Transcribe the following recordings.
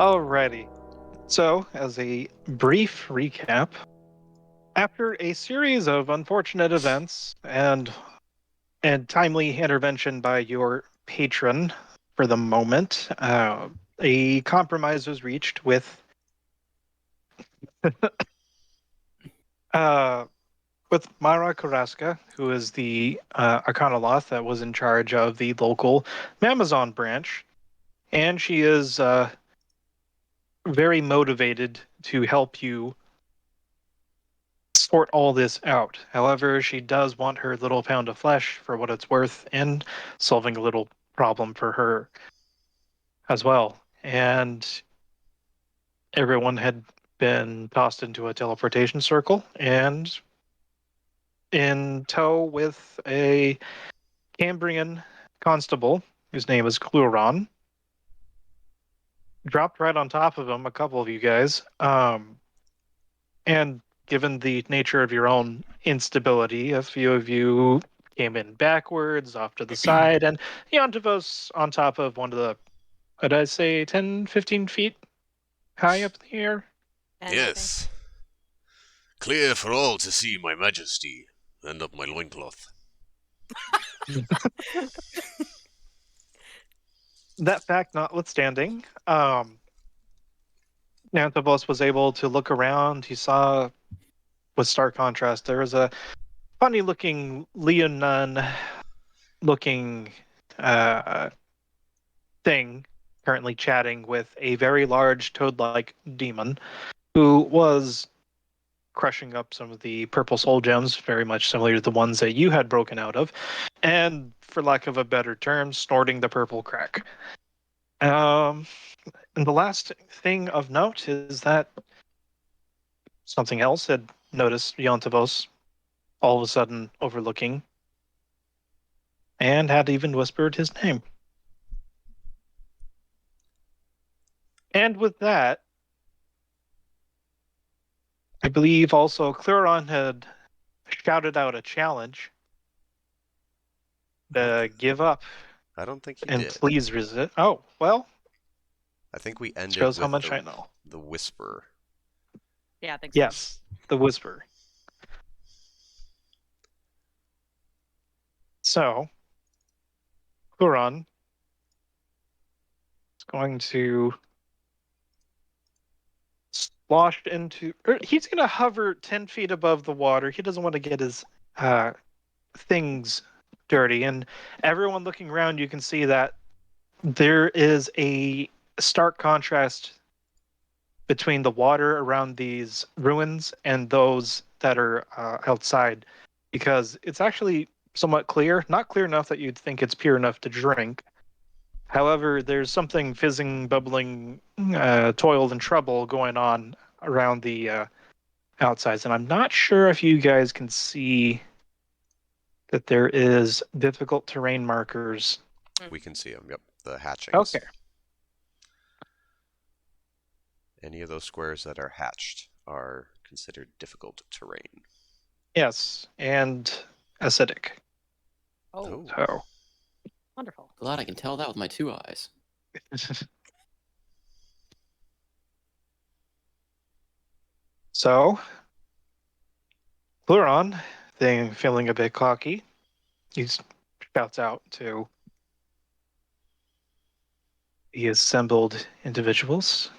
Alrighty. So, as a brief recap, after a series of unfortunate events and timely intervention by your patron for the moment, a compromise was reached uh, with Mara Carrasca, who is the Arcanoloth that was in charge of the local Mamazon branch, and she is very motivated to help you sort all this out. However, she does want her little pound of flesh for what it's worth and solving a little problem for her as well. And everyone had been tossed into a teleportation circle and in tow with a Cambrian constable whose name is Cluron. Dropped right on top of him, a couple of you guys. And given the nature of your own instability, a few of you came in backwards, off to the side, and Yontivos on top of one of the, what did I say, 10, 15 feet high up in the air? And Yes. Clear for all to see, my majesty, and of my loincloth. That fact notwithstanding, Yontivos was able to look around. He saw, with stark contrast, there was a funny-looking Leonin-looking thing currently chatting with a very large toad-like demon who was crushing up some of the purple soul gems, very much similar to the ones that you had broken out of, and for lack of a better term, snorting the purple crack. And the last thing of note is that something else had noticed Yontavos all of a sudden overlooking and had even whispered his name. And with that, I believe also Cluron had shouted out a challenge to give up I don't think he and did. please resist. Oh, well, I think we ended shows with how much I know. the whisper. Yeah, I think so. Yes, the whisper. So, Cluron is going to slosh into. He's going to hover 10 feet above the water. He doesn't want to get his things dirty. And everyone looking around, you can see that there is a stark contrast between the water around these ruins and those that are outside, because it's actually somewhat clear, not clear enough that you'd think it's pure enough to drink. However, there's something fizzing, bubbling, toil and trouble going on around the outsides, and I'm not sure if you guys can see that there is difficult terrain markers. We can see them, yep, the hatchings. Okay. Any of those squares that are hatched are considered difficult terrain. Yes, and acidic. Oh, So, wonderful. Glad I can tell that with my 2 eyes. so Cluron, feeling a bit cocky, he shouts out to the assembled individuals.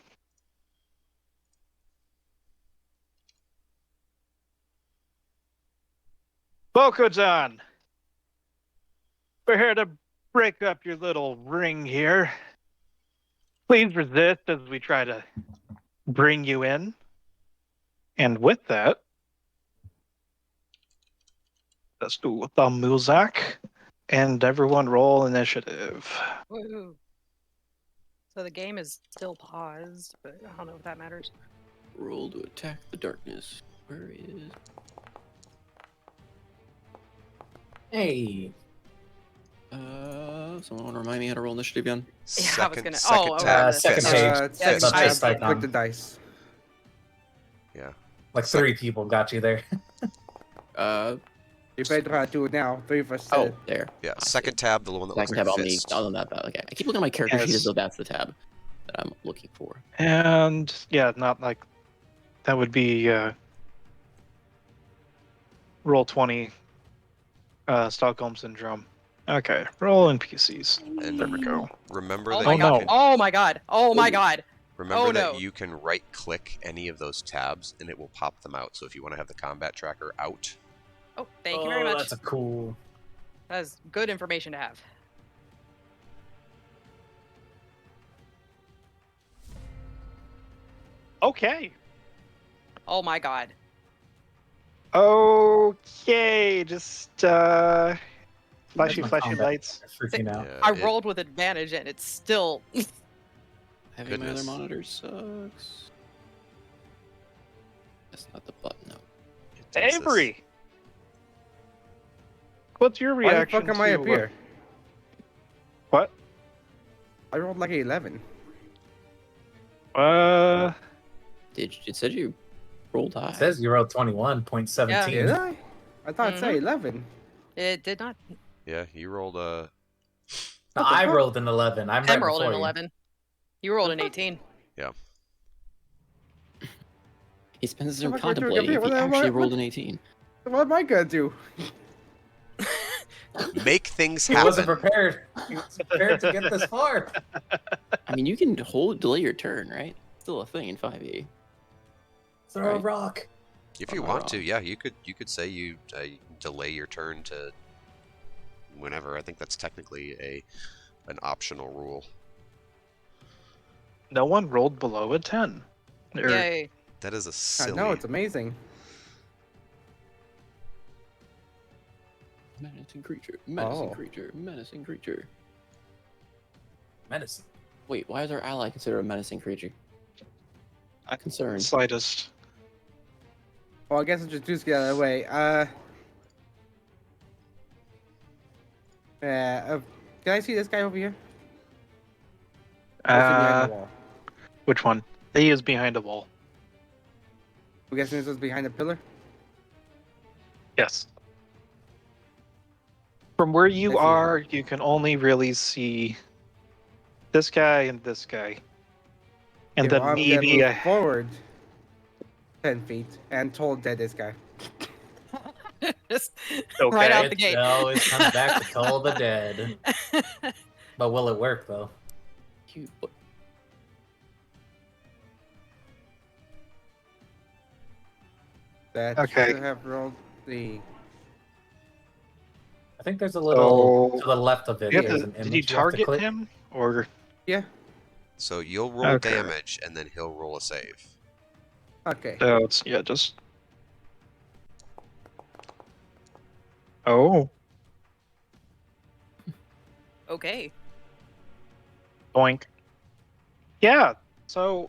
Bokojan! We're here to break up your little ring here. Please resist as we try to bring you in. And with that, let's do the Muzak and everyone roll initiative. Woohoo. So the game is still paused, but I don't know if that matters. Roll to attack the darkness. Where is... Hey. Someone want to remind me how to roll initiative again? Yeah, I was gonna- Second oh, tab, second fist. page. Yeah, That's I- just like Click the dice. Yeah. like 3 people got you there. You better do it now. 3 of us. Oh, there. Yeah, I see second it. tab, the one that looks Second like tab a on the fist. on that. Okay. I keep looking at my character sheet Yes. as though that's the tab. that I'm looking for. And yeah, not like that would be roll 20 Stockholm syndrome. Okay, roll NPCs. And There we go. remember Oh that my Oh, you god. no. Oh my god. Oh my god. remember Oh, that no. you can right-click any of those tabs, and it will pop them out. So if you want to have the combat tracker out, Oh, thank you very much. That's a cool. That is good information to have. Okay. Oh my god. Okay, just flashy, That's my flashy combat. lights. Freaking out. yeah, I rolled with advantage and it's still. Having my other Goodness. monitor sucks. That's not the button, no. it does this. Avery, what's your Why the reaction fuck am I up to here? what? I rolled like an 11. It said you rolled high. It says you rolled 21.17. Did I? I thought it said Mhm. 11. It did not. Yeah, you rolled a. No, What the I fuck? rolled an 11. I'm Tim right rolled before an you. 11. You rolled an The fuck? 18. He spends his What time the fuck am I doing contemplating up if here? he What- actually what- rolled an 18. What am I gonna do? Make things He wasn't happen. prepared. He was prepared to get this far. I mean, you can delay your turn, right? Still a thing in 5e. Throw a Right. rock. If Am you I want to, wrong? yeah, you could say you delay your turn to whenever. I think that's technically an optional rule. No one rolled below a 10. Or- Yay. That is a I silly. know, it's amazing. Menacing creature, menacing Oh. creature, menacing creature. Medicine. Wait, why is our ally considered a menacing creature? I- Concerned. Slightest. Well, I guess I'll just get out of the way. Can I see this guy over here? Or is he behind the wall? Which one? He is behind a wall. I'm guessing this was behind the pillar? Yes. From where I you see. are, you can only really see this guy and this guy. And Okay, then well, I'm maybe gonna a move forward 10 feet and told dead this guy. Just Okay. right out the gate. It always comes back to Toll the Dead. But will it work, though? You, what- That Okay. should have rolled the. I think there's a little So- to the left of it. You have There's to- an did image you have to target click. him? Or Yeah. So you'll roll Okay. damage, and then he'll roll a save. Okay. so it's just Oh, Okay. boink. Yeah. So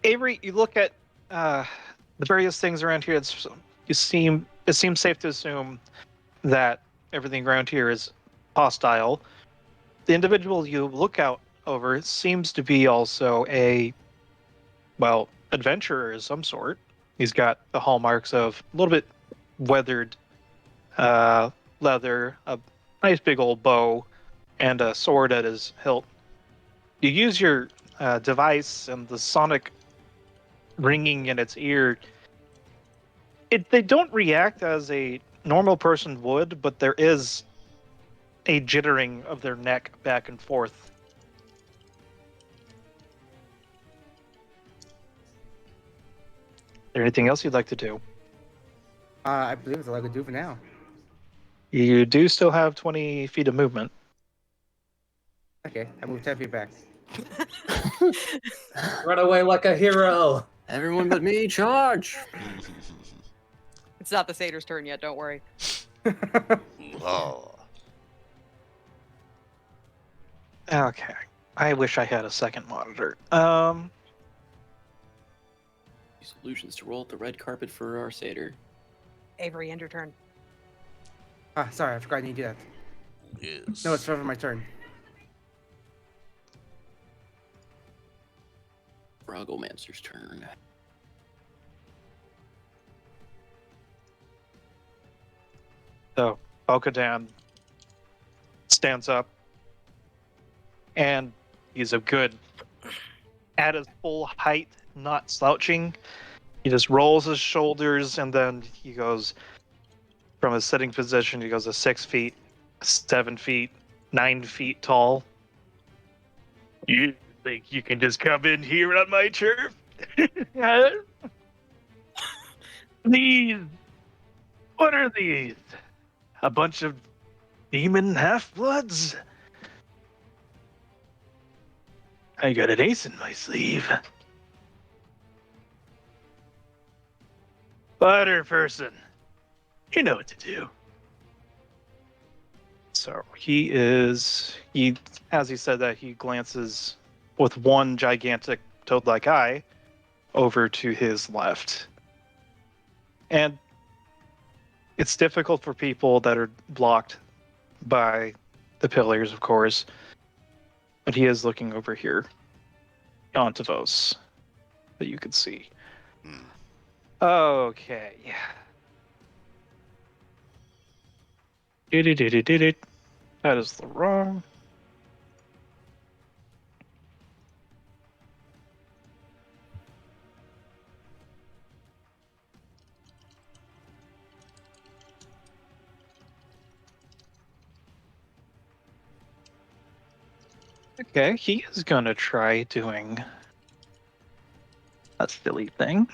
Avery, you look at the various things around here. It seems safe to assume that everything around here is hostile. The individual you look out over seems to be also a adventurer of some sort. He's got the hallmarks of a little bit weathered leather, a nice big old bow, and a sword at his hilt. You use your device and the sonic ringing in its ear. They don't react as a normal person would, but there is a jittering of their neck back and forth. Is there anything else you'd like to do? I believe that's all I could do for now. You do still have 20 feet of movement. Okay, I moved 10 feet back. Run away like a hero. Everyone but me, charge! It's not the satyr's turn yet, don't worry. Oh. Okay. I wish I had a second monitor. Solutions to roll out the red carpet for our satyr. Avery, end your turn. Sorry, I forgot I need to do that. Yes. No, it's for my turn. Frogomancer's turn. So Bo-Katan stands up and He's a good at his full height, not slouching. He just rolls his shoulders and then he goes from a sitting position. He goes to 6 feet, 7 feet, 9 feet tall. You think you can just come in here on my turf? These. What are these? A bunch of demon half-bloods? I got an ace in my sleeve. Butter person. You know what to do. So as he said that, he glances with one gigantic toad-like eye over to his left. And it's difficult for people that are blocked by the pillars, of course. But he is looking over here on Tavos that you can see. Hmm. Okay. Did. That is the wrong. Okay, he is gonna try doing a silly thing.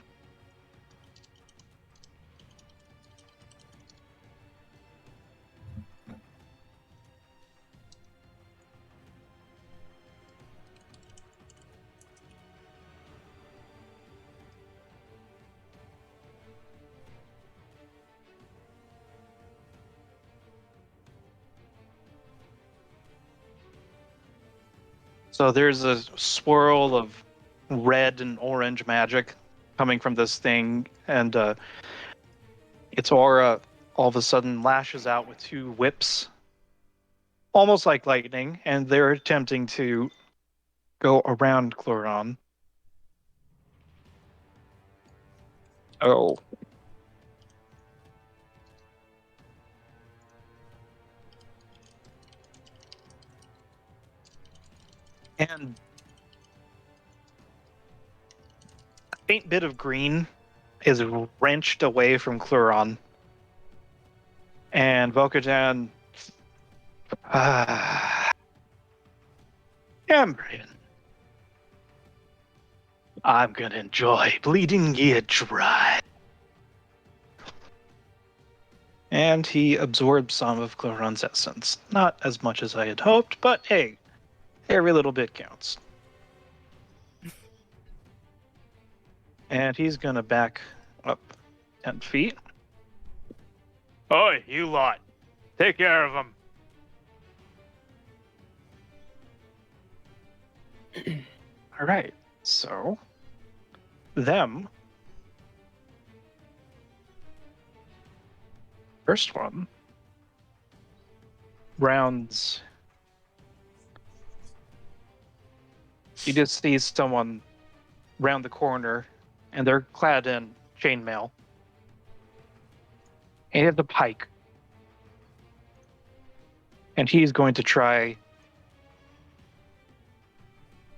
So there's a swirl of red and orange magic coming from this thing, and its aura all of a sudden lashes out with 2 whips, almost like lightning, and they're attempting to go around Chloron. Oh. And a faint bit of green is wrenched away from Chloron. And Volkajan... Cambrian. I'm gonna enjoy bleeding you dry. And he absorbed some of Chloron's essence. Not as much as I had hoped, but hey, every little bit counts. And he's gonna back up 10 feet. Oi, you lot. Take care of him. All right, so them. First one rounds. You just see someone round the corner, and they're clad in chainmail. And he has a pike. And he's going to try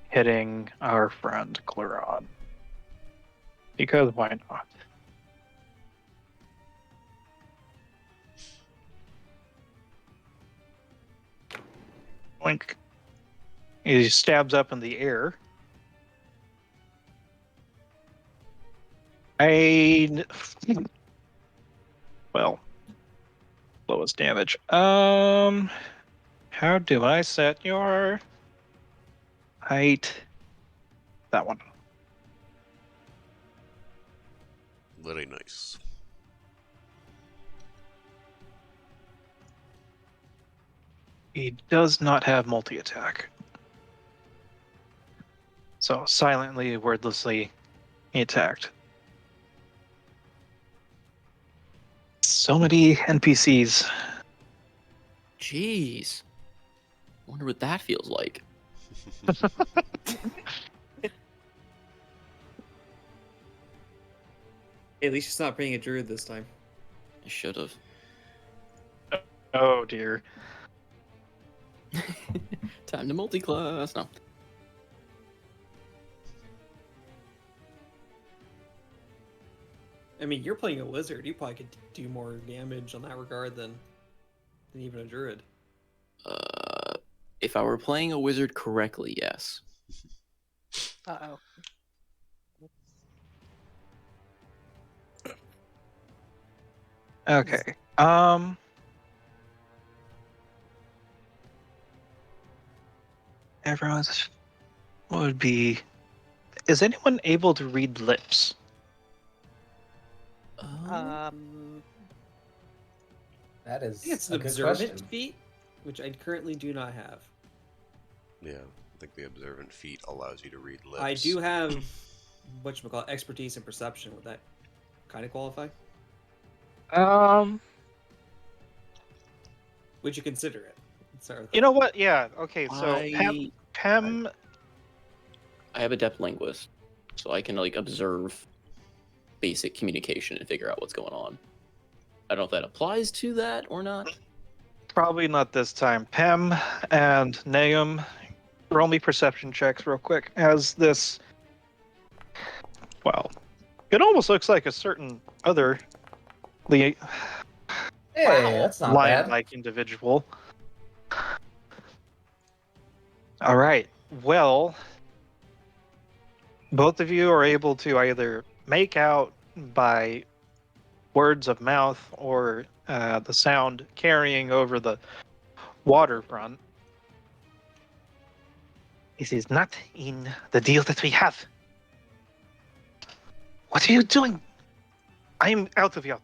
hitting our friend Chloron. Because why not? Blink. He stabs up in the air. Well, lowest damage. How do I set your height? That one. Very nice. He does not have multi-attack. So silently, wordlessly, he attacked. So many NPCs. Jeez. Wonder what that feels like. At least she's not bringing a druid this time. I should have. Oh dear. Time to multi-class. No. I mean, you're playing a wizard. You probably could do more damage on that regard than even a druid. If I were playing a wizard correctly, yes. Uh-oh. Okay. Everyone's. What would be? Is anyone able to read lips? Um, That I is think it's a an good observant question. feat, which I currently do not have. Yeah, I think the observant feat allows you to read lips. I do have whatchamacallit, expertise and perception. Would that kind of qualify? Would you consider it? Sorry. You know what? Yeah. Okay. So I Pem. have adept linguist, so I can like observe basic communication and figure out what's going on. I don't know if that applies to that or not. Probably not this time. Pem and Nahum, roll me perception checks real quick. As this, well, it almost looks like a certain other Hey, that's not bad. lion-like individual. All right. Well, both of you are able to either make out by words of mouth or the sound carrying over the waterfront. This is not in the deal that we have. What are you doing? I'm out of here.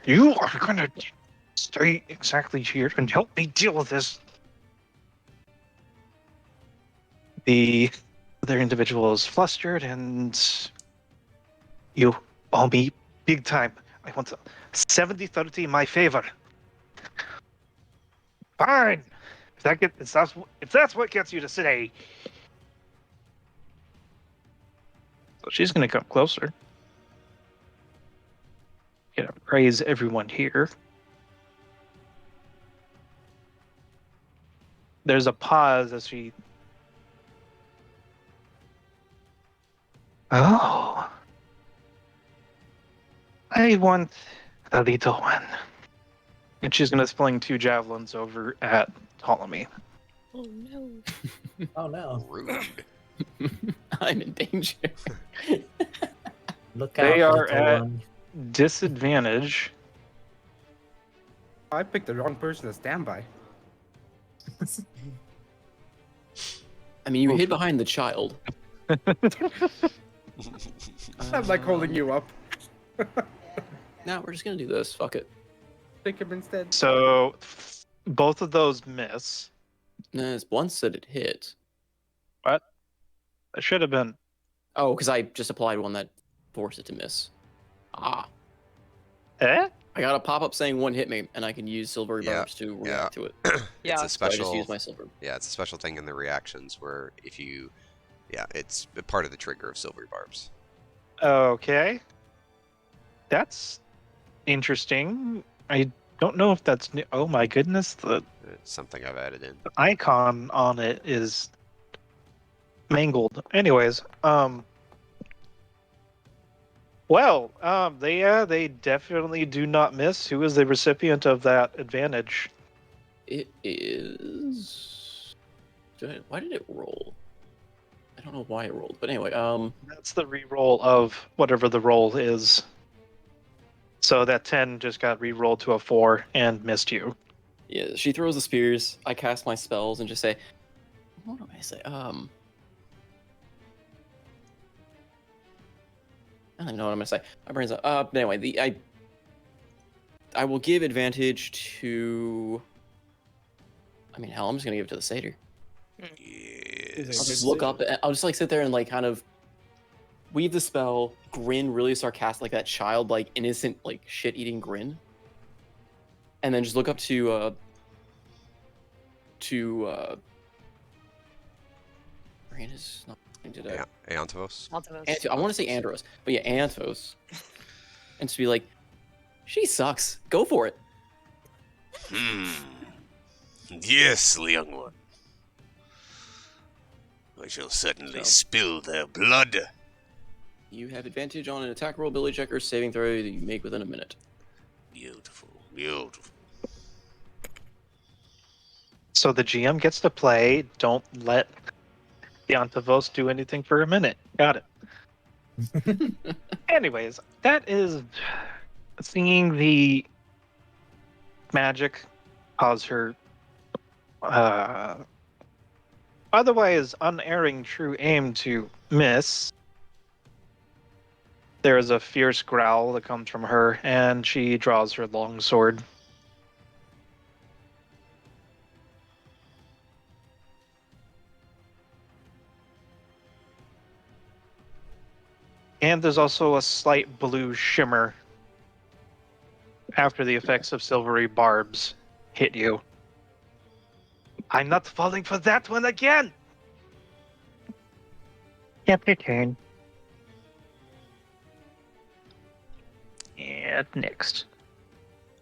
You are gonna stay exactly here and help me deal with this. The other individual is flustered and you owe me big time. I want 70-30 in my favor. Fine. If that's what gets you to say. So she's gonna come closer. Gonna praise everyone here. There's a pause as she. Oh. I want the little one. And she's gonna fling 2 javelins over at Ptolemy. oh no. Oh no. Rude. I'm in danger. Look They out, are little at- one. Disadvantage. I picked the wrong person to stand by. I mean, you hid behind the child. I'm like holding you up. Now we're just gonna do this. Fuck it. Pick him instead. So both of those miss. Nah, one said it hit. That should have been. Oh, because I just applied one that forced it to miss. Ah. Eh? I got a pop-up saying one hit me, and I can use silvery Yeah, barbs to react to it. Yeah. It's a So I special. just use my silver. Yeah, it's a special thing in the reactions where if you, yeah, it's a part of the trigger of silvery barbs. Okay. That's interesting. I don't know if that's new. Oh my goodness, the It's something I've added in. icon on it is mangled. Anyways, well, they definitely do not miss. Who is the recipient of that advantage? It is. Why did it roll? I don't know why it rolled, but anyway, That's the re-roll of whatever the roll is. So that 10 just got re-rolled to a 4 and missed you. yeah, she throws the spears. I cast my spells and just say, what do I say? I don't even know what I'm gonna say. My brain's anyway. I will give advantage to. I mean, hell, I'm just gonna give it to the satyr. I'll Yes. just look up. I'll just like sit there and like kind of weave the spell, grin really sarcastic, like that child, like innocent, like shit-eating grin, and then just look up to brain is not today. Yeah, Aeontos. I want to say Andros, but yeah, Antos, and just be like, she sucks. Go for it. Yes, young one. I shall certainly spill their blood. You have advantage on an attack roll, ability check, or saving throw that you make within a minute. Beautiful, beautiful. So the GM gets to play. Don't let the Antavos do anything for a minute. Got it. Anyways, that is seeing the magic cause her otherwise unerring true aim to miss. There is a fierce growl that comes from her, and she draws her long sword. And there's also a slight blue shimmer after the effects of silvery barbs hit you. I'm not falling for that one again! Yep, your turn. And next.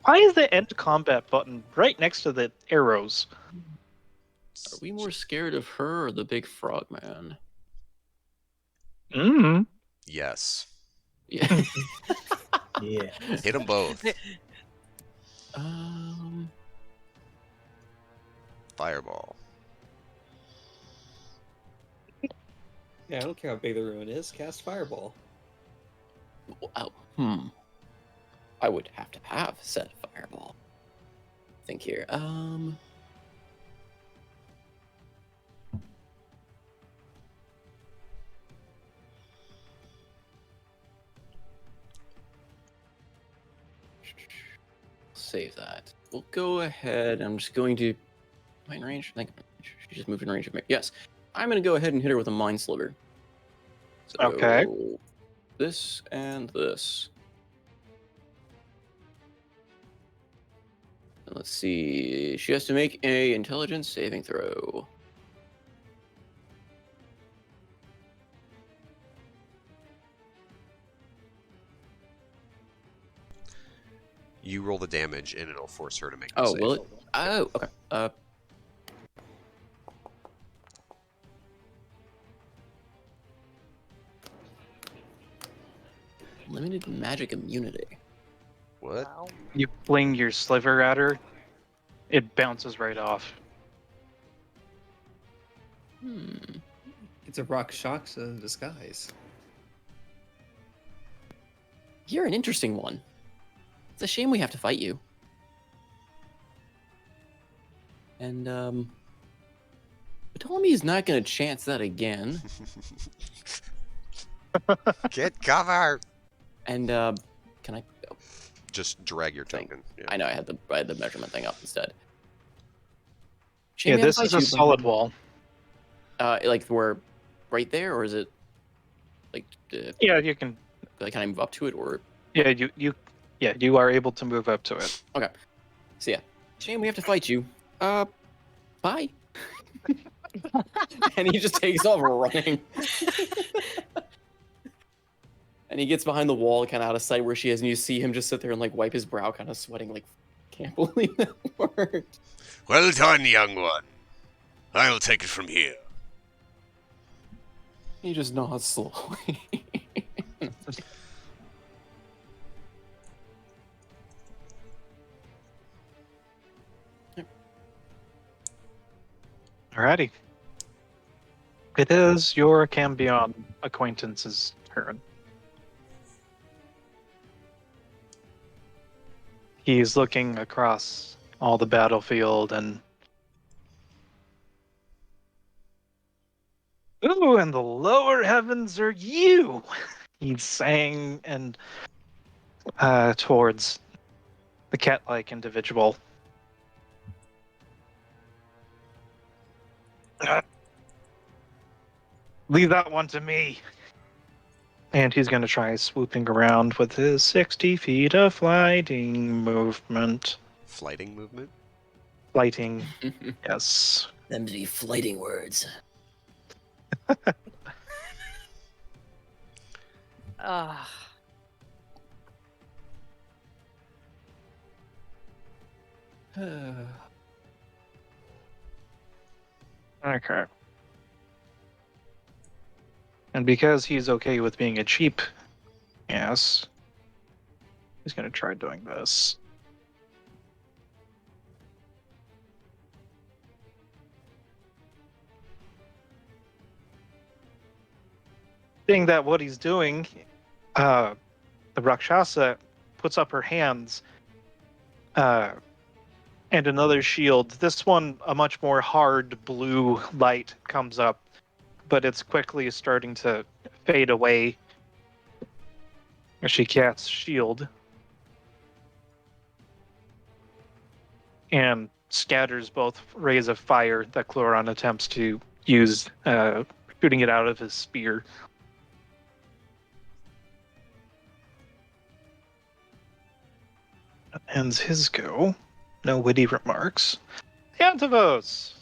Why is the end combat button right next to the arrows? Are we more scared of her or the big frog man? Yes. Yeah. Yeah. Hit them both. Fireball. Yeah, I don't care how big the ruin is. Cast Fireball. Oh, I would have to have said fireball. Think here. Save that. We'll go ahead. I'm just going to. Am I in range? I think she just moved in range of me. Yes. I'm going to go ahead and hit her with a Mind Sliver. So, Okay. this and this. And let's see. She has to make a intelligence saving throw. You roll the damage, and it'll force her to make the Oh, save. will it? Oh, okay. Limited magic immunity. What? Wow. You fling your sliver at her, it bounces right off. It's a Rakshasa in disguise. You're an interesting one. It's a shame we have to fight you. And, Ptolemy's not gonna chance that again. Get cover! And, can I... Oh, Just drag your Thing. token. Yeah. I know, I had the measurement thing up instead. Yeah, Shame we have this to is fight a you, but- solid wall. Like, we're right there, or is it, like, Yeah, you can. can I move up to it, or... Yeah, you are able to move up to it. Okay. So, yeah. Shame we have to fight you. Bye. And he just takes off running. And he gets behind the wall, kind of out of sight where she is, and you see him just sit there and like wipe his brow, kind of sweating, like, can't believe that worked. Well done, young one. I'll take it from here. He just nods slowly. Alrighty. It is your Cambion acquaintance's turn. He's looking across all the battlefield and... Ooh, and the lower heavens are you! He's saying, and towards the cat-like individual. Leave that one to me. And he's going to try swooping around with his 60 feet of flighting movement. Flighting movement? Flighting, yes. Them be flighting words. Ah. Okay. And because he's okay with being a cheap ass, he's going to try doing this. Seeing that what he's doing, the Rakshasa puts up her hands, and another shield. This one, a much more hard blue light comes up, but it's quickly starting to fade away as she casts shield and scatters both rays of fire that Chloron attempts to use, shooting it out of his spear. That ends his go. No witty remarks. Antavos!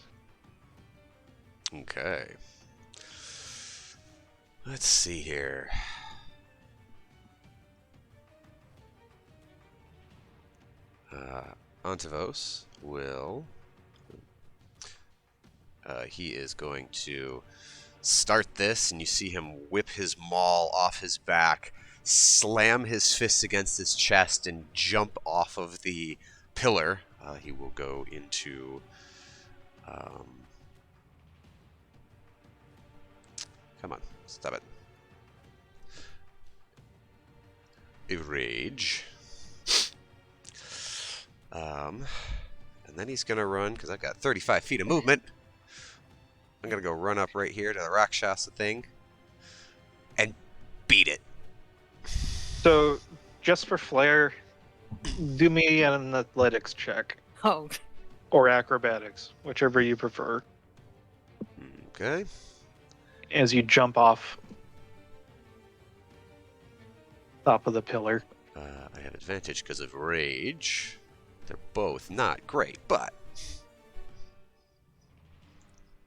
Okay. Let's see here. Antavos will... he is going to start this, and you see him whip his maul off his back, slam his fists against his chest, and jump off of the pillar. He will go into... come on, stop it. A rage. And then he's going to run, because I've got 35 feet of movement. I'm going to go run up right here to the Rakshasa thing and beat it. So, just for flair, do me an athletics check. Oh, Or acrobatics, whichever you prefer, Okay. as you jump off top of the pillar. I have advantage because of rage. They're both not great, but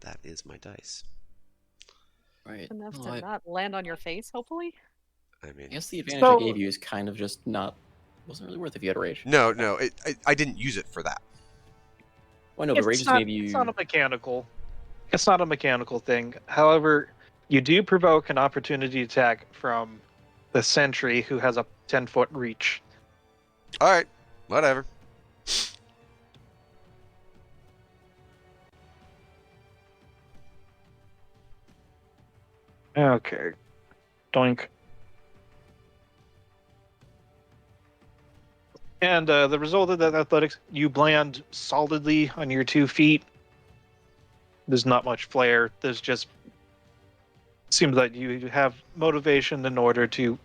that is my dice. Right. enough Well, to not land on your face, hopefully. I mean, I guess the advantage So- I gave you is kind of just not... wasn't really worth it if you had rage. no, I didn't use it for that. Well, no, but rage just gave you... It's not a mechanical. It's not a mechanical thing. However, you do provoke an opportunity attack from the sentry who has a 10-foot reach. All right, whatever. Okay. Doink. And the result of that athletics, you land solidly on your 2 feet. There's not much flair. There's just seems like you have motivation in order to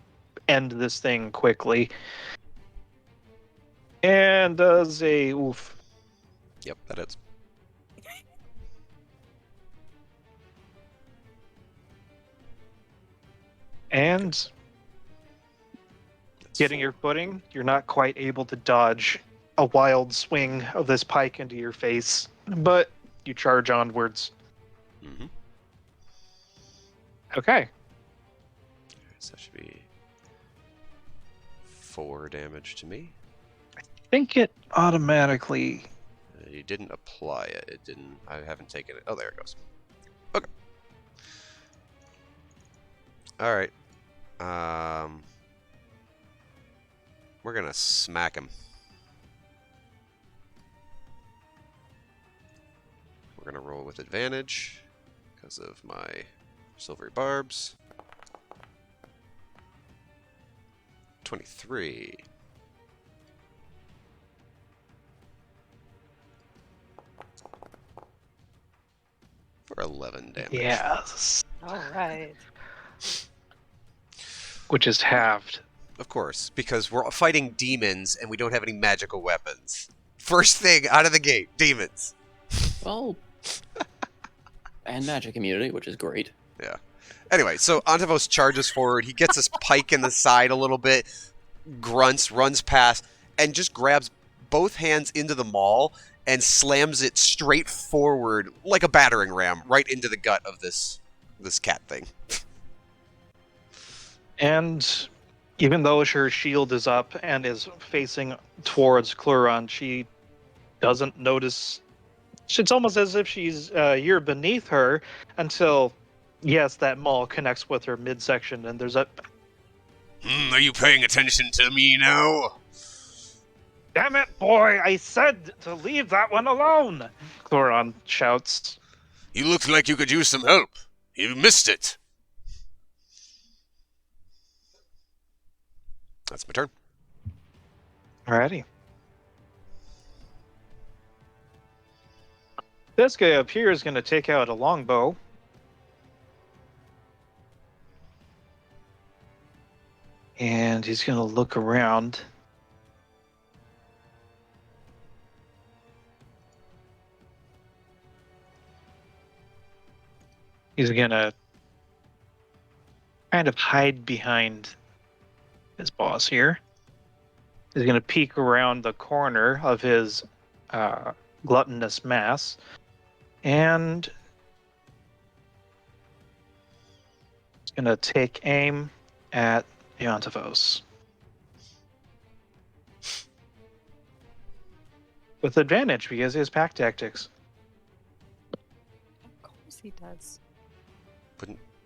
end this thing quickly. And does a oof. Yep, that is. And That's getting 4. your footing, you're not quite able to dodge a wild swing of this pike into your face, but you charge onwards. Mm-hmm. Okay. So that should be 4 damage to me. I think it automatically. You didn't apply it. It didn't. I haven't taken it. Oh, there it goes. Okay. All right. We're gonna smack him. We're gonna roll with advantage because of my silvery barbs. 23. For 11 damage. Yes. All right. Which is halved. Of course, because we're fighting demons and we don't have any magical weapons. First thing out of the gate, demons. Well... and magic immunity, which is great. Yeah. Anyway, so Antavos charges forward. He gets his pike in the side a little bit, grunts, runs past, and just grabs both hands into the maul and slams it straight forward like a battering ram right into the gut of this cat thing. And even though her shield is up and is facing towards Chloron, she doesn't notice. It's almost as if she's a year beneath her until Yes, that maul connects with her midsection, and there's a. Are you paying attention to me now? Damn it, boy! I said to leave that one alone! Thoron shouts. You looked like you could use some help. You missed it. That's my turn. Alrighty. This guy up here is going to take out a longbow. And he's going to look around. He's going to kind of hide behind his boss here. He's going to peek around the corner of his gluttonous mass. And he's going to take aim at Iontavos. With advantage because he has pack tactics. Of course he does.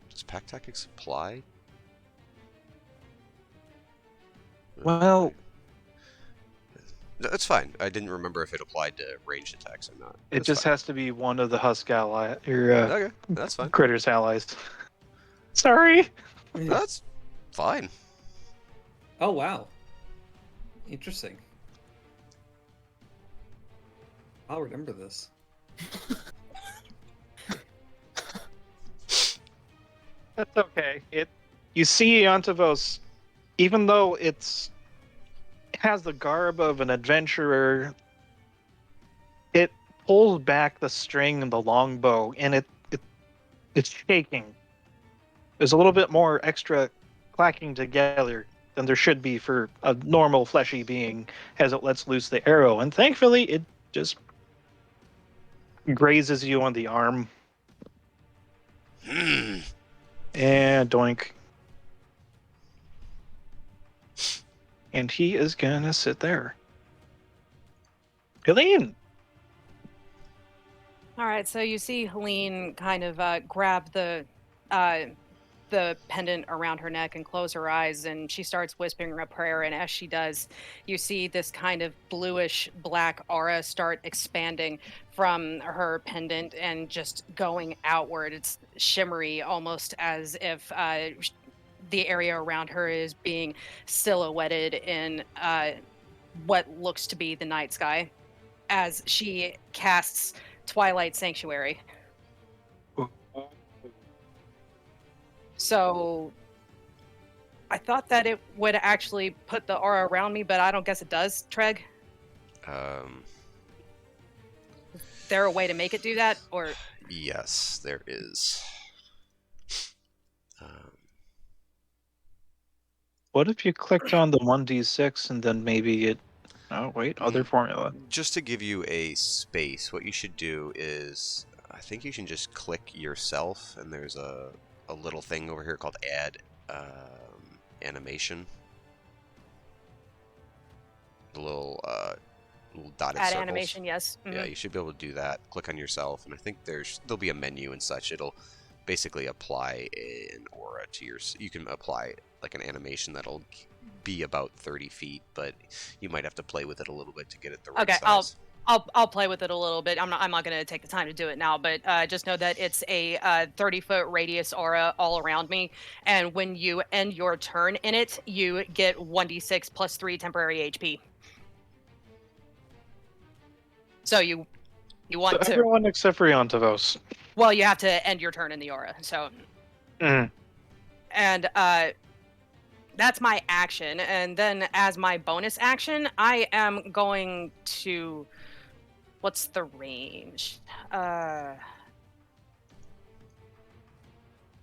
Does pack tactics apply? Well, No, it's fine. I didn't remember if it applied to ranged attacks or not. it That's just fine. has to be one of the Husk ally or Okay, that's fine. Critters allies. Sorry. That's fine. Oh wow. Interesting. I'll remember this. That's okay. You see Iontavos, even though it has the garb of an adventurer, it pulls back the string and the longbow, and it's shaking. There's a little bit more extra clacking together than there should be for a normal fleshy being as it lets loose the arrow, and thankfully it just grazes you on the arm. And doink. And he is gonna sit there. Helene! All right, so you see Helene kind of grab the pendant around her neck and close her eyes, and she starts whispering a prayer. And as she does, you see this kind of bluish black aura start expanding from her pendant and just going outward. It's shimmery, almost as if the area around her is being silhouetted in what looks to be the night sky as she casts Twilight Sanctuary. So I thought that it would actually put the aura around me, but I don't guess it does, Treg. Is there a way to make it do that? Or Yes, there is. What if you clicked on the 1d6 and then maybe it... Oh, wait, other formula. Just to give you a space, what you should do is, I think you can just click yourself, and there's a little thing over here called Add Animation. The little dotted add circles. animation, yes. Yeah, you should be able to do that. Click on yourself, and I think there'll be a menu and such. It'll basically apply an aura to your... You can apply like an animation that'll be about 30 feet, but you might have to play with it a little bit to get it the right size. I'll play with it a little bit. I'm not going to take the time to do it now, but just know that it's a 30-foot radius aura all around me, and when you end your turn in it, you get 1d6 plus 3 temporary HP. So you want So to... everyone except for Iontavos. Well, you have to end your turn in the aura, so... And that's my action, and then as my bonus action, I am going to... What's the range?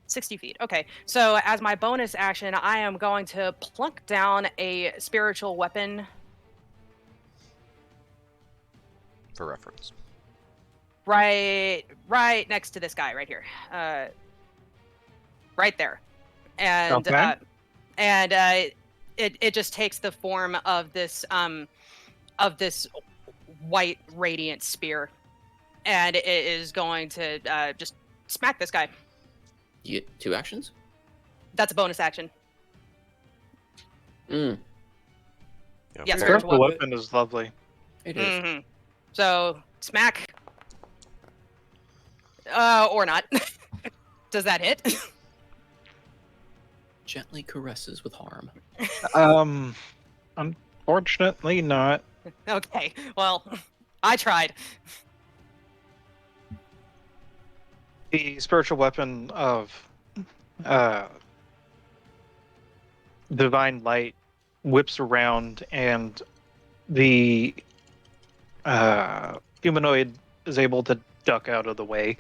60 feet. Okay, so as my bonus action, I am going to plunk down a spiritual weapon. For reference. Right next to this guy right here. Right there. And Okay. It just takes the form of this white radiant spear, and it is going to just smack this guy. You get 2 actions? That's a bonus action. Mm, Yeah, fair. spiritual The weapon. weapon is lovely. it is. Hmm. So smack. Or not. Does that hit? Gently caresses with harm. Unfortunately not. Okay. Well, I tried. The spiritual weapon of uh, divine light whips around, and the humanoid is able to duck out of the way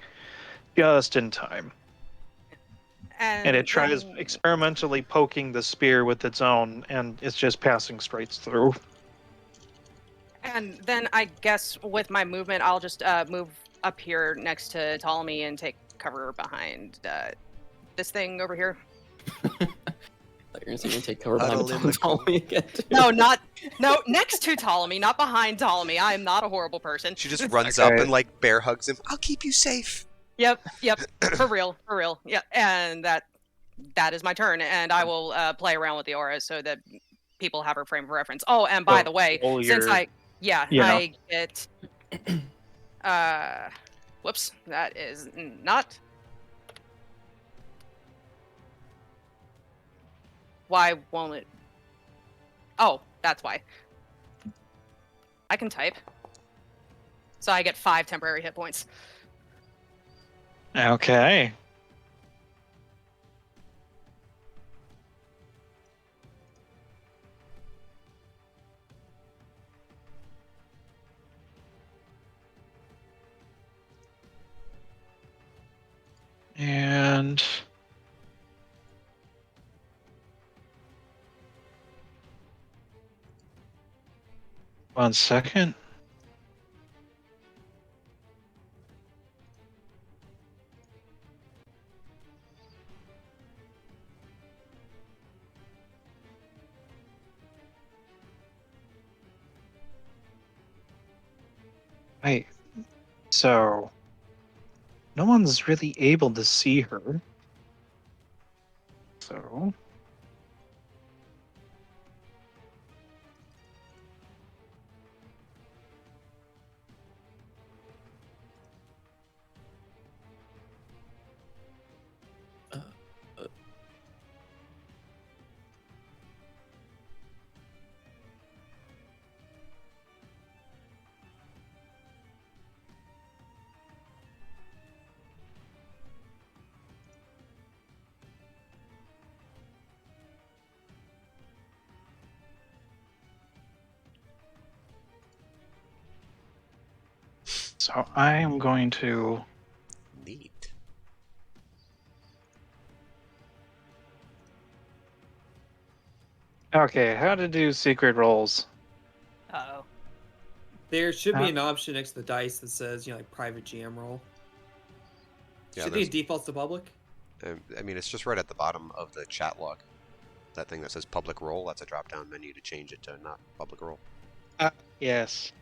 just in time. And it tries then- experimentally poking the spear with its own, and it's just passing straight through. And then I guess with my movement, I'll just move up here next to Ptolemy and take cover behind this thing over here. You're gonna take cover Huddle behind in the Ptolemy again. Too. No, next to Ptolemy, not behind Ptolemy. I am not a horrible person. She just runs Okay. up and like bear hugs him. I'll keep you safe. Yep, for real. Yeah, and that is my turn, and I will play around with the aura so that people have her frame of reference. Oh, and by So the way, roll since your- I Yeah. get whoops, that is not. Why won't it? Oh, that's why. I can type. So I get 5 temporary hit points. Okay. And one second. Wait. So no one's really able to see her. So So I am going to. Neat. Okay, how to do secret rolls. Uh-oh. There should be Huh? an option next to the dice that says, like private GM roll. Yeah, Should there's- it defaults to public? I mean, it's just right at the bottom of the chat log. That thing that says public roll, that's a drop down menu to change it to not public roll. Yes.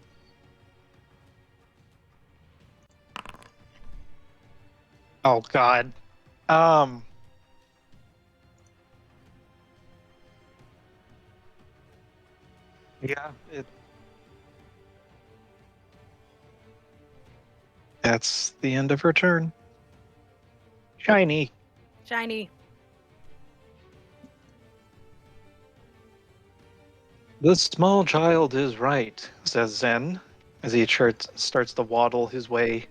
Oh God. Yeah. That's the end of her turn. Shiny. Shiny. The small child is right, says Zen, as he starts to waddle his way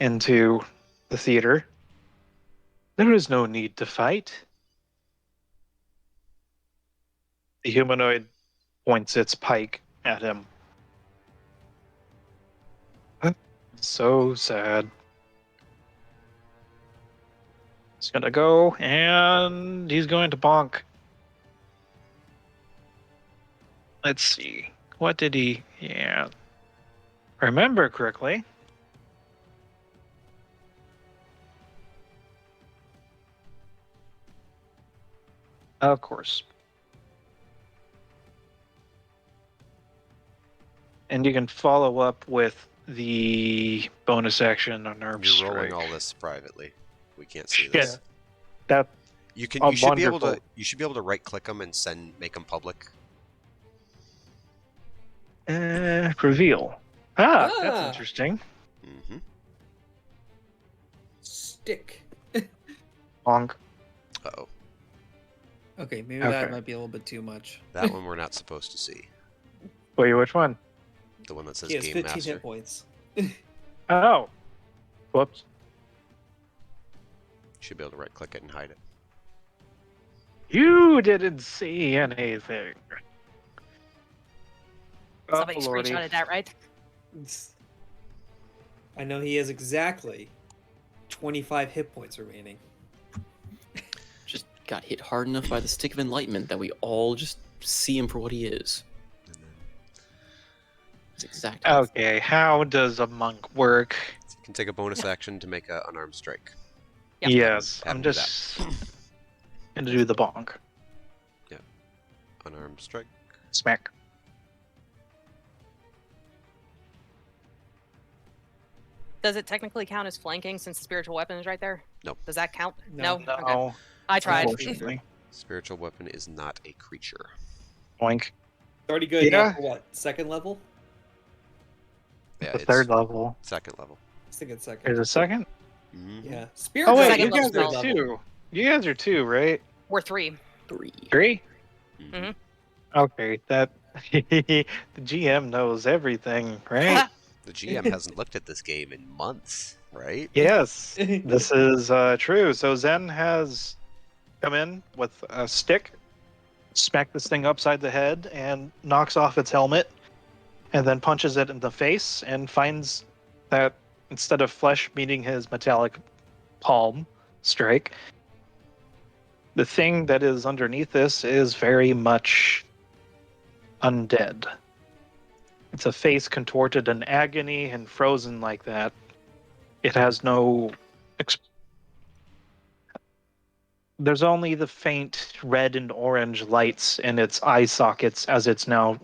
into the theater. There is no need to fight. The humanoid points its pike at him. So sad. He's gonna go, and he's going to bonk. Let's see. What did he... Yeah. Remember correctly. Of course. And you can follow up with the bonus action on Nerve You're Strike. rolling all this privately. We can't see Shit. this. That You can. Oh, You should be able to. wonderful. You should be able to right click them and make them public. reveal. That's Ah. interesting. Mm-hmm. Stick. Bonk. Uh-oh. Okay, maybe Okay. that might be a little bit too much. That one we're not supposed to see. Wait, which one? The one that says He has Game 15 Master. hit points. Oh. Whoops. You should be able to right click it and hide it. You didn't see anything. Somebody lordy. screenshotted that, right? I know he has exactly 25 hit points remaining. Just got hit hard enough by the stick of enlightenment that we all just see him for what he is. And then It's exactly. Okay, how does a monk work? you can take a bonus action to make an unarmed strike. Yep. Yes, Have I'm him do just gonna do the bonk. Unarmed strike. Smack. Does it technically count as flanking since the spiritual weapon is right there? Nope. Does that count? No. Okay. No, I tried. unfortunately. Spiritual weapon is not a creature. Boink. Already good. Yeah. Now for what? Second level? Yeah, The it's third level. second level. I think it's second. There's a second? Mm-hmm. Yeah. Spirit Oh, wait, Second you level guys are spell. two. You guys are two, right? We're 3. 3. 3? Mm-hmm. Okay, that. The GM knows everything, right? The GM hasn't looked at this game in months, right? Yes, this is true. So Zen has come in with a stick, smack this thing upside the head, and knocks off its helmet, and then punches it in the face, and finds that instead of flesh meeting his metallic palm strike, the thing that is underneath this is very much undead. It's a face contorted in agony and frozen like that. It has no. There's only the faint red and orange lights in its eye sockets as it's now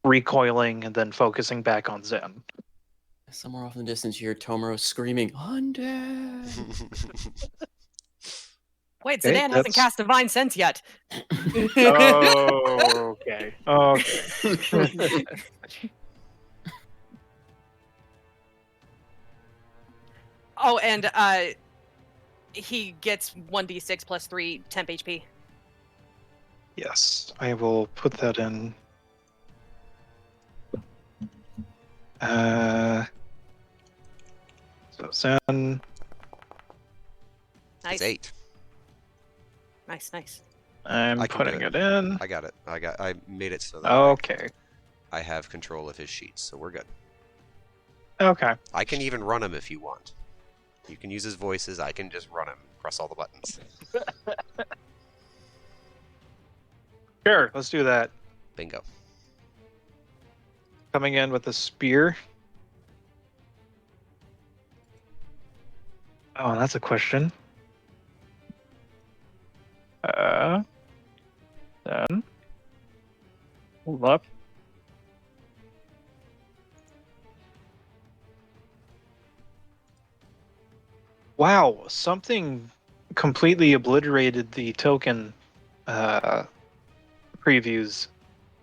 recoiling and then focusing back on Zen. Somewhere off in the distance, you hear Tomoro screaming, "Undead!" Wait, Okay, Zidane hasn't cast Divine Sense yet. Oh, okay. Okay. Oh, and he gets 1d6 plus 3 temp HP. Yes, I will put that in. So Zen. Nice. It's 8. Nice. I'm I can putting do it in. I got it. I made it so that Okay. I have control of his sheets, so we're good. Okay. I can even run him if you want. You can use his voices. I can just run him. Press all the buttons. Sure, let's do that. Bingo. Coming in with a spear. Oh, that's a question. Then hold up. Wow, something completely obliterated the token previews.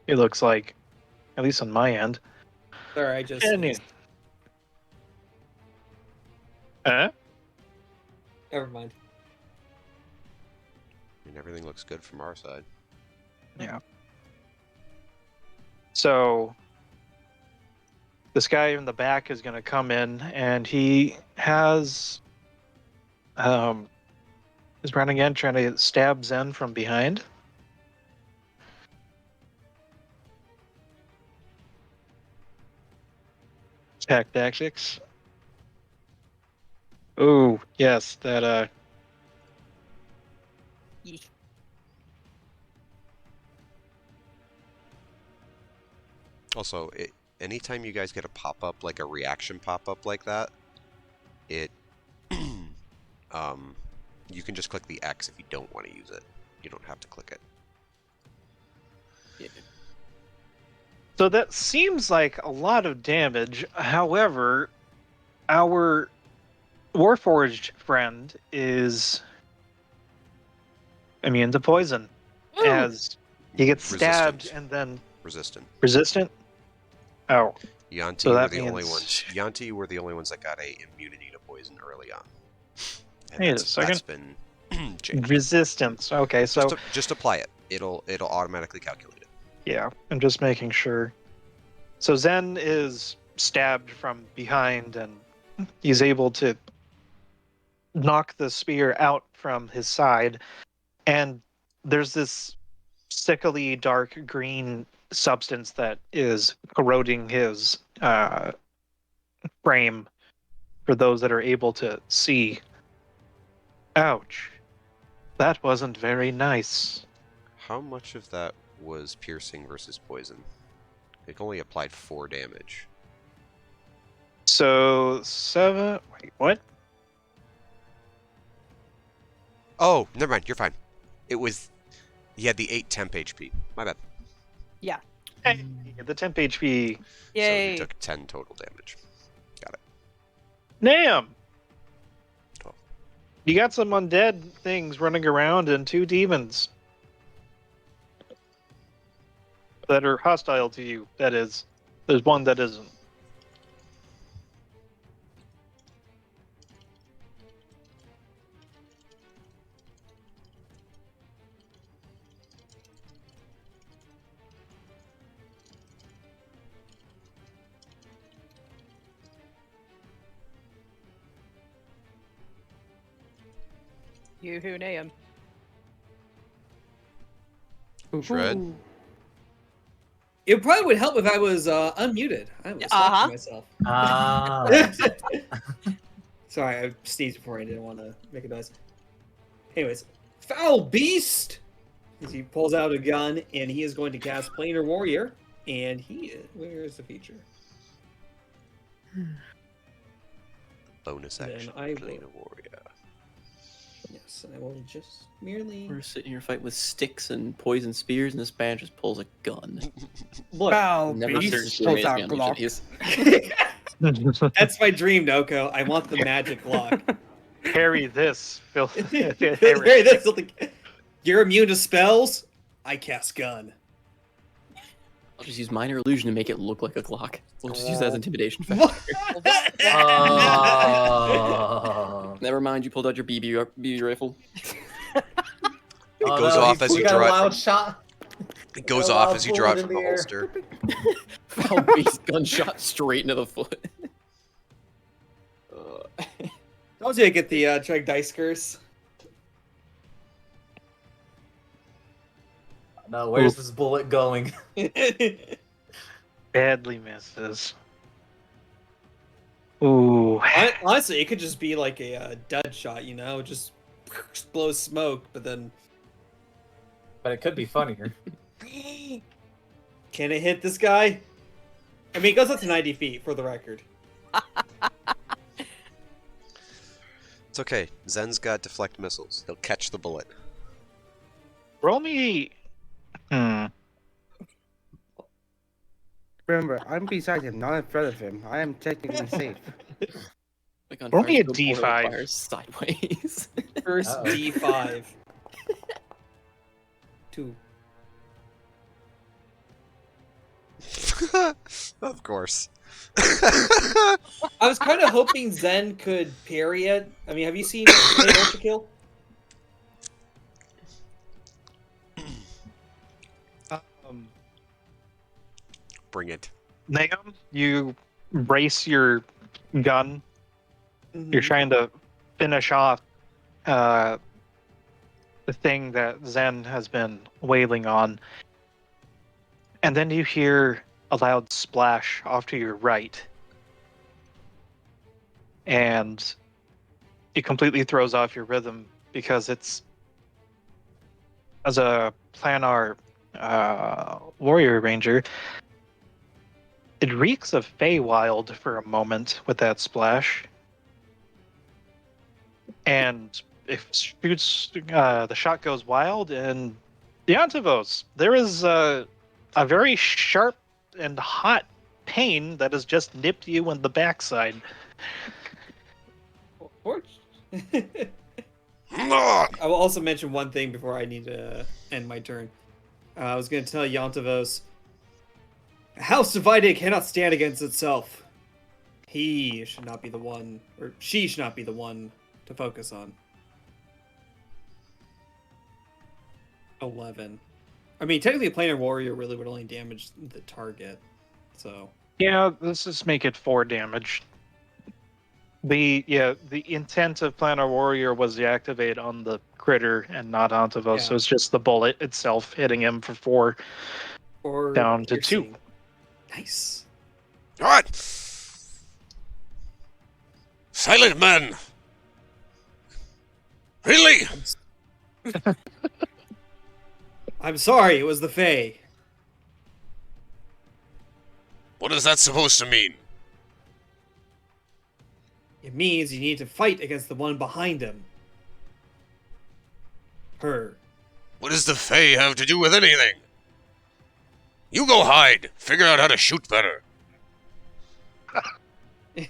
It looks like, at least on my end. Sorry, I just. Any- Huh? Never mind. I mean, everything looks good from our side. Yeah. So this guy in the back is going to come in, and he is running in, trying to stab Zen from behind. Attack tactics. Oh yes, that Yeesh. Also, anytime you guys get a pop-up, like a reaction pop-up like that, it, you can just click the X if you don't want to use it. You don't have to click it. So that seems like a lot of damage. However, our Warforged friend is immune to poison, Ooh. as he gets stabbed Resistant. and then Resistant. resistant. Oh, Yanti so were that the only means- ones. Yanti were the only ones that got a immunity to poison early on. And Wait a that's second. been changed. resistance. Okay, so Just apply it. It'll automatically calculate it. yeah, I'm just making sure. So Zen is stabbed from behind, and he's able to knock the spear out from his side. And there's this sickly dark green substance that is corroding his frame for those that are able to see. Ouch. That wasn't very nice. How much of that was piercing versus poison? It only applied 4 damage. So 7. Wait, what? Oh, never mind. You're fine. It was. He had the 8 temp HP. My bad. Hey, the temp HP. So Yay. he took 10 total damage. Damn! Oh. You got some undead things running around and 2 demons that are hostile to you. That is, there's one that isn't. Yoo-hoo, Nahum. Shred? It probably would help if I was unmuted. I was Uh-huh. slapping myself. Ah. Sorry, I sneezed before. I didn't want to make a noise. Anyways, foul beast. As he pulls out a gun and he is going to cast Planar Warrior. And he is, where is the feature? Bonus Then action. I Plane will- of Warrior. Yes, and I will just merely We're sitting here fighting with sticks and poison spears, and this man just pulls a gun. look. Foul Never beast seriously pulls amazed out me on Legion. Glock. He's- That's my dream, Noko. I want the magic lock. Carry this, filthy. Hey, that's something. You're immune to spells. I cast gun. I'll just use minor illusion to make it look like a Glock. We'll just use that as intimidation factor. Oh. Never mind, you pulled out your BB rifle. It goes off as you got draw a it loud from- shot. It goes A off loud as you draw it bullet from in the the air. holster. Foul beast gunshot straight into the foot. Told you I get the Treg dice curse. No, where's this bullet going? Badly misses. Ooh. Honestly, it could just be like a dud shot, you know, just blows smoke, but then But it could be funnier. can it hit this guy? I mean, it goes up to 90 feet for the record. It's okay. Zen's got deflect missiles. He'll catch the bullet. Roll me. Remember, I'm beside him, not in front of him. I am technically safe. Like on Roll me a Fire Still D5. fires sideways. First Uh-oh. D5. 2. Of course. I was kind of hoping Zen could parry it. I mean, have you seen Ultra Kill? Bring it. Nahum, you brace your gun. You're trying to finish off the thing that Zen has been wailing on. And then you hear a loud splash off to your right. And it completely throws off your rhythm because it's, as a planar warrior ranger, it reeks of Feywild for a moment with that splash. And it shoots, the shot goes wild, and the Antivos, there is a very sharp and hot pain that has just nipped you in the backside. Torch. No! I will also mention one thing before I need to end my turn. I was going to tell Yontavos, a house divided cannot stand against itself. He should not be the one, or she should not be the one to focus on. 11. I mean, technically, a planar warrior really would only damage the target, so. Yeah, let's just make it 4 damage. The intent of Planar Warrior was to activate on the critter and not onto us, so Yeah. it's just the bullet itself hitting him for 4 Or down to 2. piercing. Nice. Alright! Silent man! Really? I'm sorry, it was the Fae. What is that supposed to mean? It means you need to fight against the one behind him. Her. What does the Fae have to do with anything? You go hide. Figure out how to shoot better. Okay,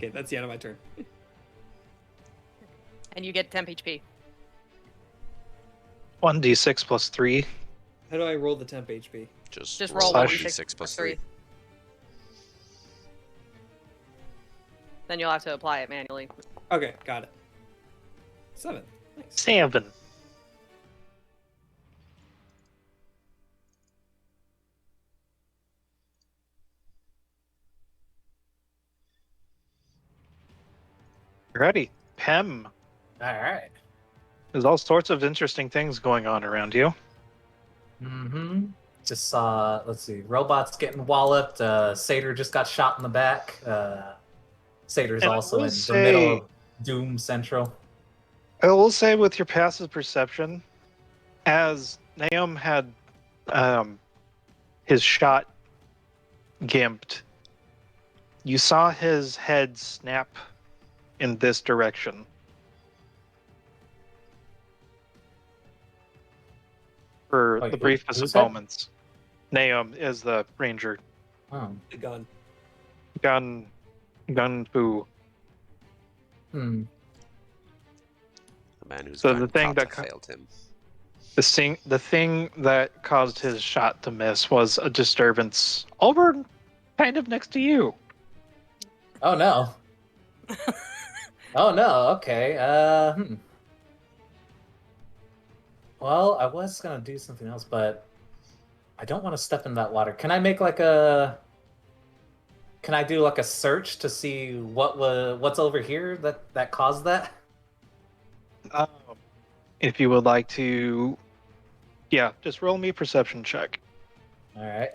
that's the end of my turn. And you get temp HP. 1d6 plus 3. How do I roll the temp HP? Just roll Slash 1d6 plus 3. Then you'll have to apply it manually. Okay, got it. 7. Nice. 7. Alrighty. Pem. Alright. There's all sorts of interesting things going on around you. Mm-hmm. Just saw, let's see, robots getting walloped. Satyr just got shot in the back. Satyr's And I also will in the say- middle of Doom Central. I will say, with your passive perception, as Naum had his shot gimped, you saw his head snap in this direction. For Wait, the briefest who's of that? moments. Naum is the ranger. Oh. The gun. Gun Fu. Hmm. The man who's So gun the thing kata that failed him. The thing that caused his shot to miss was a disturbance over kind of next to you. Oh no. Oh no, okay. Well, I was gonna do something else, but I don't want to step in that water. Can I make like a... Can I do like a search to see what's over here that caused that? If you would like to, yeah, just roll me a perception check. All right.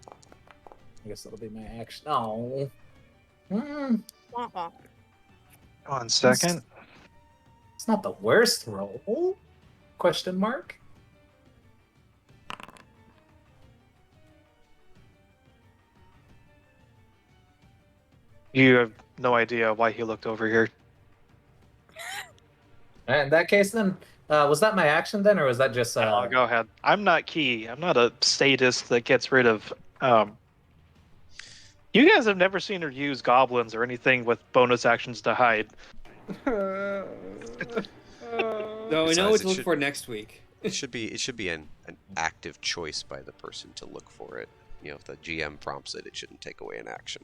I guess that'll be my action. Oh. Hmm. Wah, wah. 1 second. It's not the worst roll. Question mark. You have no idea why he looked over here. In that case, then, was that my action then, or was that just? Oh, go ahead. I'm not key. I'm not a sadist that gets rid of. You guys have never seen her use goblins or anything with bonus actions to hide. No, we Besides, know what it to look should- for next week. It should be an active choice by the person to look for it. You know, if the GM prompts it, it shouldn't take away an action.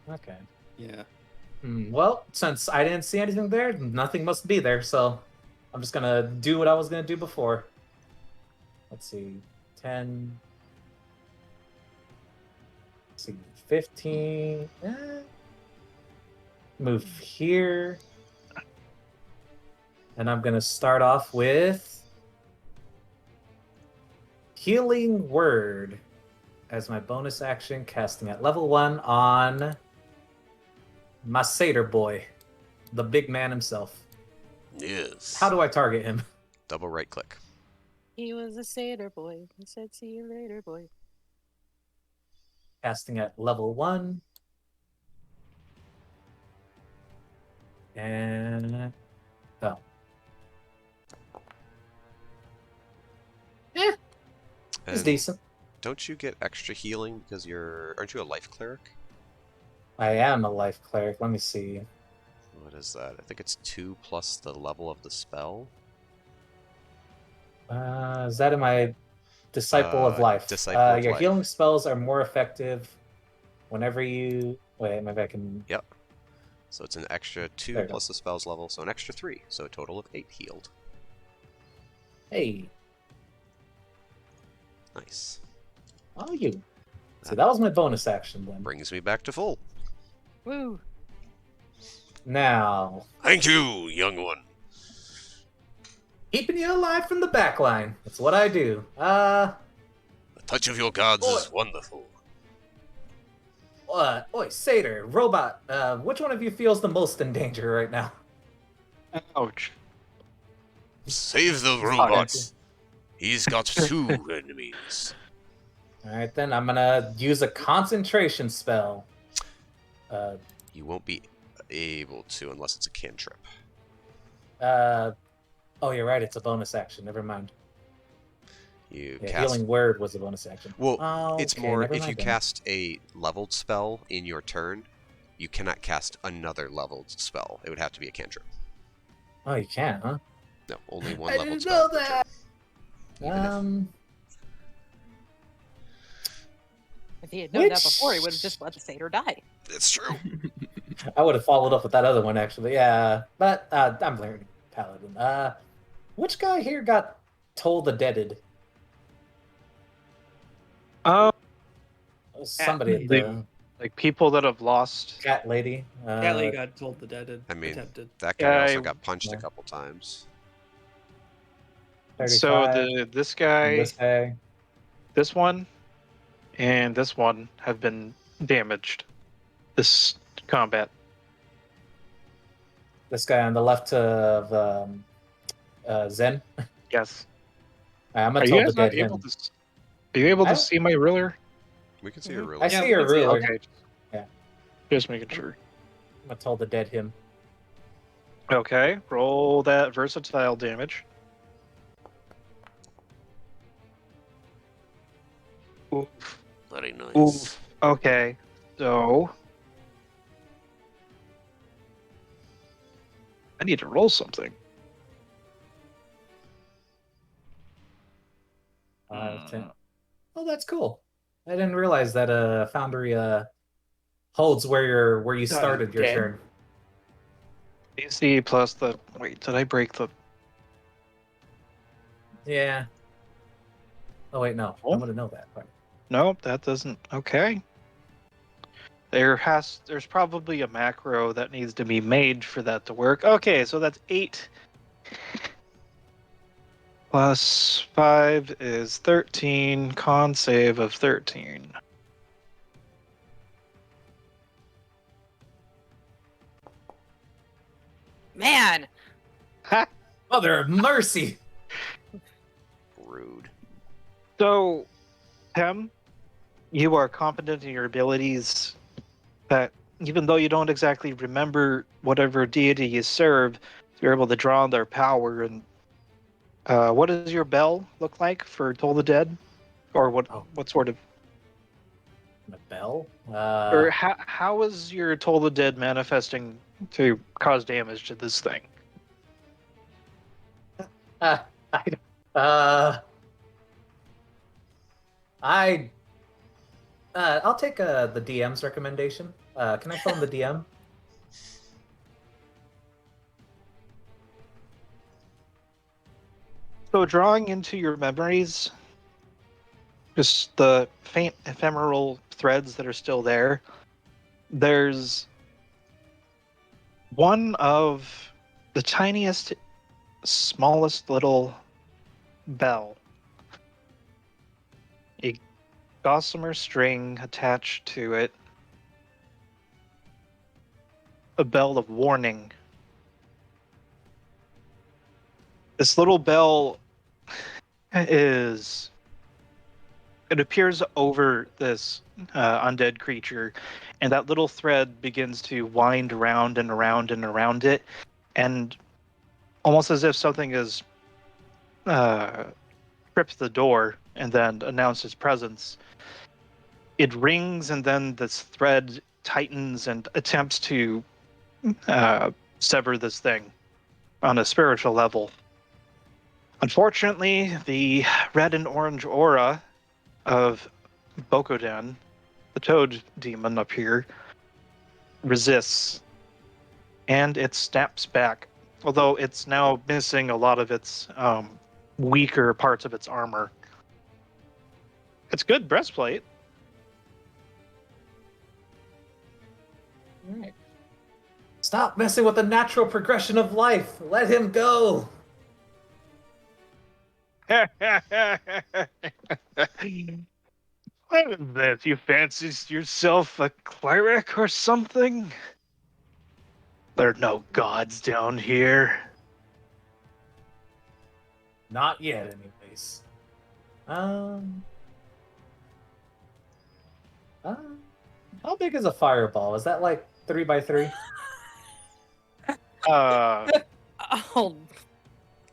Okay. Yeah. Well, since I didn't see anything there, nothing must be there. So, I'm just gonna do what I was gonna do before. Let's see, 10. Let's see, 15. Move here. And I'm gonna start off with Healing Word as my bonus action, casting at level 1 on my satyr boy, the big man himself. Yes. How do I target him? Double right click. He was a satyr boy. He said, "See you later, boy." Casting at level 1. And oh. It's And decent. don't you get extra healing because aren't you a life cleric? I am a life cleric. Let me see. What is that? I think it's 2 plus the level of the spell. Is that in my Disciple of Life? Disciple of Your Life. healing spells are more effective whenever you... Wait, maybe I can... Yep. So it's an extra 2 plus the spell's level, so an extra 3. So a total of 8 healed. Hey. Nice. Oh, you. See, that was my bonus action then. Brings me back to full. Woo. Now, Thank you, young one. keeping you alive from the back line. That's what I do. The touch of your gods Boy. is wonderful. Oi, Satyr, Robot, which one of you feels the most in danger right now? Ouch. Save the robot. He's got 2 enemies. Alright then, I'm gonna use a concentration spell. You won't be able to unless it's a cantrip. Oh, you're right, it's a bonus action. Never mind. You Yeah, cast. Healing Word was a bonus action. Well, Oh, it's okay, more never if mind you then. cast a leveled spell in your turn, you cannot cast another leveled spell. It would have to be a cantrip. Oh, you can, huh? No, only one I leveled didn't spell know per turn. Even If he had known that before, he would have just let the satyr die. if it's true. I would have followed up with that other one, actually. Yeah, but I'm learning Paladin. Which guy here got Toll the Deaded? Somebody at the Like people that have lost. cat lady. Kelly got told the dead. I mean, attempted. that guy also Guy- got punched a Yeah. couple times. 35, So this guy, this guy. this one, and this one have been damaged. This combat. This guy on the left of Zen. Yes. I'm Are gonna you toll the guys dead not able him. to? Are you able I to don't- see my ruler? We can see your Mhm. ruler. I Yeah, see we your can see it. ruler. Okay. Yeah. Just making sure. I'm gonna toll the dead him. Okay. Roll that versatile damage. Oof. Very nice. Oof. Okay. So I need to roll something. 5, 10. Oh, that's cool. I didn't realize that Foundry holds where you started your dead? turn. AC plus the. Wait, did I break the? Yeah. Oh wait, no. Oh. I'm gonna know that. Right. Nope, that doesn't. Okay. There's probably a macro that needs to be made for that to work. Okay, so that's 8 plus 5 is 13. Con save of 13. Man, Mother of mercy! Rude. So, Tem, you are competent in your abilities. That even though you don't exactly remember whatever deity you serve, you're able to draw on their power. And what does your bell look like for Toll the Dead, or what? Oh. What sort of? The bell? Or how is your Toll the Dead manifesting to cause damage to this thing? I'll take the DM's recommendation. Can I phone the DM? So drawing into your memories, just the faint ephemeral threads that are still there, there's one of the tiniest, smallest little bell. A gossamer string attached to it. A bell of warning. This little bell is. It appears over this undead creature, and that little thread begins to wind around and around and around it, and almost as if something has tripped the door and then announced its presence. It rings, and then this thread tightens and attempts to sever this thing on a spiritual level. Unfortunately, the red and orange aura of Bokoden, the toad demon up here, resists, and it snaps back, although it's now missing a lot of its weaker parts of its armor. It's good breastplate. All right. Stop messing with the natural progression of life. Let him go. What is this? You fancy yourself a cleric or something? There are no gods down here. Not yet, anyways. How big is a fireball? Is that like 3x3? Oh,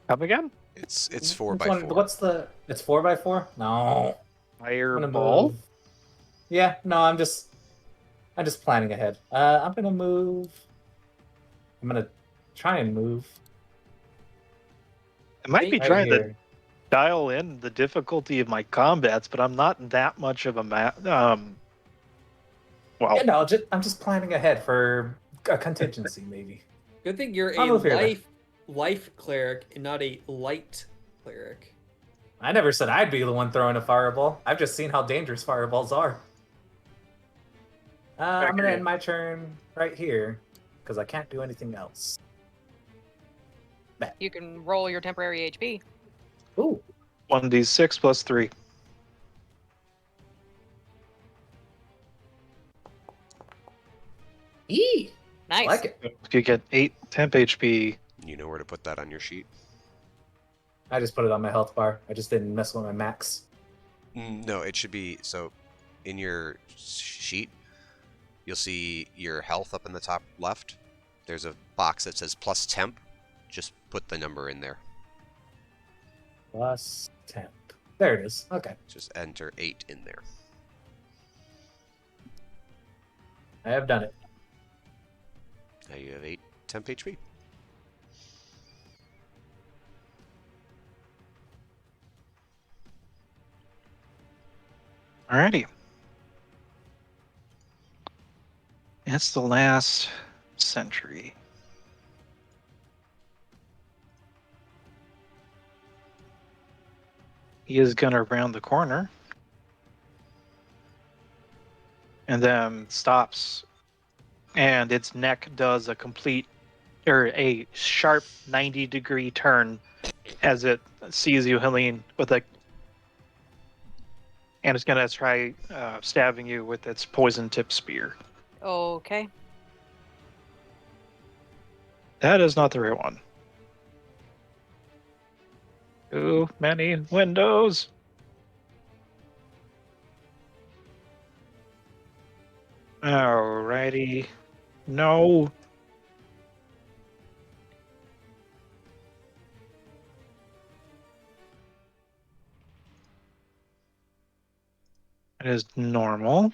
Come again? It's Which 4x4. one- What's the? It's 4x4? No. I'm gonna Fireball? move. Yeah, no, I'm just planning ahead. I'm gonna move. I'm gonna try and move I might be right trying to here. dial in the difficulty of my combats, but I'm not that much of a well, Yeah, no, I'm just planning ahead for a contingency, maybe. Good thing you're I'll a move here, then. life cleric and not a light cleric. I never said I'd be the one throwing a fireball. I've just seen how dangerous fireballs are. I'm gonna Okay. end my turn right here because I can't do anything else. you can roll your temporary HP. Ooh, 1d6 plus 3. I Nice. like it. If you get 8 temp HP, You know where to put that on your sheet? I just put it on my health bar. I just didn't mess with my max. No, it should be so. In your sheet, you'll see your health up in the top left. There's a box that says plus temp. Just put the number in there. Plus temp. There it is. Okay, Just enter 8 in there. I have done it. Now you have 8 temp HP. alrighty. It's the last century. He is gonna round the corner and then stops, and its neck does a sharp 90-degree turn as it sees you, Helene, and it's gonna try stabbing you with its poison tip spear. Okay. That is not the right one. Too many windows. Alrighty. No. It is normal.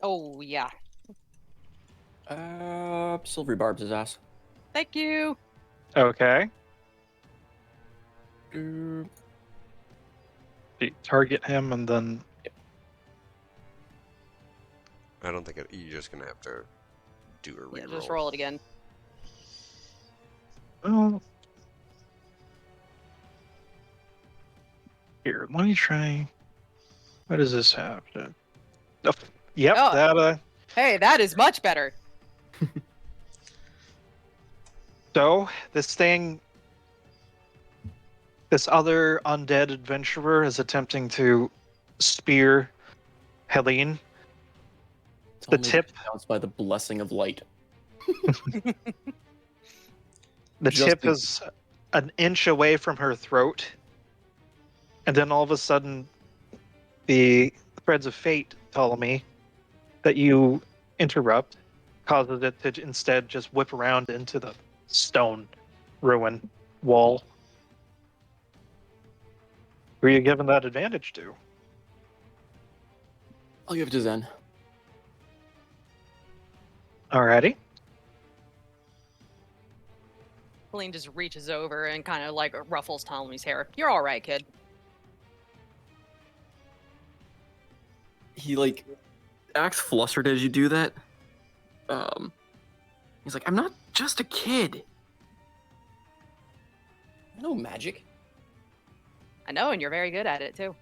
Oh yeah. Silvery barbs his ass. Thank you. Okay. Uh, You target him and then I don't think you're just gonna have to do a reroll. Yeah, just roll it again. well. Here, let me try. What does this have? Oh, yep, Oh. that Hey, that is much better. So, this other undead adventurer is attempting to spear Helene. it's The only tip- announced by the blessing of light. The Just tip in- is an inch away from her throat. And then all of a sudden, the threads of fate tell me that you interrupt, causes it to instead just whip around into the stone ruin wall. Who are you giving that advantage to? I'll give it to Zen. Alrighty. Celine just reaches over and kind of like ruffles Ptolemy's hair. You're all right, kid. He like acts flustered as you do that. He's like, I'm not just a kid. No magic. I know, and you're very good at it too.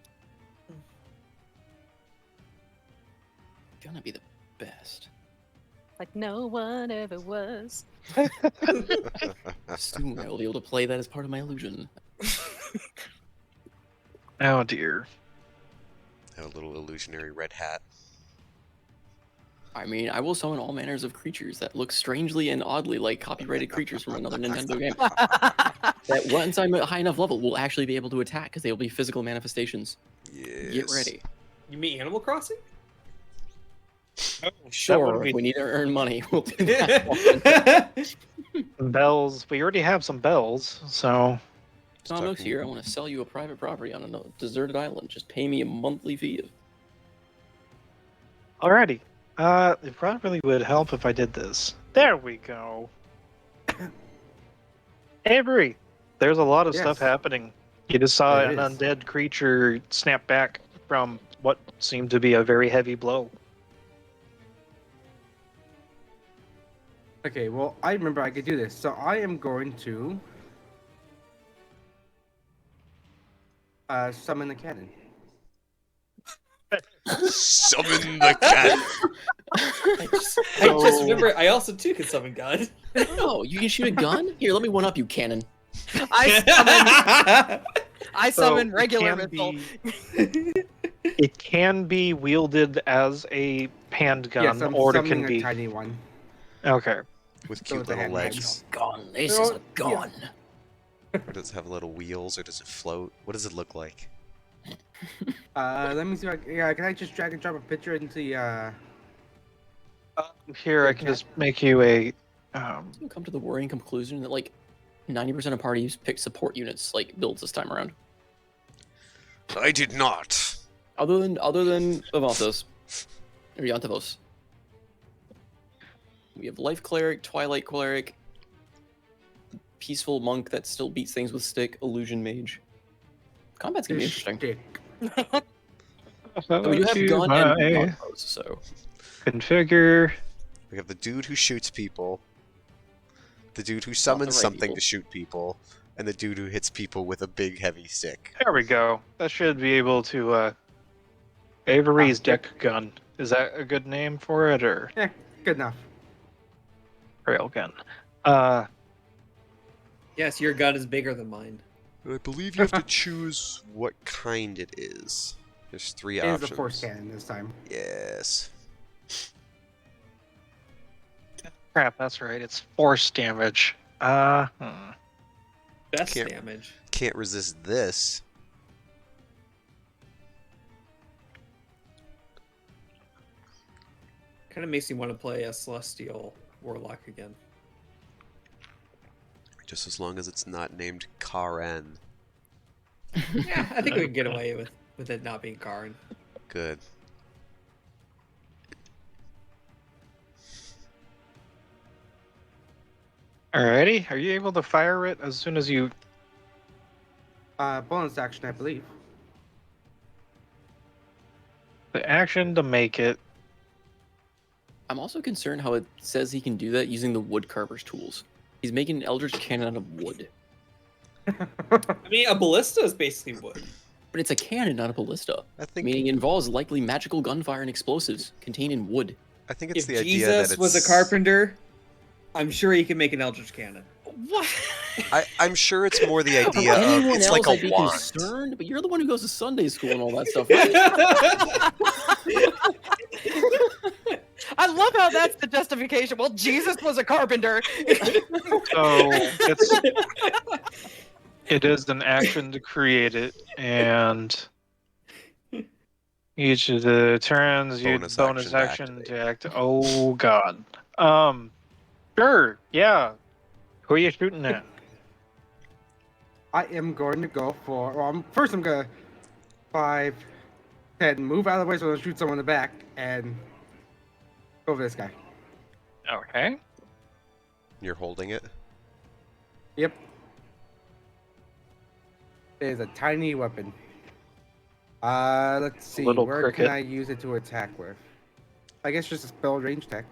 Gonna be the best. Like no one ever was. Soon I will be able to play that as part of my illusion. Oh dear. Have a little illusionary red hat. I mean, I will summon all manners of creatures that look strangely and oddly like copyrighted creatures from another Nintendo game. That once I'm at a high enough level, will actually be able to attack because they will be physical manifestations. Yes. Get ready. You mean Animal Crossing? Sure, would if be- we need to earn money, we'll do that. Bells. We already have some bells, so Tom Nook's here. I want to sell you a private property on a deserted island. Just pay me a monthly fee. alrighty. It probably would help if I did this. There we go. Avery, there's a lot of stuff Yes. happening. You just saw There an is. undead creature snap back from what seemed to be a very heavy blow. Okay, well, I remember I could do this. So I am going to summon the cannon. Summon the cat. I just remember I also too can summon God. Oh, you can shoot a gun? Here, let me one up you, cannon. I summon So, regular it missile. it can be wielded as a handgun, Yes, I'm or it summoning can a be. tiny one. Okay. With So cute it's a little handheld. legs. Gun. This They're is all- a gun. Or does it have little wheels, or does it float? What does it look like? Let me see if can I just drag and drop a picture into the Here, I can just make you a. You come to the worrying conclusion that like 90% of parties pick support units like builds this time around. I did not. Other than Avantos or Yantavos. We have Life Cleric, Twilight Cleric, Peaceful Monk that still beats things with stick, Illusion Mage. Combat's gonna be interesting. stick. I mean, you have gun and longbows, so Configure. We have the dude who shoots people, the dude who summons right something people. to shoot people, and the dude who hits people with a big heavy stick. There we go. That should be able to. Avery's deck gun. Is that a good name for it, or Yeah, good enough. railgun? Yes, your gun is bigger than mine. I believe you have to choose what kind it is. There's three It is options. a force cannon this time. Yes. Crap, that's right. It's force damage. Best Can't- damage. Can't resist this. Kind of makes me want to play a Celestial Warlock again. Just as long as it's not named Karen. Yeah, I think we can get away with it not being Karn. Good. Alrighty. Are you able to fire it as soon as you? Bonus action, I believe. The action to make it. I'm also concerned how it says he can do that using the wood carver's tools. He's making an eldritch cannon out of wood. I mean, a ballista is basically wood. But it's a cannon, not a ballista. I think Meaning it involves likely magical gunfire and explosives contained in wood. I think it's If the idea that Jesus it's, was a carpenter, I'm sure he could make an Eldritch Cannon. What? I'm sure it's more the idea of Anyone it's else, like I'd a be wand. concerned, but you're the one who goes to Sunday school and all that stuff, right? I love how that's the justification. Well, Jesus was a carpenter. So it is an action to create it, and each of the turns you Bonus action action to to act. Oh God. Sure. Yeah. Who are you shooting at? I am going to go for. Well, first I'm gonna 5, ahead and move out of the way so I don't shoot someone in the back and go for this guy. Okay. You're holding it. Yep. It is a tiny weapon. Let's see. Little Where cricket. can I use it to attack with? I guess just a spell range attack.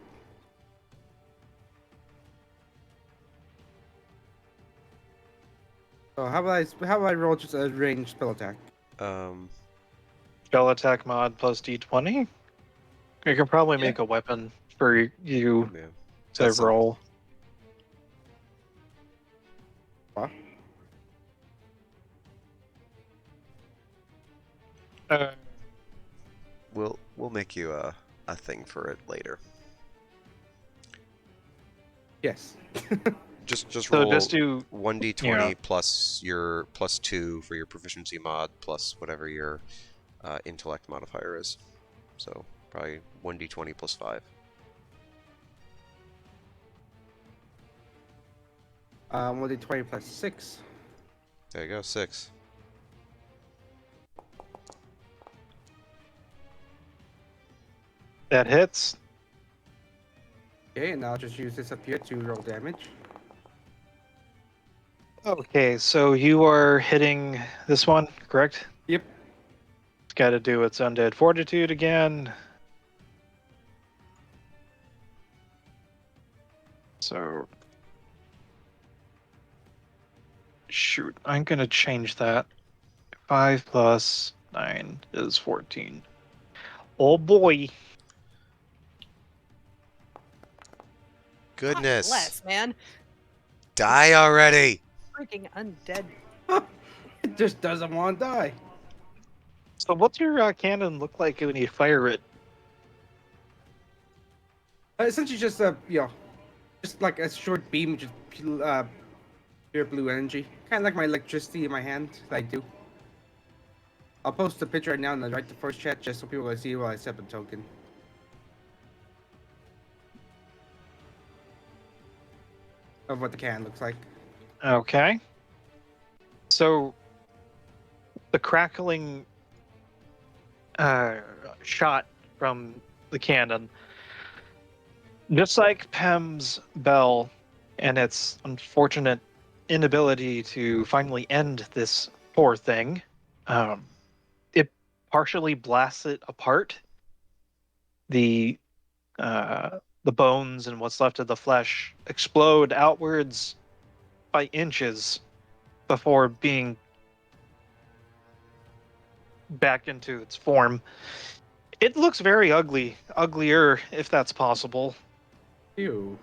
So how about I roll just a ranged spell attack? Spell attack mod plus d20. You can probably Yeah. make a weapon for you Yeah. to That's a- roll. What? We'll make you a thing for it later. Yes. Just So roll just do 1d20 yeah. plus your +2 for your proficiency mod plus whatever your intellect modifier is. So probably 1d20 plus 5. 1d20 plus 6. There you go, 6. That hits. Okay, and I'll just use this up here to roll damage. Okay, so you are hitting this one, correct? Yep. It's got to do its undead fortitude again. So, shoot, I'm gonna change that. 5 plus 9 is 14. Oh boy. Goodness. Bless, man. Die already. Freaking undead. It just doesn't want to die. So what's your cannon look like when you fire it? Essentially just just like a short beam, just pure blue energy. Kind of like my electricity in my hand that I do. I'll post a picture right now in the right to first chat just so people can see while I set the token. Of what the cannon looks like. Okay. So the crackling shot from the cannon, just like Pem's bell and its unfortunate inability to finally end this poor thing, it partially blasts it apart. The bones and what's left of the flesh explode outwards by inches before being back into its form. It looks very ugly, uglier if that's possible. Ew.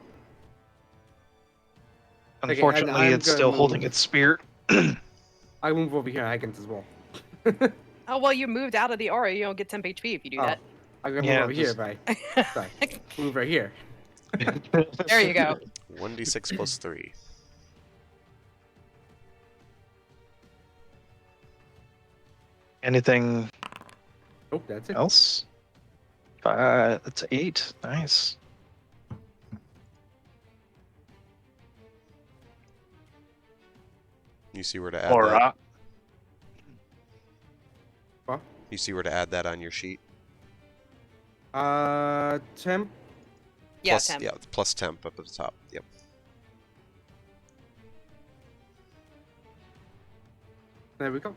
Okay, and Unfortunately, I'm it's gonna still holding move. its spear. I move over here against this wall. Oh, well, you moved out of the aura. You don't get temp HP if you do that. I'm gonna Yeah, move over here, just- right? Sorry. Move right here. There you go. 1d6 plus 3. Anything Oh, that's it. else? That's 8. Nice. You see where to add All that? right. What? You see where to add that on your sheet? Temp. Yeah, Plus, temp. yeah, plus temp up at the top. Yep. There we go.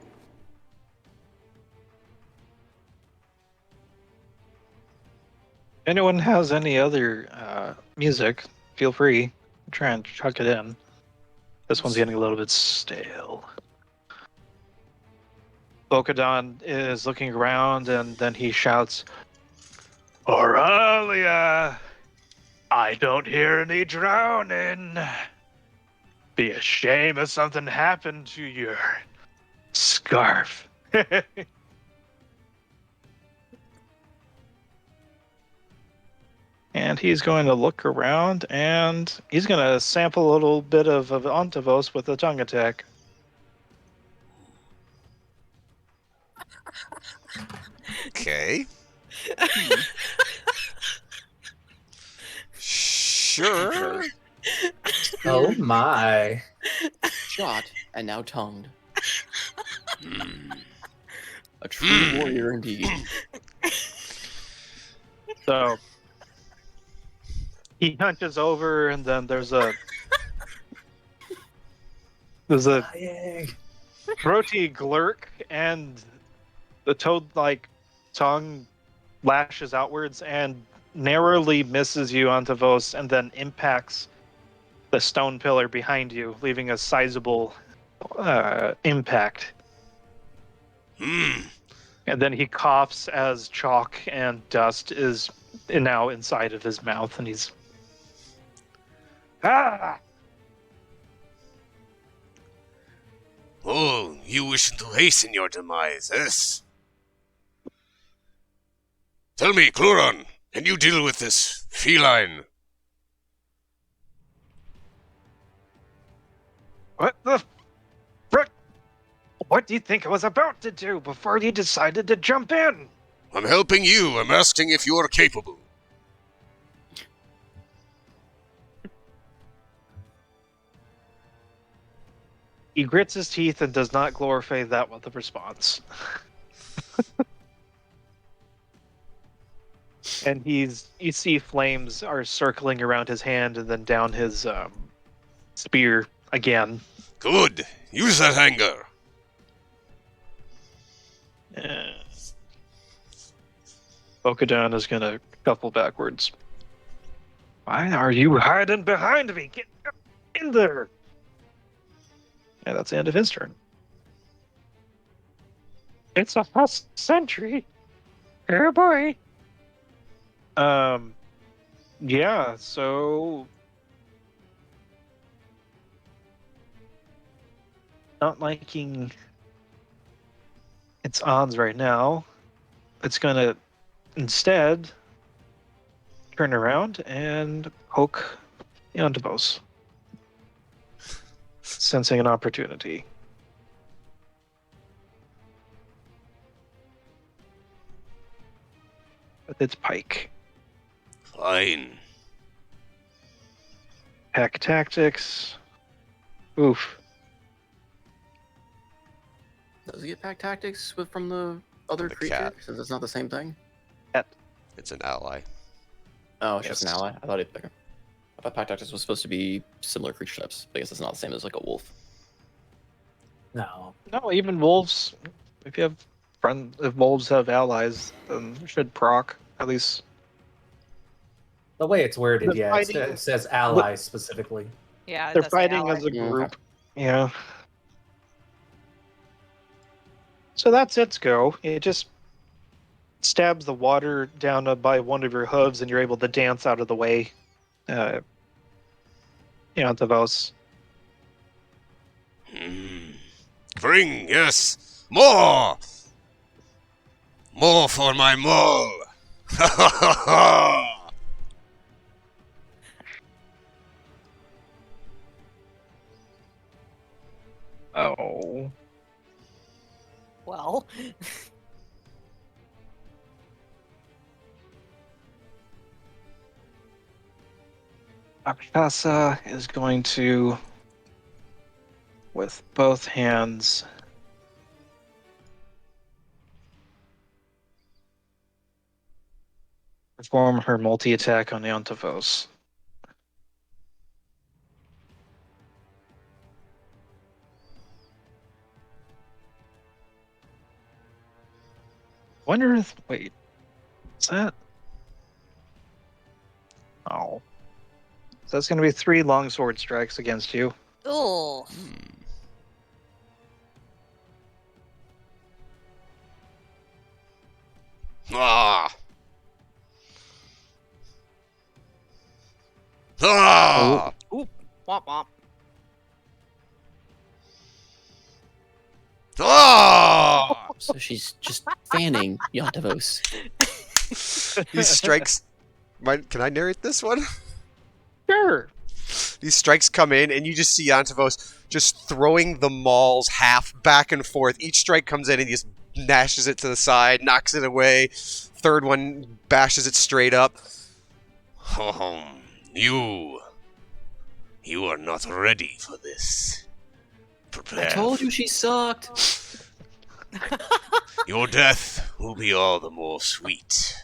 Anyone has any other music, feel free. Try and chuck it in. This one's getting a little bit stale. Bokadon is looking around and then he shouts, Aurelia! I don't hear any drowning. Be a shame if something happened to your scarf. And he's going to look around and he's going to sample a little bit of Ontavos with a tongue attack. Okay. Sure. Oh my. Shot and now tongued. A true warrior indeed. So he hunches over, and then there's a throaty glurk, and the toad-like tongue lashes outwards and narrowly misses you, Antavos, and then impacts the stone pillar behind you, leaving a sizable impact. And then he coughs as chalk and dust is now inside of his mouth, and he's Oh, you wish to hasten your demise, yes? Tell me, Chloron, can you deal with this feline? What the frick? What do you think I was about to do before you decided to jump in? I'm helping you. I'm asking if you are capable. He grits his teeth and does not glorify that with a response. And you see flames are circling around his hand and then down his spear again. Good. Use that anger. Okadan is gonna shuffle backwards. Why are you hiding behind me? Get in there! Yeah, that's the end of his turn. It's a past century. Oh boy. Yeah, so not liking its odds right now. It's gonna instead turn around and poke Yondabos, sensing an opportunity. With its pike. Fine. Pack tactics. Oof. Does he get pack tactics from the other the creature? cat. Since it's not the same thing. It's an ally. Oh, it's just an Yes. ally. I thought pack tactics was supposed to be similar creature types. I guess it's not the same as like a wolf. No. No, even wolves. If wolves have allies, then it should proc at least. The way it's worded, The yeah, fighting- it says ally specifically. Yeah, it They're does say fighting ally. as a Yeah, okay. group. Yeah. So that's its go. It just stabs the water down by one of your hooves, and you're able to dance out of the way. Tavos. Bring, yes. More! More for my maul! Ha ha ha ha! Oh. Well, Akshasa is going to, with both hands, perform her multi-attack on Yantavos. Wonder if, wait, is that? Oh. So that's going to be 3 longsword strikes against you. ugh. Ah! Ah! Womp womp. Ah! So she's just fanning Yantavos. These strikes. Can I narrate this one? Sure. These strikes come in, and you just see Yantavos just throwing the mauls half back and forth. Each strike comes in, and he just gnashes it to the side, knocks it away. Third one bashes it straight up. Oh, you are not ready for this. I Prepare. told you she sucked. Your death will be all the more sweet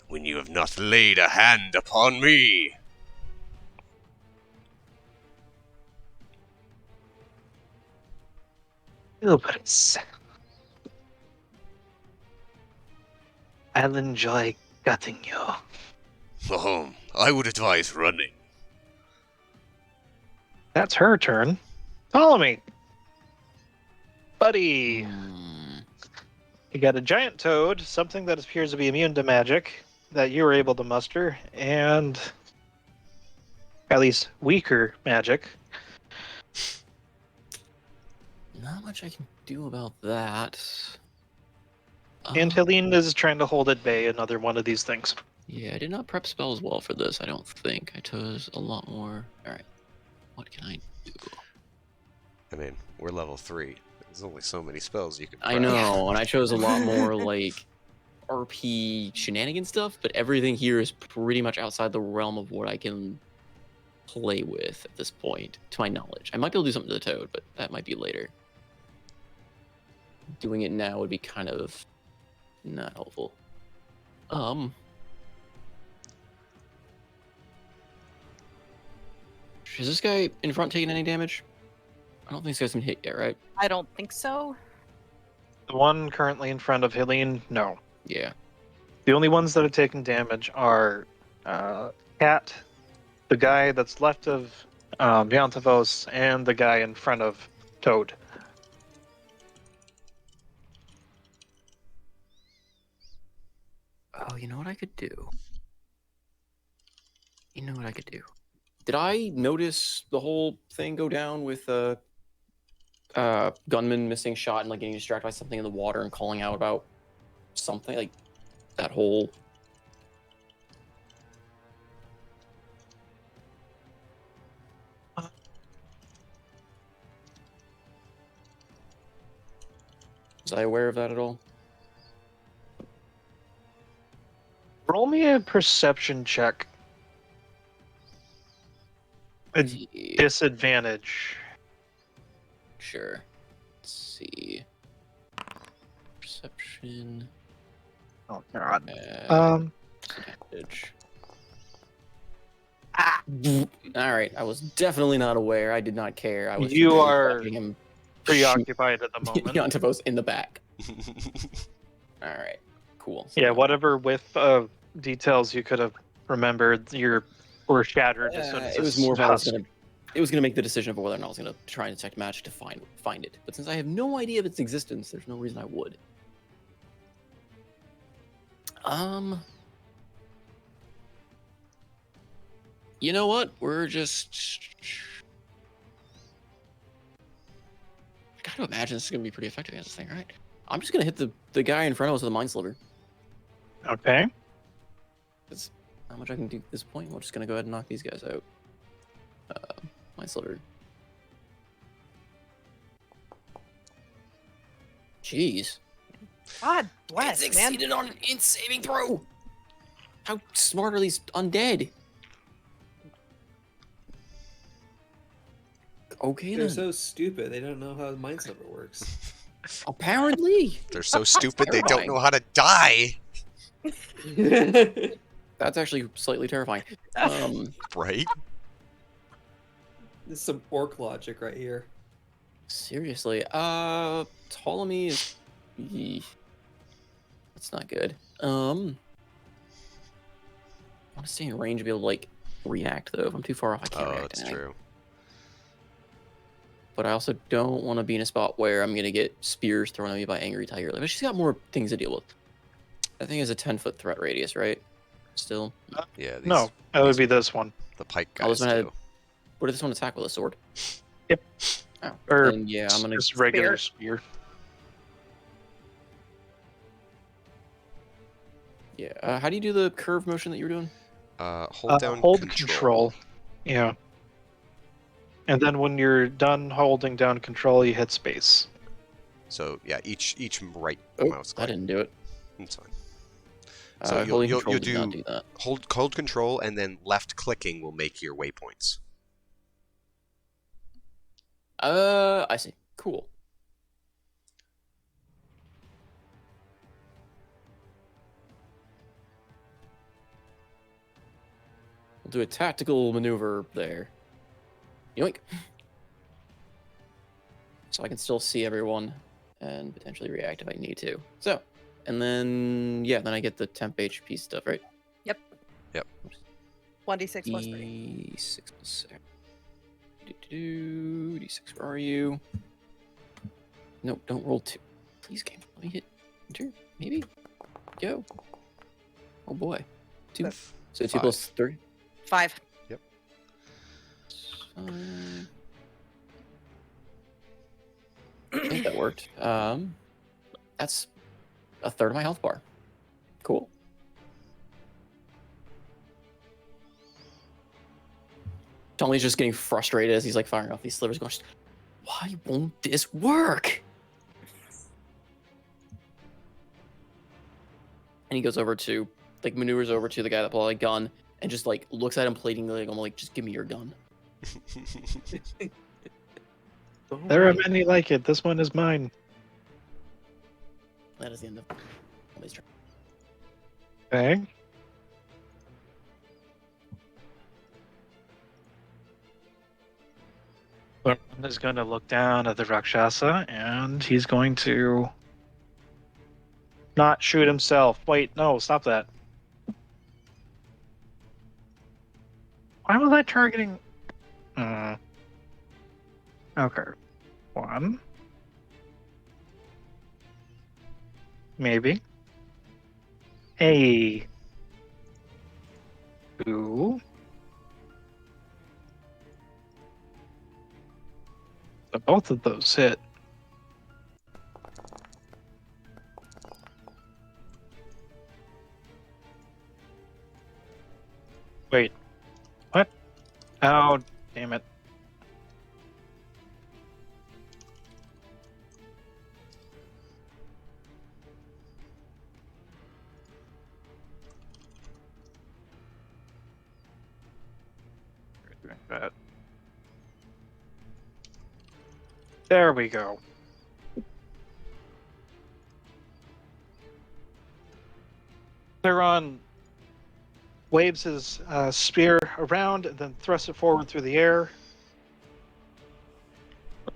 when you have not laid a hand upon me. Avarice. I'll enjoy gutting you. I would advise running. That's her turn. Follow me. Buddy. You got a giant toad, something that appears to be immune to magic that you were able to muster, and at least weaker magic. Not much I can do about that. And Helene is trying to hold at bay another one of these things. Yeah, I did not prep spells well for this, I don't think. I chose a lot more. Alright. What can I do? I mean, we're level 3. There's only so many spells you can I prep. know, and I chose a lot more, like, RP shenanigan stuff, but everything here is pretty much outside the realm of what I can play with at this point, to my knowledge. I might be able to do something to the toad, but that might be later. Doing it now would be kind of not helpful. Is this guy in front taking any damage? I don't think this guy's been hit yet, right? I don't think so. The one currently in front of Helene, no. Yeah. The only ones that are taking damage are Cat, the guy that's left of Biontavos, and the guy in front of Toad. Oh, you know what I could do? Did I notice the whole thing go down with gunman missing shot and like getting distracted by something in the water and calling out about something like that whole? Was I aware of that at all? Roll me a perception check. A disadvantage. Sure. Let's see. Perception. Oh god. Disadvantage. All right. I was definitely not aware. I did not care. I was. You are watching him preoccupied at the moment. Yontavos in the back. All right. Cool. So Yeah, whatever with details you could have remembered, were shattered as soon as it was this more of I was dust. gonna. It was gonna make the decision of whether or not I was gonna try and detect magic to find it. But since I have no idea of its existence, there's no reason I would. You know what? We're just. I gotta imagine this is gonna be pretty effective against this thing, right? I'm just gonna hit the guy in front of us with a mind sliver. Okay. That's not much I can do at this point. We're just gonna go ahead and knock these guys out. Mind sliver. Jeez. God bless, It man. succeeded on in saving throw. How smart are these undead? Okay They're then. so stupid. They don't know how mind sliver works. Apparently. They're so stupid they don't know how to die. That's actually slightly terrifying. Right? This is some orc logic right here. Seriously. Ptolemy is. Eeh. That's not good. I want to stay in range to be able to like react though. If I'm too far off, I can't Oh, react. that's to anything. true. But I also don't want to be in a spot where I'm gonna get spears thrown at me by Angry Tiger. But she's got more things to deal with. That thing has a 10-foot threat radius, right? Still. Yeah. These, No, that would be this one. the pike Oh, this guys one had- do. What if this one attack with a sword? Yep. Oh, Or then yeah, I'm gonna. just regular spear. Yeah. How do you do the curve motion that you were doing? Hold down hold control. Yeah. And then when you're done holding down control, you hit space. So yeah, each right Oh, mouse I click. didn't do it. It's fine. So Holding you'll control did not do that. hold control and then left clicking will make your waypoints. I see. Cool. We'll do a tactical maneuver there. Yoink. So I can still see everyone and potentially react if I need to. So, and then, yeah, then I get the temp HP stuff, right? Yep. Yep. 1d6 plus 3. D6 plus 7. D6, where are you? No, don't roll 2. Please, game. Let me hit enter. Maybe. Go. Oh boy. 2. So 2 plus 3. 5. Yep. 5. I think that worked. That's a third of my health bar. Cool. Tony's just getting frustrated as he's like firing off these slivers, going, "Why won't this work?" And he goes over to, like, maneuvers over to the guy that pulled out a gun and just like looks at him pleadingly, like, "Just give me your gun." There are many like it. This one is mine. That is the end of Tony's turn. Okay. Thorman is going to look down at the Rakshasa, and he's going to not shoot himself. Wait, no, stop that. Why was I targeting? Okay. 1. Maybe. 2. So both of those hit. Wait. What? Oh, damn it. Doing that. There we go. Theron waves his spear around and then thrusts it forward through the air.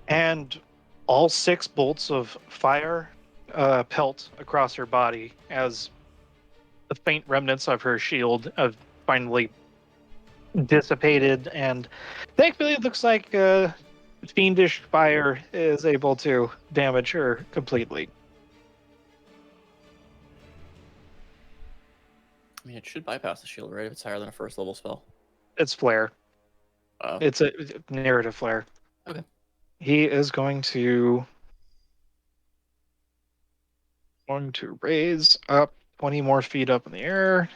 And all 6 bolts of fire pelt across her body as the faint remnants of her shield have finally dissipated. And thankfully, it looks like fiendish fire is able to damage her completely. I mean, it should bypass the shield, right? If it's higher than a first level spell. It's flare. Oh. It's a narrative flare. Okay. He is going to raise up 20 more feet up in the air.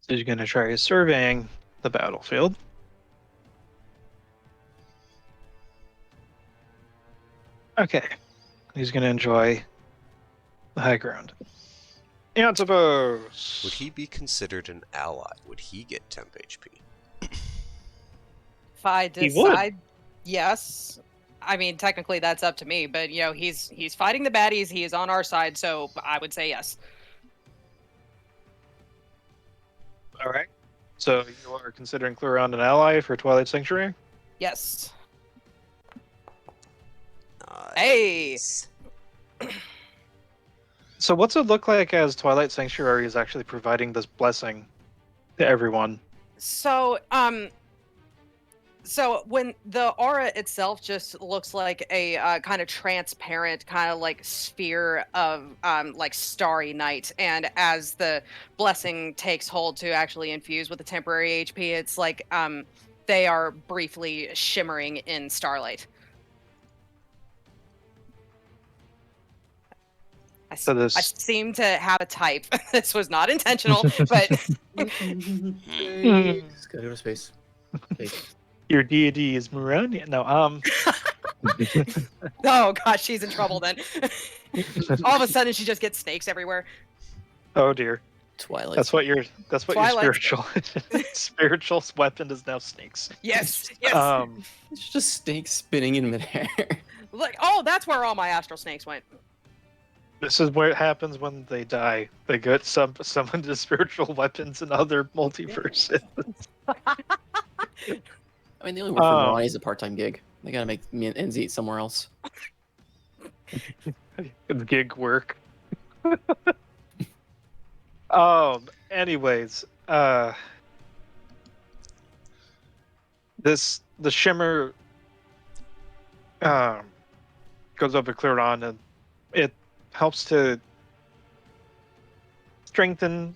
So he's going to try surveying the battlefield. Okay. He's going to enjoy the high ground. Antivos! Would he be considered an ally? Would he get temp HP? If I decide, yes. I mean, technically that's up to me, but you know, he's fighting the baddies. He is on our side, so I would say yes. All right. So you are considering Cluron an ally for Twilight Sanctuary? Yes. Nice. Hey. So what's it look like as Twilight Sanctuary is actually providing this blessing to everyone? So when the aura itself just looks like a kind of transparent kind of like sphere of like starry night, and as the blessing takes hold to actually infuse with the temporary HP, it's like they are briefly shimmering in starlight. I seem to have a type. This was not intentional, but Space. Gotta go to space. Space. Your deity is Marania. No, oh gosh, she's in trouble then. All of a sudden, she just gets snakes everywhere. Oh dear. Twilight. That's what your Twilight. spiritual weapon is now snakes. Yes, yes. It's just snakes spinning in midair. Like, oh, that's where all my astral snakes went. This is what happens when they die. They get summoned to spiritual weapons and other multiverses. I mean, the only work for Um, Ronnie is a part-time gig. They gotta make ends meet somewhere else. Gig work. Anyways, the shimmer um goes over Clearon, and it helps to strengthen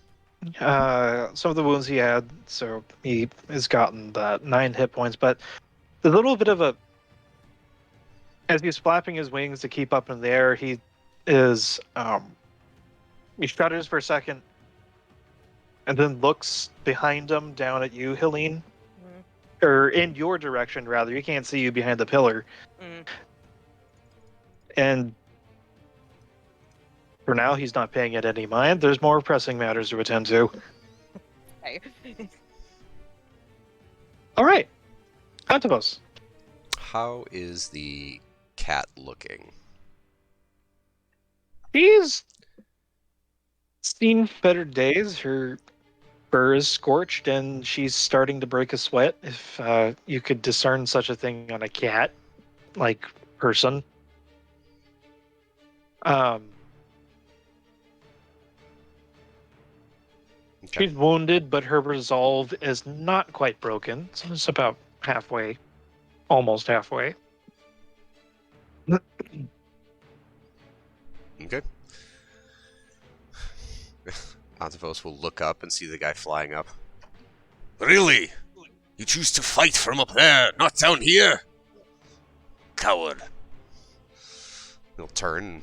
some of the wounds he had. So he has gotten that 9 hit points, but there's a little bit of a as he's flapping his wings to keep up in the air, he is he shudders for a second and then looks behind him down at you, Helene. Or in your direction, rather. He can't see you behind the pillar. Mm. And for now, he's not paying it any mind. There's more pressing matters to attend to. Okay. All right. Antipos. How is the cat looking? She's seen better days. Her fur is scorched, and she's starting to break a sweat. If you could discern such a thing on a cat, like person. Okay. She's wounded, but her resolve is not quite broken. So it's about halfway, almost halfway. Okay. Antivos will look up and see the guy flying up. Really? You choose to fight from up there, not down here? Coward. He'll turn.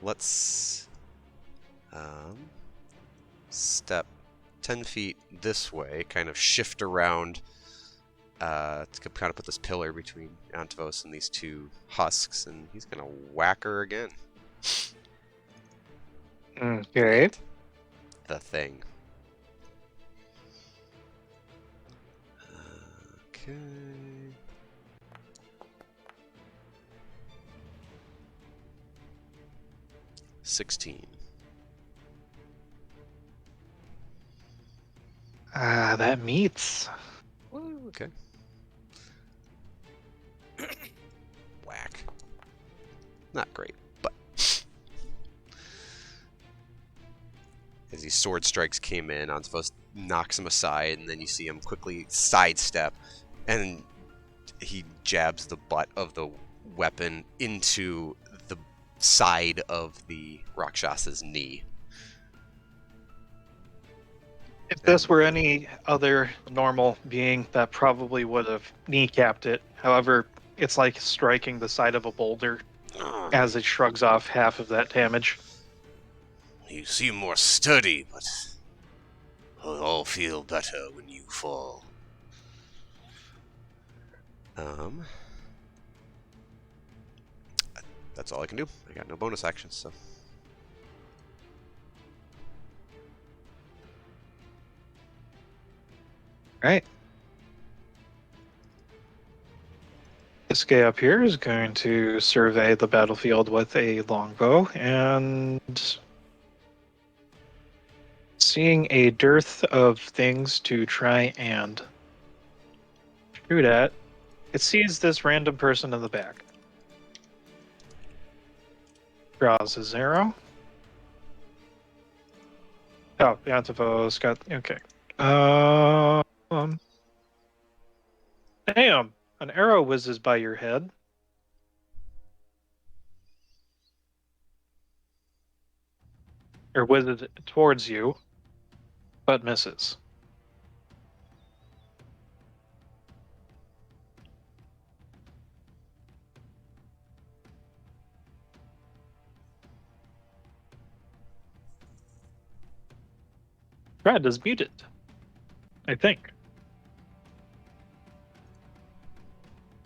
Let's step 10 feet this way, kind of shift around to kind of put this pillar between Antivos and these two husks, and he's going to whack her again. Okay. The thing. Okay. $16. That meets. Woo. Okay. Whack. Not great, but as these sword strikes came in, Antivos knocks him aside, and then you see him quickly sidestep, and he jabs the butt of the weapon into the side of the Rakshasa's knee. If this were any other normal being, that probably would have kneecapped it. However, it's like striking the side of a boulder as it shrugs off half of that damage. You seem more sturdy, but we'll all feel better when you fall. That's all I can do. I got no bonus actions, so. Right. This guy up here is going to survey the battlefield with a longbow, and seeing a dearth of things to try and shoot at, it sees this random person in the back. Draws his arrow. Oh, the Antivos got... Okay. Damn! An arrow whizzes by your head. Or whizzes towards you, but misses. Brad is muted, I think.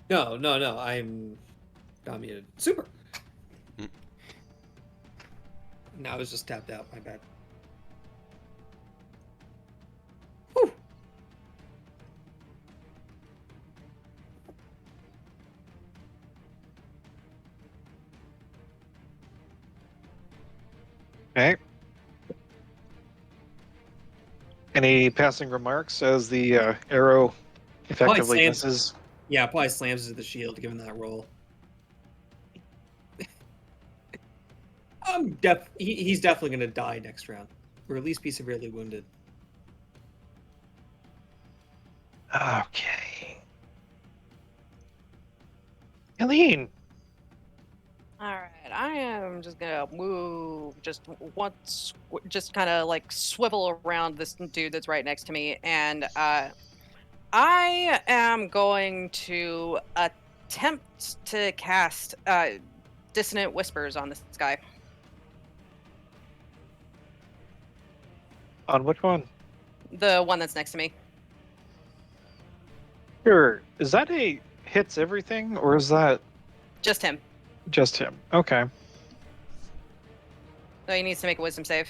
No. I'm not muted. Super. Mm. No, I was just tapped out. My bad. Whew. Okay. Any passing remarks as the arrow effectively slams- misses? Yeah, probably slams into the shield given that roll. He's definitely gonna die next round, or at least be severely wounded. Okay. Eileen. All right, I am just gonna move just once, just kind of like swivel around this dude that's right next to me, and I am going to attempt to cast Dissonant Whispers on this guy. On which one? The one that's next to me. Sure. Is that a hits everything, or is that Just him. just him? Okay. So he needs to make a wisdom save.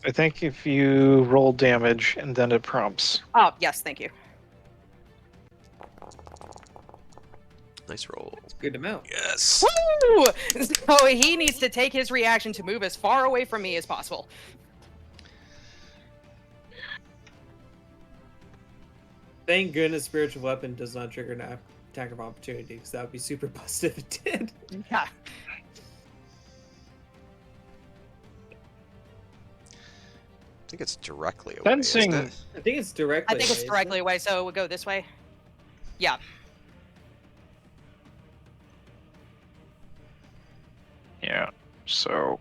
I think if you roll damage and then it prompts. Oh, yes, thank you. Nice roll. Good amount. Yes. Woo! So he needs to take his reaction to move as far away from me as possible. Thank goodness spiritual weapon does not trigger an attack of opportunity, because that would be super busted if it did. Yeah. I think it's directly away, Fencing. isn't it? I think it's directly. I think it's away, isn't directly it? away, so it would go this way. Yeah. Yeah. So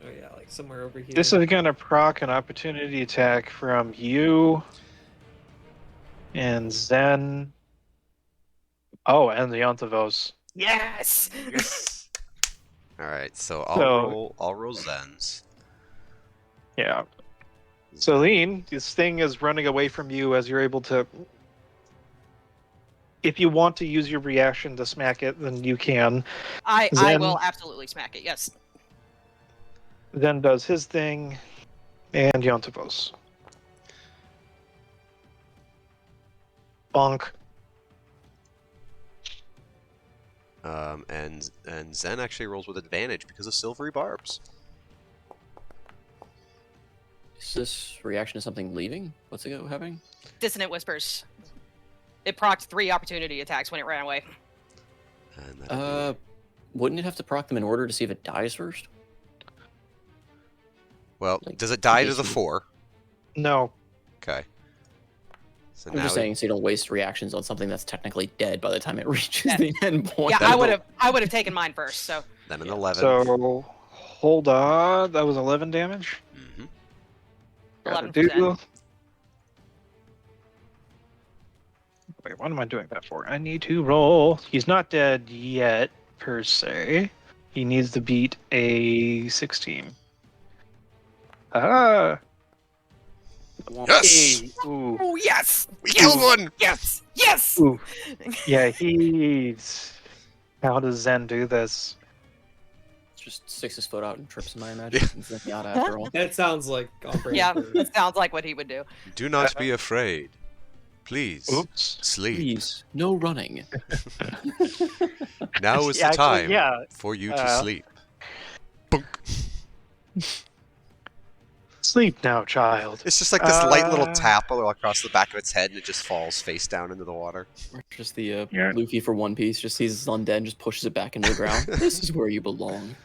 Oh yeah, like somewhere over here. this is gonna proc an opportunity attack from you and Zen. Oh, and the Yontavos. Yes! Yes. All right, so I'll roll Zens. Yeah. Celine, this thing is running away from you as you're able to. If you want to use your reaction to smack it, then you can. I Zen- will absolutely smack it, yes. Then does his thing, and Yontavos. Bonk. And Zen actually rolls with advantage because of silvery barbs. Is this reaction to something leaving? What's it having? Dissonant Whispers. It procced 3 opportunity attacks when it ran away. And that'll be- Wouldn't it have to proc them in order to see if it dies first? well, like, does it die to case the you- 4? No. Okay. So I'm now just we- saying, so you don't waste reactions on something that's technically dead by the time it reaches Yeah. the end point. Yeah, That'll I would have taken mine first, so then an yeah. 11. So hold on. That was 11 damage. Mhm. Gotta 11 for Zen. do. Wait, what am I doing that for? I need to roll. He's not dead yet, per se. He needs to beat a 16. Ah! Yes! Hey, ooh. Oh, yes! We killed one! Yes! Yes! Ooh. Yeah, he's. How does Zen do this? Just sticks his foot out and trips him, I imagine. It's Zenyatta after all. That sounds like on brand Yeah, for- that sounds like what he would do. Do not be afraid. Please Oops. sleep. Please, no running. Now is Yeah, the time yeah. for you to sleep. Bunk. Sleep now, child. It's just like this light little Uh, tap all across the back of its head, and it just falls face down into the water. Or just the Yeah. Luffy for One Piece just sees his undead and just pushes it back into the ground. This is where you belong.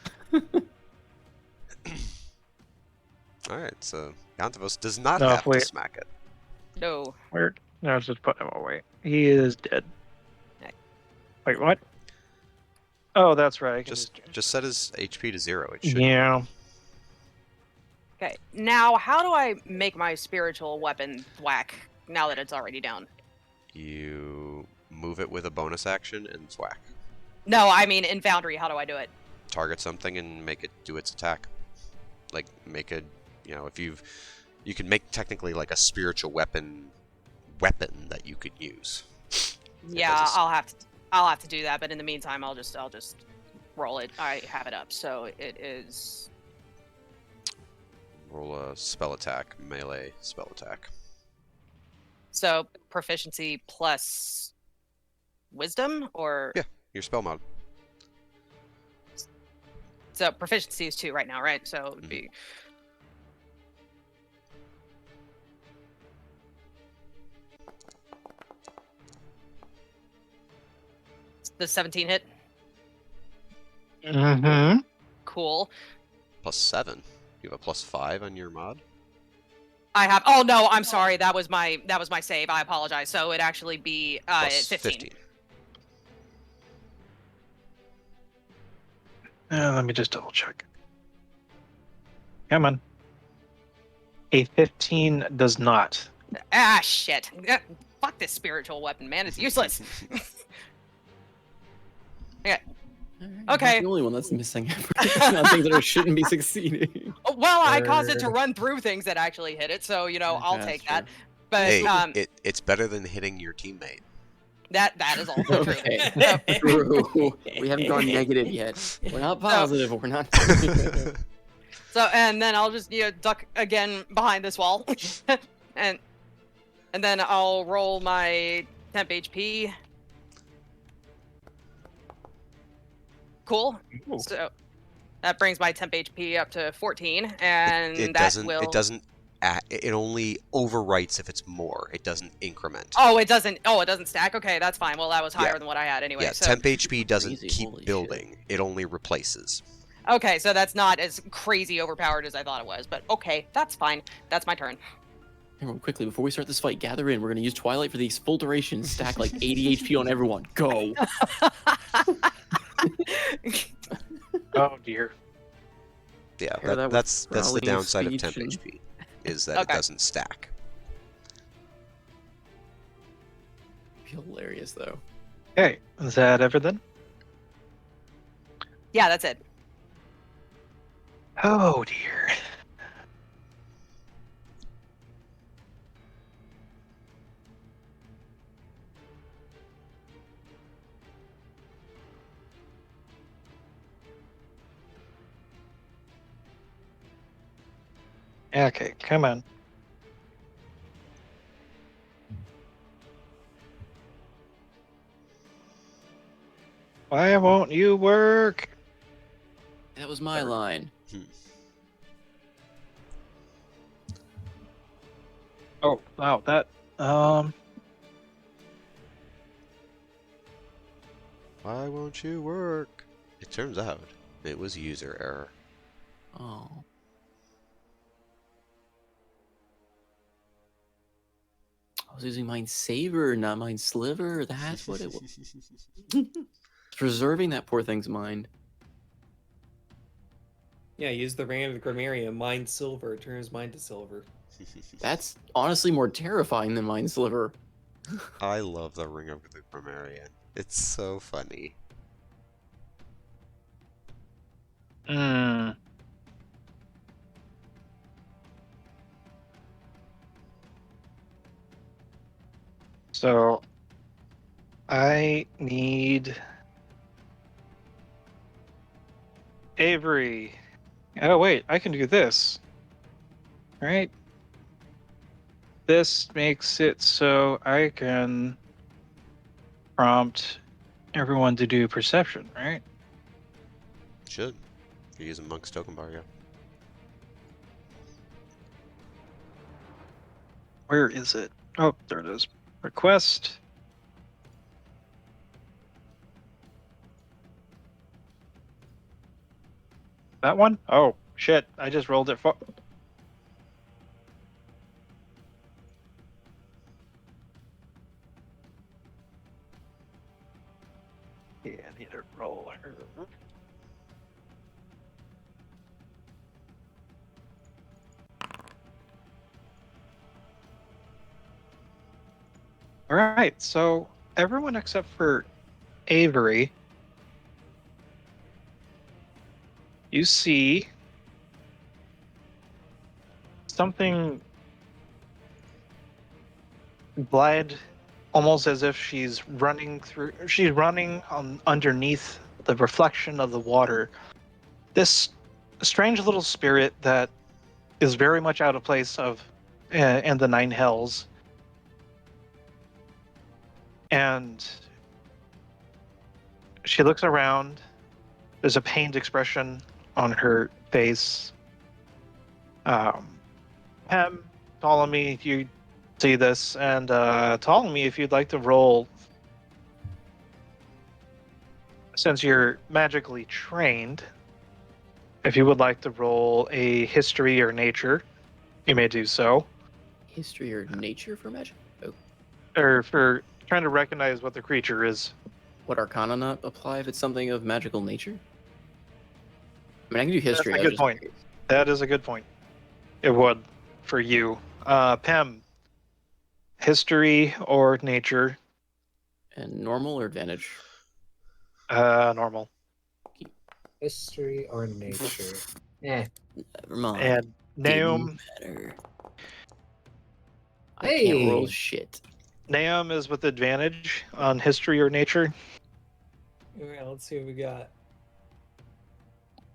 All right, so Yantavos does not No, have to wait. smack it. No. Where? No, let's just put him away. He is dead. Okay. Wait, what? Oh, that's right. I can Just set his HP to 0. It should. Yeah. Okay, now how do I make my spiritual weapon thwack now that it's already down? You move it with a bonus action and thwack. No, I mean in Foundry, how do I do it? Target something and make it do its attack. Like make a, if you can make technically like a spiritual weapon that you could use. Yeah, does a s- I'll have to do that, but in the meantime, I'll just roll it. I have it up, so it is. Roll a spell attack, melee spell attack. So proficiency plus wisdom, or Yeah. Your spell mod. So proficiency is 2 right now, right? So it would be. The 17 hit. Mm-hmm. Cool. +7. You have a +5 on your mod? I have. Oh no, I'm sorry. That was my save. I apologize. So it'd actually be +15. Let me just double check. Come on. A 15 does not. Ah, shit. Fuck this spiritual weapon, man. It's useless. Okay. I'm Okay. not the only one that's missing effort on things that shouldn't be succeeding. Well, I caused it to run through things that actually hit it, so I'll That's take true. that. But Hey, it's better than hitting your teamate. that is also true. Okay. True. We haven't gone negative yet. We're not positive. We're not. So and then I'll just duck again behind this wall, and then I'll roll my temp HP. Cool. Ooh. So that brings my temp HP up to 14, and It that doesn't. will. It doesn't. It only overwrites if it's more. It doesn't increment. Oh, it doesn't. Oh, it doesn't stack. Okay, that's fine. Well, that was higher Yeah. than what I had anyway. Yeah, so. temp HP doesn't Crazy, keep holy building. It only replaces. Okay, so that's not as crazy overpowered as I thought it was, but okay, that's fine. That's my turn. Everyone, quickly, before we start this fight, gather in. We're going to use Twilight for these full duration, stack like 80 HP on everyone. Go! Oh dear. Yeah, Pair that with that's the Growling downside of Speech temp and- HP, is that Okay. it doesn't stack. Hilarious, though. Okay, is that everything? Yeah, that's it. Oh dear. Okay, come on. Why won't you work? That was my line. Oh, wow, that, Why won't you work? It turns out it was user error. Oh. I was using Mind Saver, not Mind Sliver. That's what it was. Preserving that poor thing's mind. Yeah, use the Ring of the Grammarian, Mind Silver, turn his mind to silver. That's honestly more terrifying than Mind Sliver. I love the Ring of the Grammarian. It's so funny. hmm. So, I need Avery. Oh wait, I can do this. Right? This makes it so I can prompt everyone to do perception, right? Should. If you're using Monk's Token Bar, yeah. Where is it? Oh, there it is. Request. That one? Oh, shit. I just rolled it. Yeah, I need to roll her. All right, so everyone except for Avery, you see something glide almost as if she's running on underneath the reflection of the water. This strange little spirit that is very much out of place in the Nine Hells. And she looks around. There's a pained expression on her face. Hem, Ptolemy, you see this, and Ptolemy, if you'd like to roll, since you're magically trained, if you would like to roll a history or nature, you may do so. History or nature for magic? Oh. Or for trying to recognize what the creature is. Would Arcana not apply if it's something of magical nature? I mean, I can do history. That's a I was good just point. That is a good point. It would for you. Pem, history or nature? And normal or advantage? Normal. History or nature? Eh. Never mind. And Naum. Didn't matter. I can't roll Hey! shit. Naum is with advantage on history or nature. Alright, let's see what we got.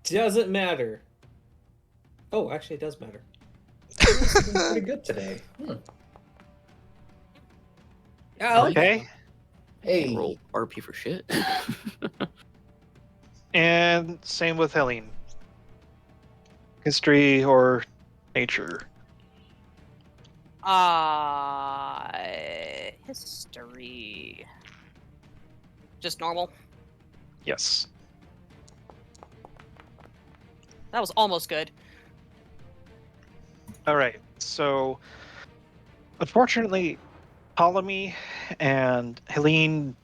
Doesn't matter. Oh, actually, it does matter. It's been pretty good today. Yeah, I like that Okay. one. Can't roll Hey. RP for shit. And same with Helene. History or nature. History. Just normal. Yes. That was almost good. All right. So, unfortunately, Ptolemy and Helene,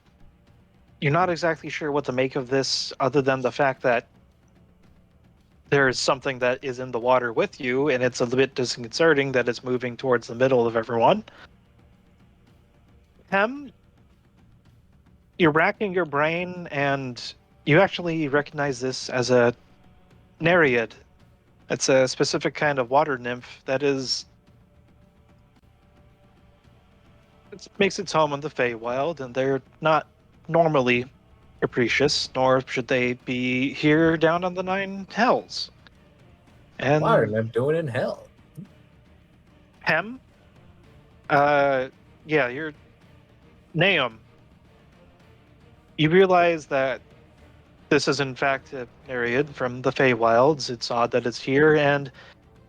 you're not exactly sure what to make of this, other than the fact that there is something that is in the water with you, and it's a little bit disconcerting that it's moving towards the middle of everyone. Hem, you're racking your brain, and you actually recognize this as a Nereid. It's a specific kind of water nymph that is. It makes its home in the Feywild, and they're not normally capricious, nor should they be here down on the Nine Hells. And What are them doing in hell? Hem, yeah, you're Naum. You realize that this is in fact a Nereid from the Feywilds. It's odd that it's here, and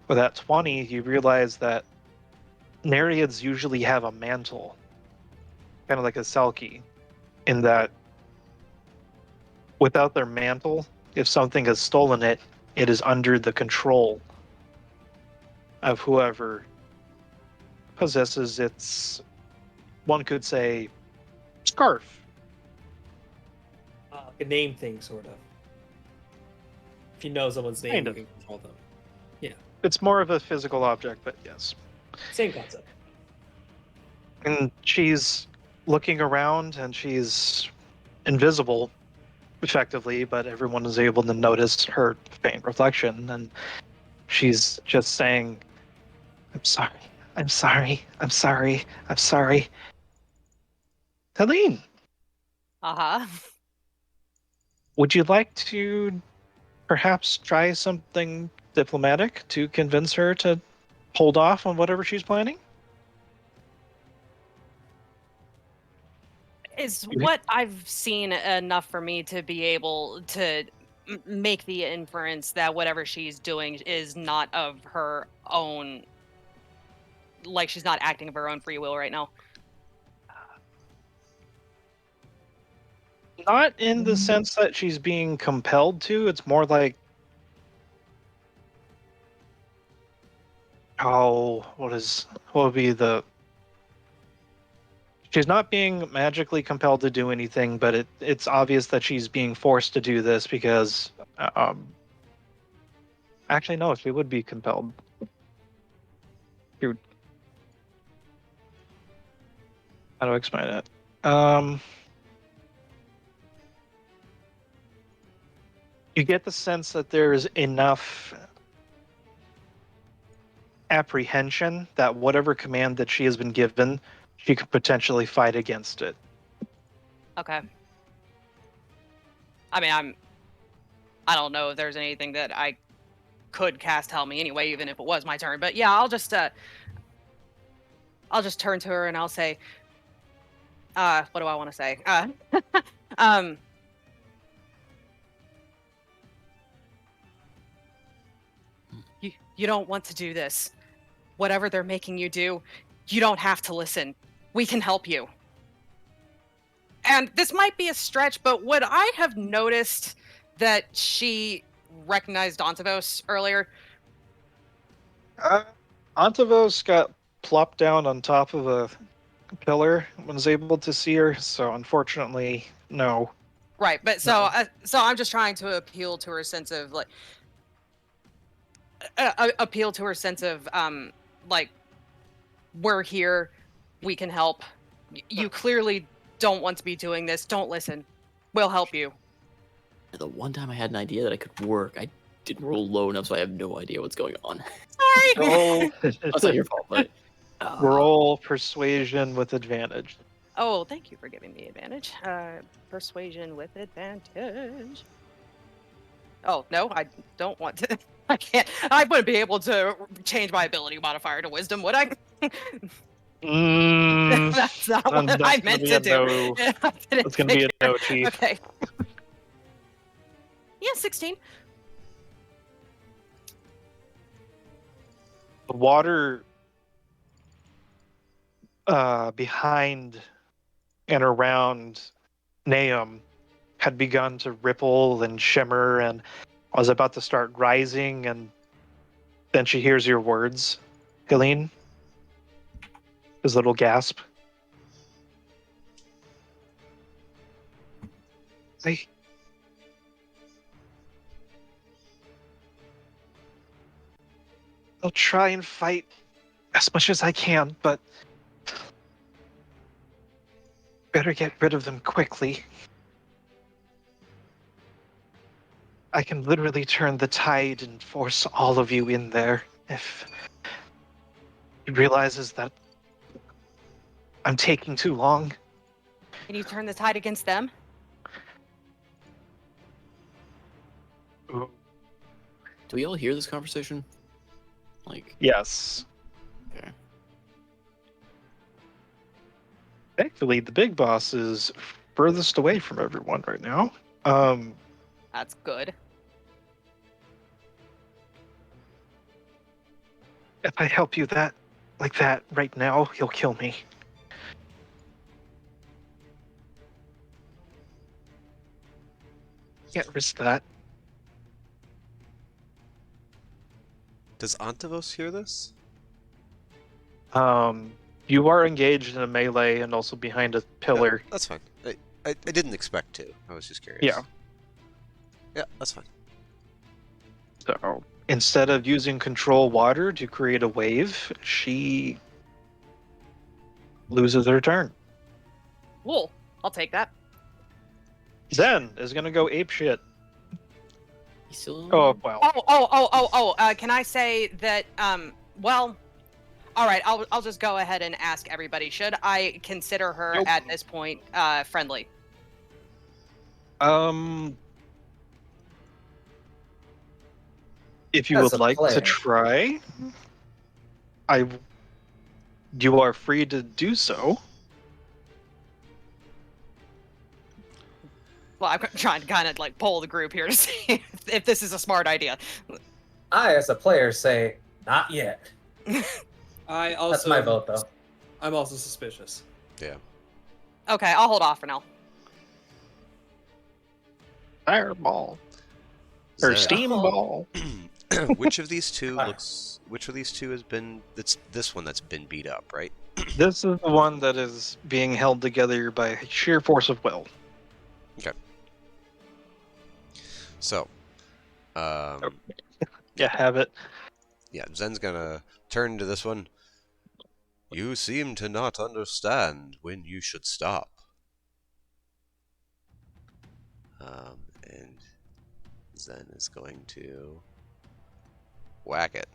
with that 20, you realize that Nereids usually have a mantle, kind of like a Selkie, in that without their mantle, if something has stolen it, it is under the control of whoever possesses its, one could say, scarf. Like a name thing, sort of. If you know someone's name, Kind you of. can control them. It's more of a physical object, but yes. Same concept. And she's looking around, and she's invisible, effectively, but everyone is able to notice her faint reflection, and she's just saying, I'm sorry, I'm sorry, I'm sorry, I'm sorry. Helene, Uh-huh. would you like to perhaps try something diplomatic to convince her to hold off on whatever she's planning? Is what I've seen enough for me to be able to make the inference that whatever she's doing is not of her own, like she's not acting of her own free will right now. Not in the sense that she's being compelled to, it's more like, what would be the, she's not being magically compelled to do anything, but it's obvious that she's being forced to do this because actually no, she would be compelled. Shoot. How do I explain it? You get the sense that there's enough apprehension that whatever command that she has been given, she could potentially fight against it. Okay. I mean, I don't know if there's anything that I could cast Help Me anyway, even if it was my turn. But yeah, I'll just turn to her and I'll say, what do I want to say? You don't want to do this. Whatever they're making you do, you don't have to listen. We can help you. And this might be a stretch, but would I have noticed that she recognized Ontavos earlier? Antavos got plopped down on top of a pillar and was able to see her, so unfortunately, no. Right, but so I'm just trying to appeal to her sense of like appeal to her sense of like we're here, we can help. You clearly don't want to be doing this. Don't listen. We'll help you. The one time I had an idea that I could work, I didn't roll low enough, so I have no idea what's going on. Sorry. Roll, That's not your fault, but roll persuasion with advantage. Oh, thank you for giving me advantage. Persuasion with advantage. Oh, no, I don't want to. I can't. I wouldn't be able to change my ability modifier to wisdom, would I? That's not what That's I gonna meant be to a do. no. That's gonna be a no, Chief. Okay. Yeah, 16. The water behind and around Naum had begun to ripple and shimmer and was about to start rising, and then she hears your words, Helene. His little gasp. I'll try and fight as much as I can, but better get rid of them quickly. I can literally turn the tide and force all of you in there if he realizes that I'm taking too long. Can you turn the tide against them? do we all hear this conversation? Like, Yes. okay. Thankfully, the big boss is furthest away from everyone right now. That's good. If I help you like that right now, he'll kill me. Can't risk that. Does Antavos hear this? You are engaged in a melee and also behind a pillar. Yeah, that's fine. I didn't expect to. I was just curious. Yeah. Yeah, that's fine. So instead of using control water to create a wave, she loses her turn. Cool. I'll take that. Zen is gonna go ape shit. He's still. Oh well. Can I say that? Well, all right. I'll just go ahead and ask everybody. Should I consider her Nope. at this point friendly? If you As would a like player. to try, you are free to do so. Well, I'm trying to kind of like poll the group here to see if this is a smart idea. I, as a player, say not yet. I also. That's my vote, though. I'm also suspicious. Yeah. Okay, I'll hold off for now. Fireball or Zen, steam ball. which of these two looks? Which of these two has been? That's this one that's been beat up, right? This is the one that is being held together by sheer force of will. So, Yeah, have it. yeah, Zen's gonna turn to this one. You seem to not understand when you should stop. And Zen is going to whack it.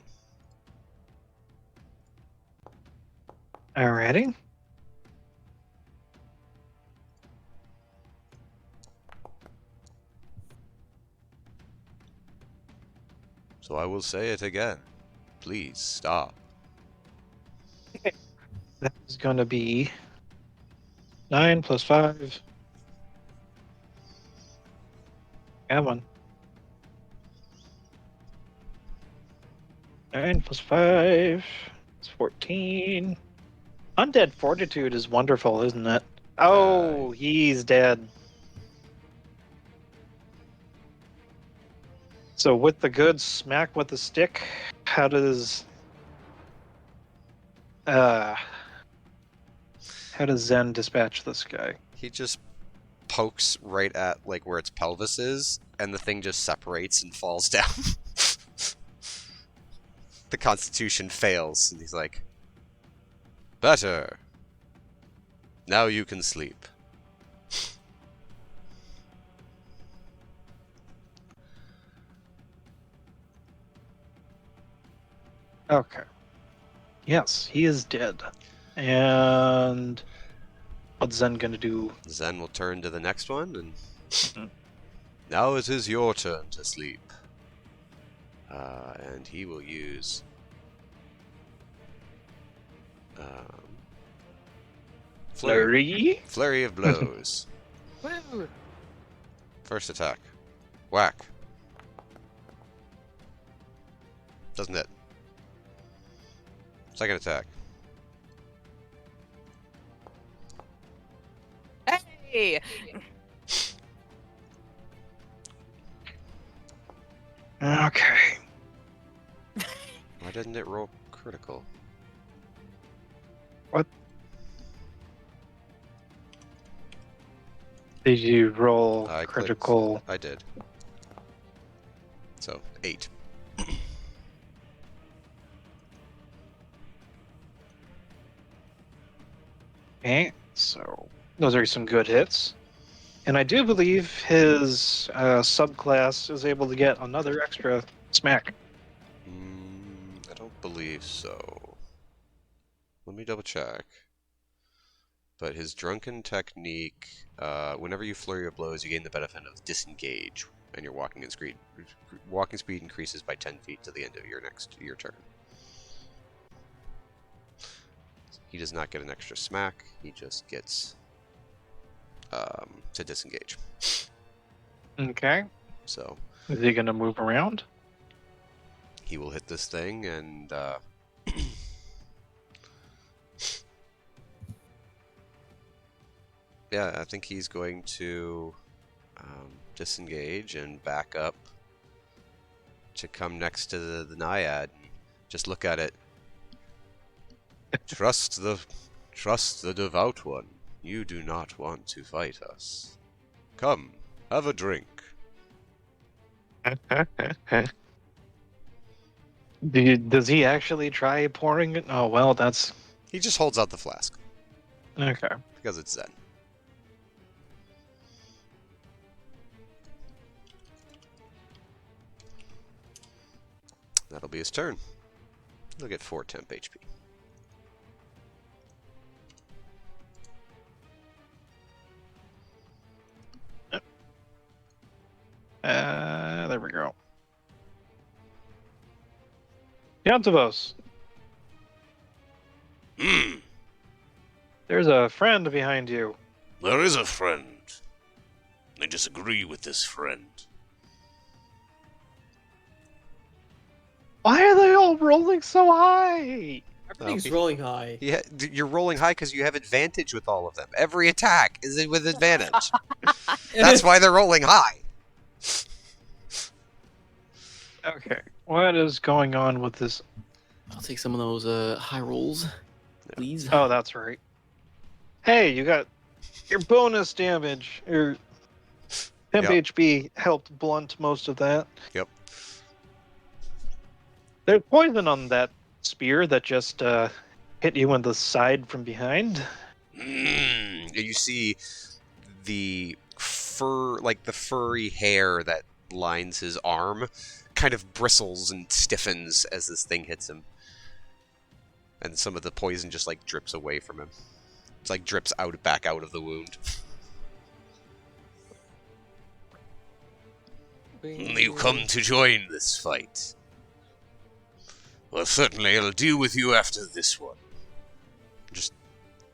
Alrighty. So I will say it again. Please stop. That is going to be 9 plus 5. Come on. 9 plus 5 is 14. Undead Fortitude is wonderful, isn't it? Oh, he's dead. So with the good smack with the stick, how does Zen dispatch this guy? He just pokes right at like where its pelvis is, and the thing just separates and falls down. The Constitution fails, and he's like, "Better. Now you can sleep." Okay. Yes, he is dead. And what's Zen gonna do? Zen will turn to the next one, and Mhm. now it is your turn to sleep. And he will use Flurry? Flurry of blows. Woo! First attack. Whack. Doesn't hit. Second attack. Hey! Okay. Why didn't it roll critical? Did you roll I clicked. critical? I did. So, 8. Okay, so those are some good hits. And I do believe his subclass is able to get another extra smack. I don't believe so. Let me double check. But his drunken technique, whenever you flurry of blows, you gain the benefit of disengage, and your walking speed increases by 10 feet to the end of your turn. He does not get an extra smack. He just gets to disengage. Okay. So Is he gonna move around? he will hit this thing, and yeah, I think he's going to disengage and back up to come next to the Naiad. Just look at it. Trust the devout one. You do not want to fight us. Come, have a drink. Does he actually try pouring it? Oh, well, that's... He just holds out the flask Okay. because it's Zen. That'll be his turn. He'll get 4 temp HP. There we go. Yantavos, Hmm, there's a friend behind you. there is a friend. I disagree with this friend. Why are they all rolling so high? Everything's Oh. rolling high. Yeah, you're rolling high because you have advantage with all of them. Every attack is with advantage. That's why they're rolling high. Okay. What is going on with this? I'll take some of those high rolls, please. Oh, that's right. Hey, you got your bonus damage. Your temp Yep. HP helped blunt most of that. Yep. There's poison on that spear that just hit you in the side from behind. You see the fur, like the furry hair that lines his arm, kind of bristles and stiffens as this thing hits him. And some of the poison just like drips away from him. It's like drips back out of the wound. You come to join this fight. Well, certainly I'll deal with you after this one. Just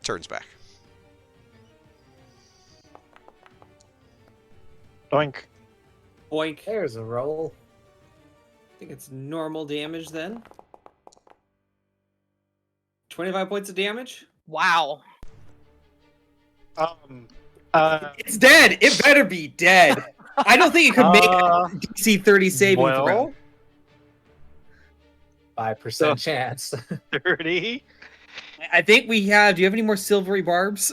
turns back. Doink. Boink. There's a roll. I think it's normal damage then. 25 points of damage. Wow. It's dead. It better be dead. I don't think it could make Uh, a DC 30 saving throw. 5% chance. 30. I think we have. Do you have any more silvery barbs?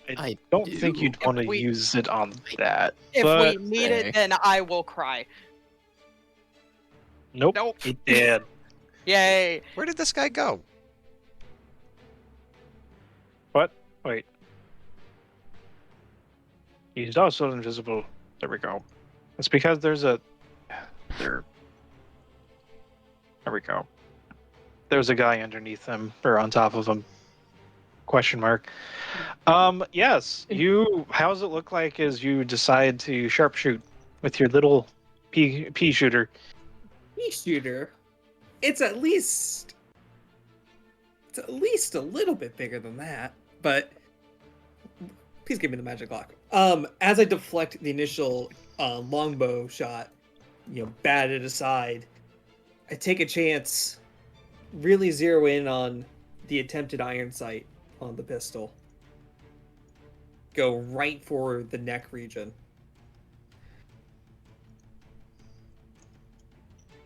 I I don't do. think you'd If want to we- use it on that. If but we need okay. it, then I will cry. nope, Nope. he did. Yay. Where did this guy go? What? Wait. He's also invisible. There we go. It's because there's a there. There we go. There's a guy underneath him or on top of him. Question mark. Yes. You. How does it look like as you decide to sharpshoot with your little pea shooter? Pea shooter. It's at least a little bit bigger than that, but please give me the magic lock. As I deflect the initial longbow shot, bat it aside, I take a chance, really zero in on the attempted iron sight on the pistol. Go right for the neck region.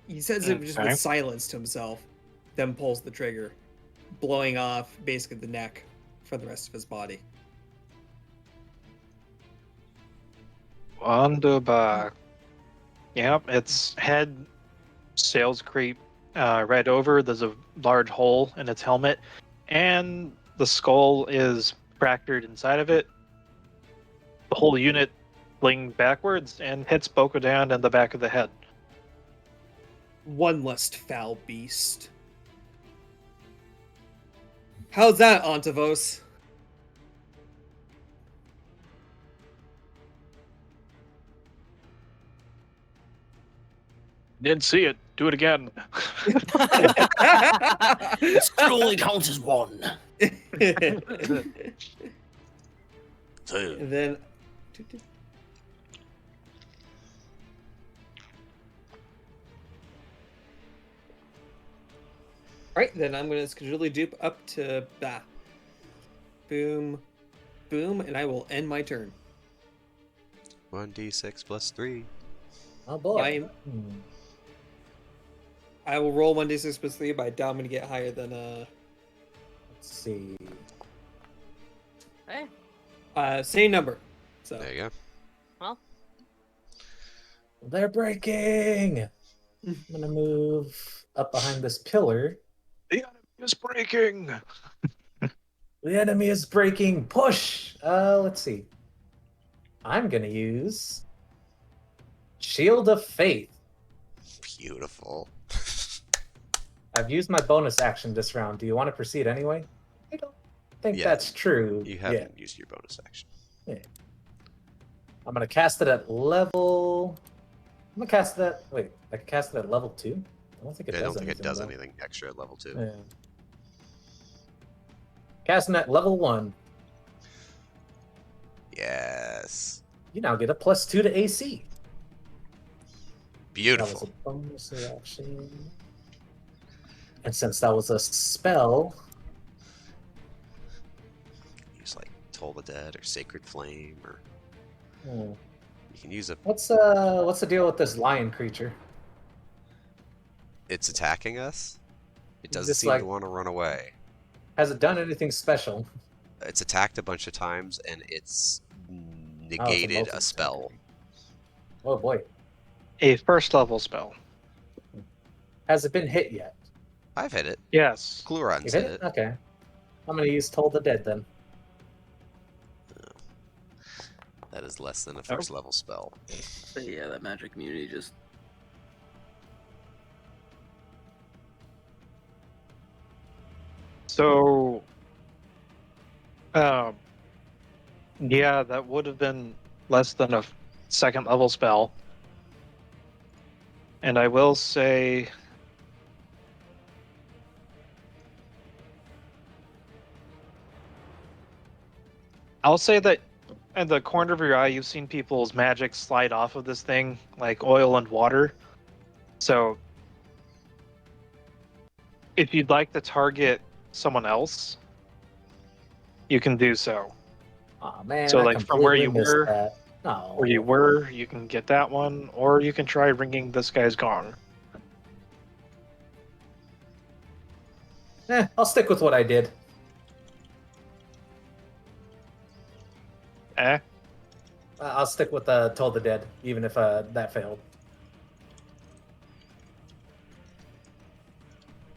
He says it just Okay. with silence to himself, then pulls the trigger, blowing off basically the neck for the rest of his body. Wunderbar. Yep, its head sails creep right over. There's a large hole in its helmet, and the skull is fractured inside of it. The whole unit flings backwards and hits Boko down in the back of the head. One less foul beast. How's that, Antavos? Didn't see it. Do it again. It only counts as one. So, And then Alright, then I'm gonna schedule dupe up to bah. Boom. Boom, and I will end my turn. 1d6 plus 3. Oh boy. I will roll 1d6 plus 3, but I doubt I'm gonna get higher than Let's see. Hey. same number. So There you go. They're breaking. I'm gonna move up behind this pillar. The enemy is breaking. The enemy is breaking. Push. Let's see. I'm gonna use Shield of Faith. Beautiful. I've used my bonus action this round. Do you want to proceed anyway? I don't think Yeah, that's true. You haven't used your bonus action. I'm gonna cast it at level. I'm gonna cast that. Wait, I can cast it at level 2. I don't think it I does. don't think it does though. anything extra at level 2. Yeah. Casting at level 1. Yes. You now get a +2 to AC. Beautiful. That was a bonus action. And since that was a spell, Use like Toll the Dead or Sacred Flame, or hmm, you can use a. what's the deal with this lion creature? It's attacking us. It doesn't Just seem like- to want to run away. Has it done anything special? It's attacked a bunch of times and it's Oh, negated multi-attack. a spell. Oh boy. A first level spell. Has it been hit yet? I've hit it. Yes. Gluron's You hit hit it. it? Okay. I'm gonna use Toll the Dead then. That is less than a first level spell. But yeah, that magic immunity just. So, yeah, that would have been less than a second level spell. And I will say, I'll say that in the corner of your eye, you've seen people's magic slide off of this thing like oil and water. So, If you'd like to target someone else, you can do so. Oh man, So, I like from where completely you missed were, that. No. you can get that one, or you can try ringing this guy's gong. I'll stick with what I did. Eh? I'll stick with Toll the Dead, even if that failed.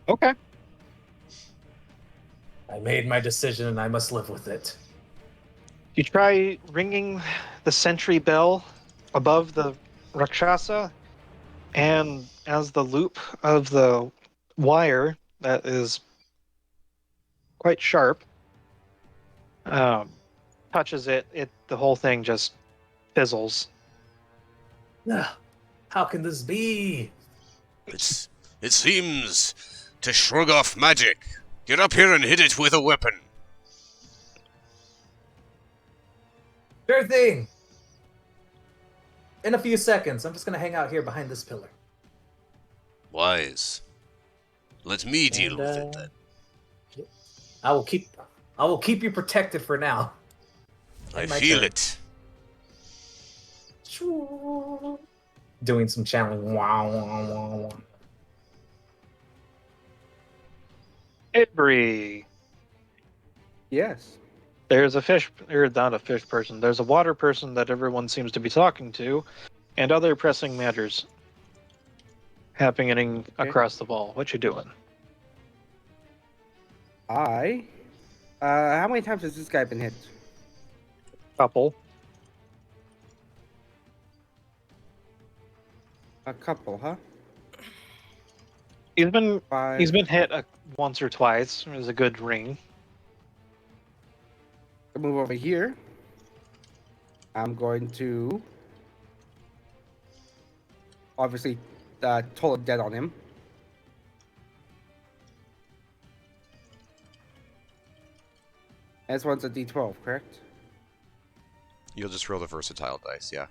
Okay. I made my decision and I must live with it. You try ringing the sentry bell above the Rakshasa, and as the loop of the wire that is quite sharp touches it, the whole thing just fizzles. How can this be? It seems to shrug off magic. Get up here and hit it with a weapon. Sure thing. In a few seconds, I'm just gonna hang out here behind this pillar. Wise. Let me deal And, with it then. I will keep you protected for now. I And my feel turn. it. Doing some channeling. Wow, wow, wow, wow. Avery, Yes. there's a fish, or not a fish person, there's a water person that everyone seems to be talking to, and other pressing matters happening across the ball. What you doing? How many times has this guy been hit? Couple. A couple, huh? He's been Five. he's been hit once or twice. It was a good ring. I'll move over here. I'm going to obviously toll a dead on him. This one's a D12, correct? You'll just roll the versatile dice, yeah.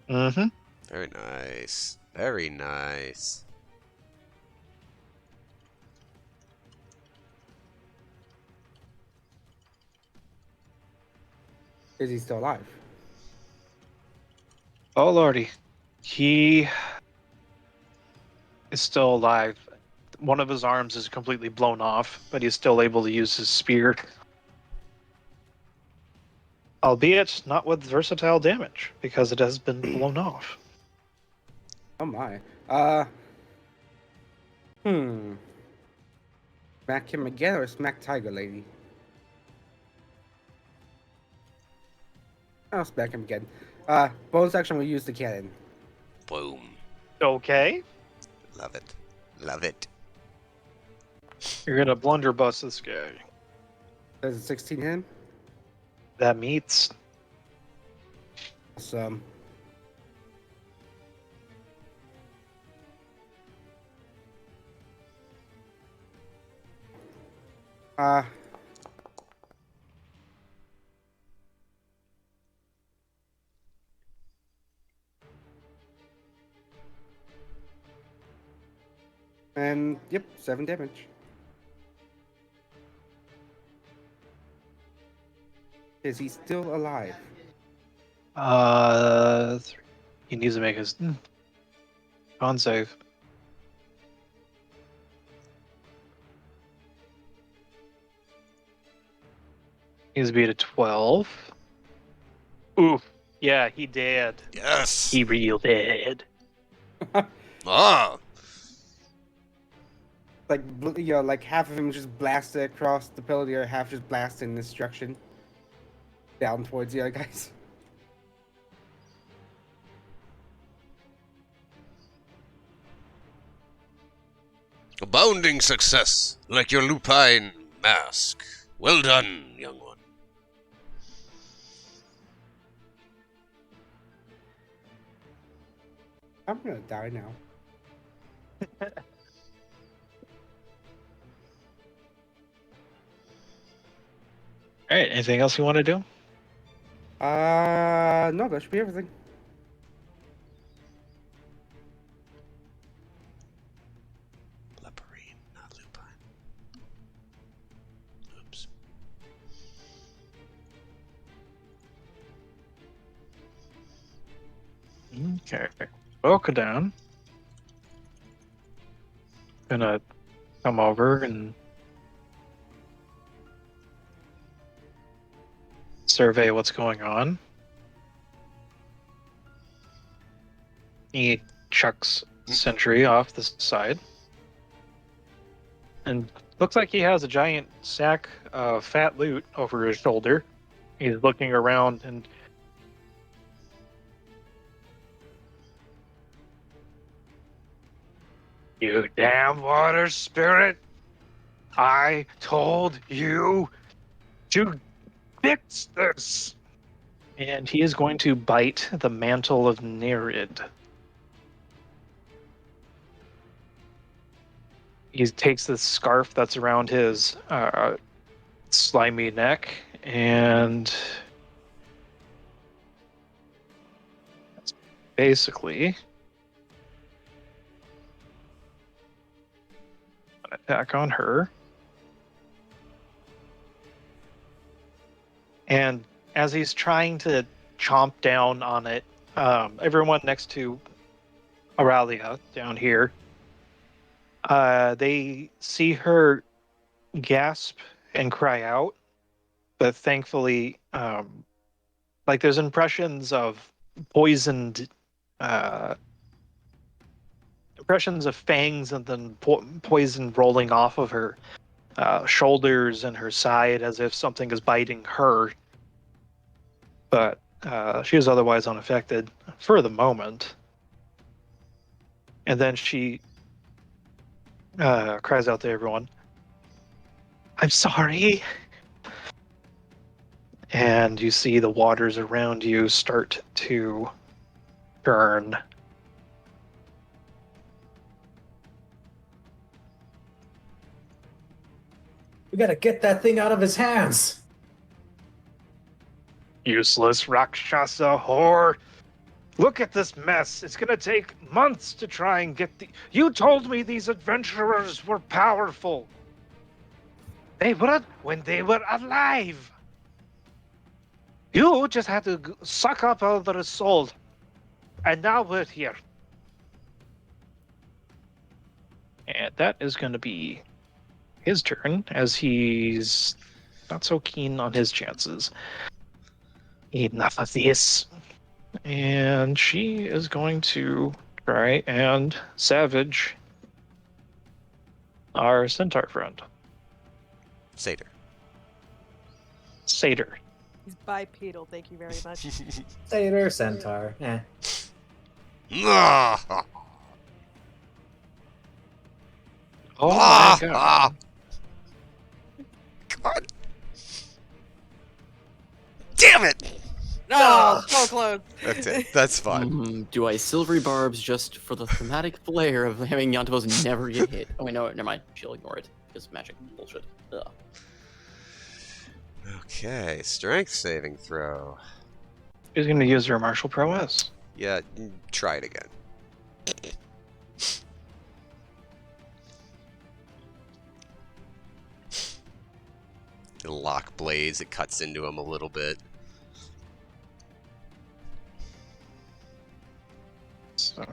Mm-hmm. Very nice. Very nice. Is he still alive? Oh lordy, he is still alive. One of his arms is completely blown off, but he's still able to use his spear. Albeit not with versatile damage, because it has been blown off. Oh my. Smack him again or smack Tiger Lady? I'll smack him again. Bonus action will use the cannon. Boom. Okay. Love it. Love it. You're gonna blunderbuss this guy. Does a 16 hit him? That meets. Awesome. And yep, 7 damage. Is he still alive? He needs to make his con save. He's beat a 12. Oof. Yeah, he dead. Yes. He real dead. Ah. Like, like half of him just blasted across the pillar, the other half just blasted in this direction. Down towards the other guys. Abounding success, like your lupine mask. Well done, young one. I'm gonna die now. All right. Anything else you want to do? No, that should be everything. Okay. Shakedown. Gonna come over and survey what's going on. He chucks Sentry off the side. And looks like he has a giant sack of fat loot over his shoulder. He's looking around and you damn water spirit! I told you to fix this! And he is going to bite the mantle of Nerid. He takes the scarf that's around his slimy neck and that's basically an attack on her. And as he's trying to chomp down on it, everyone next to Aurelia down here, they see her gasp and cry out, but thankfully, like there's impressions of poisoned, impressions of fangs and then poison rolling off of her shoulders and her side as if something is biting her. But she is otherwise unaffected for the moment. And then she cries out to everyone, "I'm sorry." And you see the waters around you start to burn. We gotta get that thing out of his hands. Useless Rakshasa whore. Look at this mess. It's gonna take months to try and get the... You told me these adventurers were powerful. They were when they were alive. You just had to suck up all their soul. And now we're here. And that is going to be his turn, as he's not so keen on his chances. Enough of this. And she is going to try and savage our centaur friend. Satyr. Satyr. He's bipedal, thank you very much. Satyr, centaur. Ah, Oh my ah, god. ah. God. Damn it! No, so close. That's it. That's fine. Do I silvery barbs just for the thematic flair of having Yantavos never get hit? Oh wait, no, never mind. She'll ignore it because magic bullshit. Ugh. Okay, strength saving throw. She's going to use her martial prowess. Yeah, try it again. The lock blades, it cuts into him a little bit. So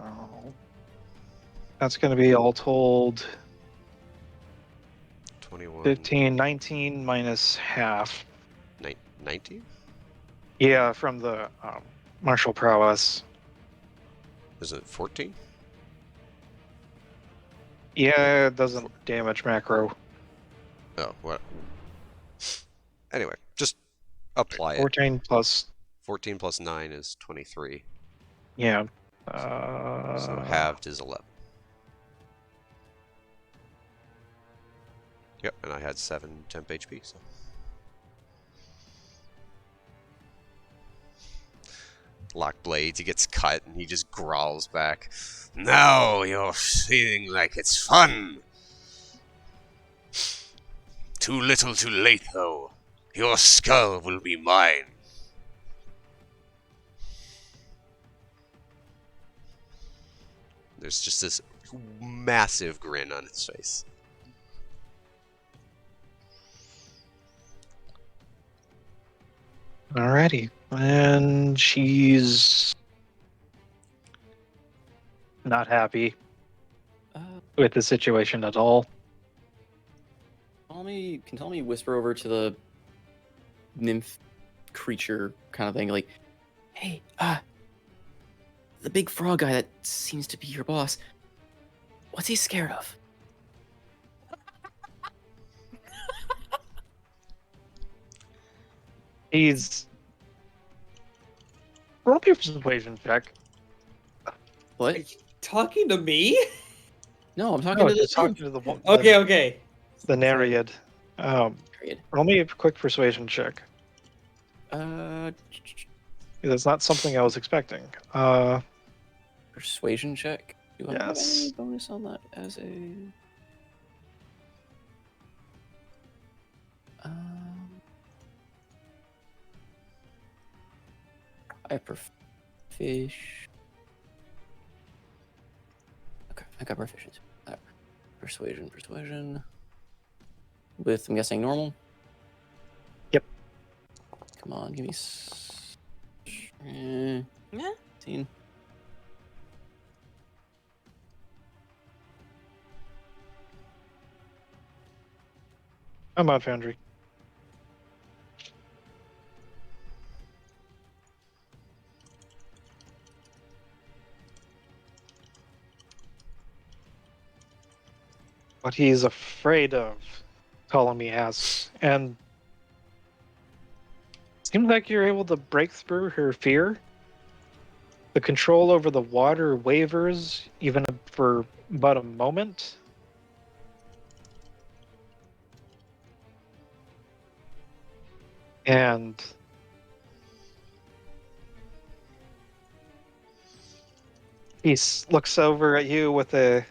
that's going to be all told 21. 15, 19 minus half. 19? Yeah, from the martial prowess. Isn't it 14? Yeah, it doesn't damage macro. Oh, what? Anyway, just apply it. 14 plus, 14 plus 9 is 23. yeah. So halved is 11. Yep, and I had 7 temp HP, so. Lock blades, he gets cut and he just growls back. Now you're feeling like it's fun. Too little too late, though. Your skull will be mine. There's just this massive grin on his face. Alrighty. And she's not happy Uh, with the situation at all. Tell me whisper over to the nymph creature kind of thing, like, hey, the big frog guy that seems to be your boss, what's he scared of? He's roll your persuasion check. What? Talking to me? No, I'm talking No, to just this talking nymph. to the Okay. the Nereid. Period. Roll me a quick persuasion check. That's not something I was expecting. Persuasion check. Do I have any Yes. bonus on that as a? I fish. Okay, I got proficiency. Persuasion. With, I'm guessing, normal? Yep. Come on, give me... Yeah. 16. I'm on Foundry. What he's afraid of, Ptolemy asks. And it seems like you're able to break through her fear. The control over the water wavers, even for but a moment. And he looks over at you with a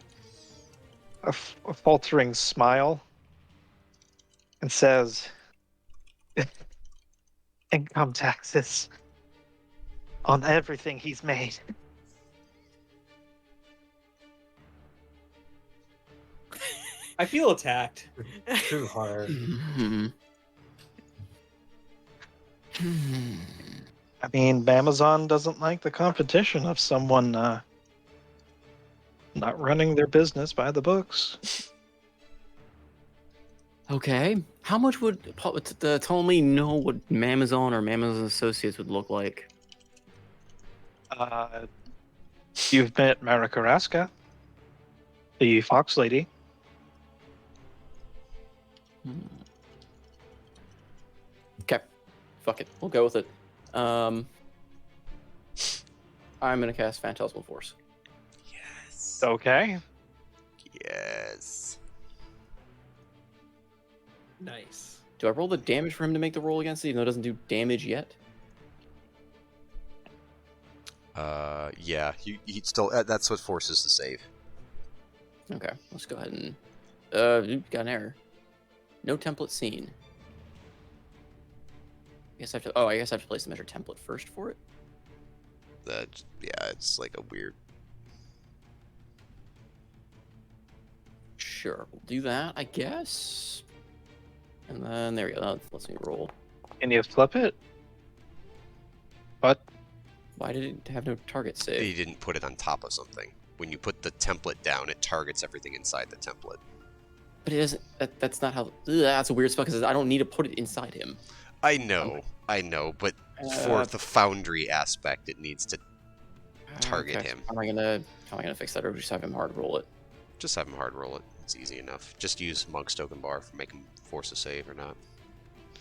faltering smile and says, income taxes on everything he's made. I feel attacked. Too hard. I mean, Amazon doesn't like the competition of someone not running their business by the books. Okay. How much would Ptolemy know what Mamazon or Mamazon Associates would look like? You've met Marikaraska, the fox lady. Okay. Fuck it. We'll go with it. I'm gonna cast Phantasmal Force. Yes. Okay. Yes. Nice. Do I roll the damage for him to make the roll against it, even though it doesn't do damage yet? Yeah. He still. That's what forces the save. Okay, let's go ahead and... you got an error. No template seen. I guess I have to place the measure template first for it. Yeah, it's like a weird. Sure, we'll do that, I guess. And then there we go. That lets me roll. Can you flip it? What? Why did it have no target save? You didn't put it on top of something. When you put the template down, it targets everything inside the template. But it doesn't. That's not how. Ugh, that's a weird spell because I don't need to put it inside him. I know, but for the foundry aspect, it needs to target him. How am I gonna fix that, or just have him hard roll it? Just have him hard roll it. It's easy enough. Just use Monk's Token Bar for make him force a save or not.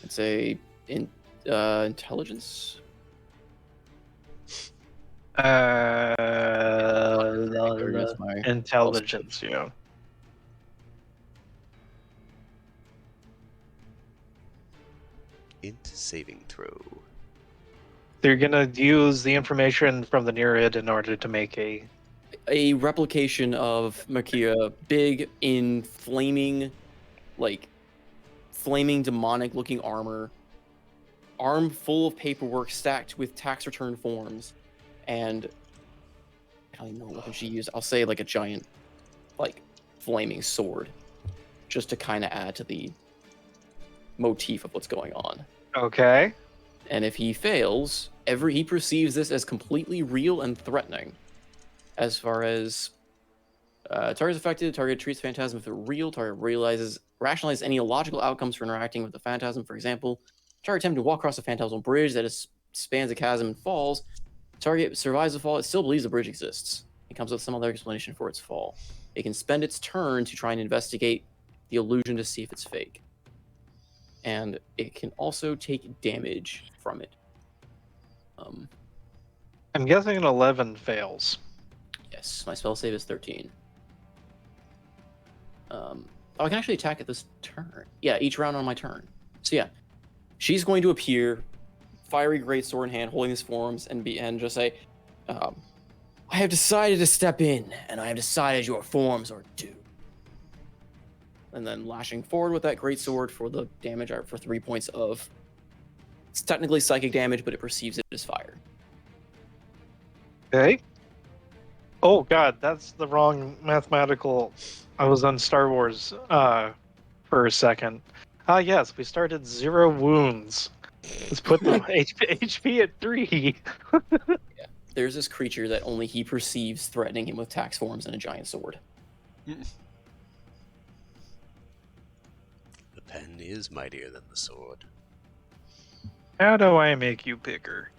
It's a intelligence. Where's my Intelligence, yeah. Int saving throw. They're gonna use the information from the Nereid in order to make a replication of Makia, big in flaming demonic-looking armor, arm full of paperwork stacked with tax return forms, and I don't even know what weapon she used. I'll say like a giant, flaming sword, just to kind of add to the motif of what's going on. Okay. And if he fails, he perceives this as completely real and threatening. As far as target's affected, target treats phantasm if it real. Target rationalizes any illogical outcomes for interacting with the phantasm. For example, target attempting to walk across a phantasmal bridge that spans a chasm and falls. Target survives the fall. It still believes the bridge exists. It comes with some other explanation for its fall. It can spend its turn to try and investigate the illusion to see if it's fake. And it can also take damage from it. I'm guessing an 11 fails. Yes, my spell save is 13. I can actually attack at this turn. Yeah, each round on my turn. So yeah, she's going to appear, fiery greatsword in hand, holding his forms, and just say, "I have decided to step in, and I have decided your forms are due." And then lashing forward with that greatsword for the damage for 3 points of. It's technically psychic damage, but it perceives it as fire. Okay. Oh god, that's the wrong mathematical. I was on Star Wars for a second. Yes, we started 0 wounds. Let's put the HP at 3. Yeah. There's this creature that only he perceives threatening him with tax forms and a giant sword. The pen is mightier than the sword. How do I make you bigger?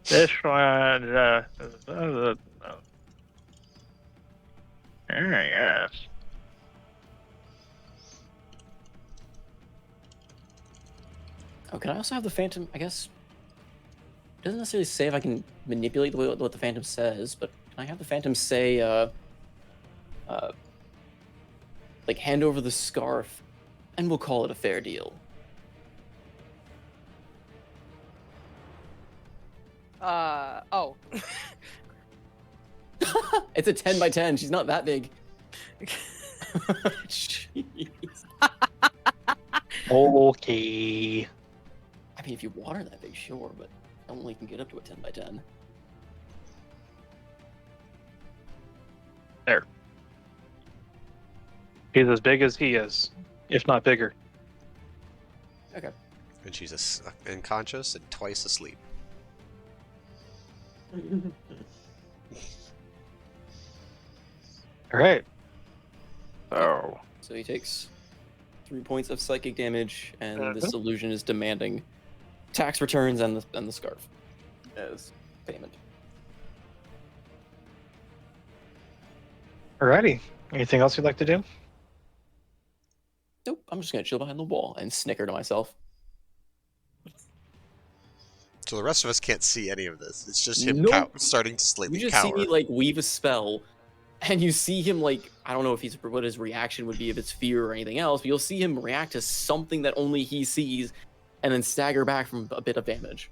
This one, yes. Oh, can I also have the Phantom? I guess it doesn't necessarily say if I can manipulate what the Phantom says, but can I have the Phantom say, like, hand over the scarf, and we'll call it a fair deal? Oh. It's a 10 by 10. She's not that big. Jeez. Okay. I mean, if you water that big, sure, but I only can get up to a 10 by 10. There. He's as big as he is, if not bigger. Okay. And she's unconscious and twice asleep. All right. Oh. So he takes 3 points of psychic damage, and this illusion is demanding tax returns and the scarf as payment. Alrighty. Anything else you'd like to do? Nope, I'm just gonna chill behind the wall and snicker to myself. So the rest of us can't see any of this. It's just him Nope. starting to slightly You just cower. see me like weave a spell, and you see him like, I don't know if what his reaction would be, if it's fear or anything else, but you'll see him react to something that only he sees, and then stagger back from a bit of damage.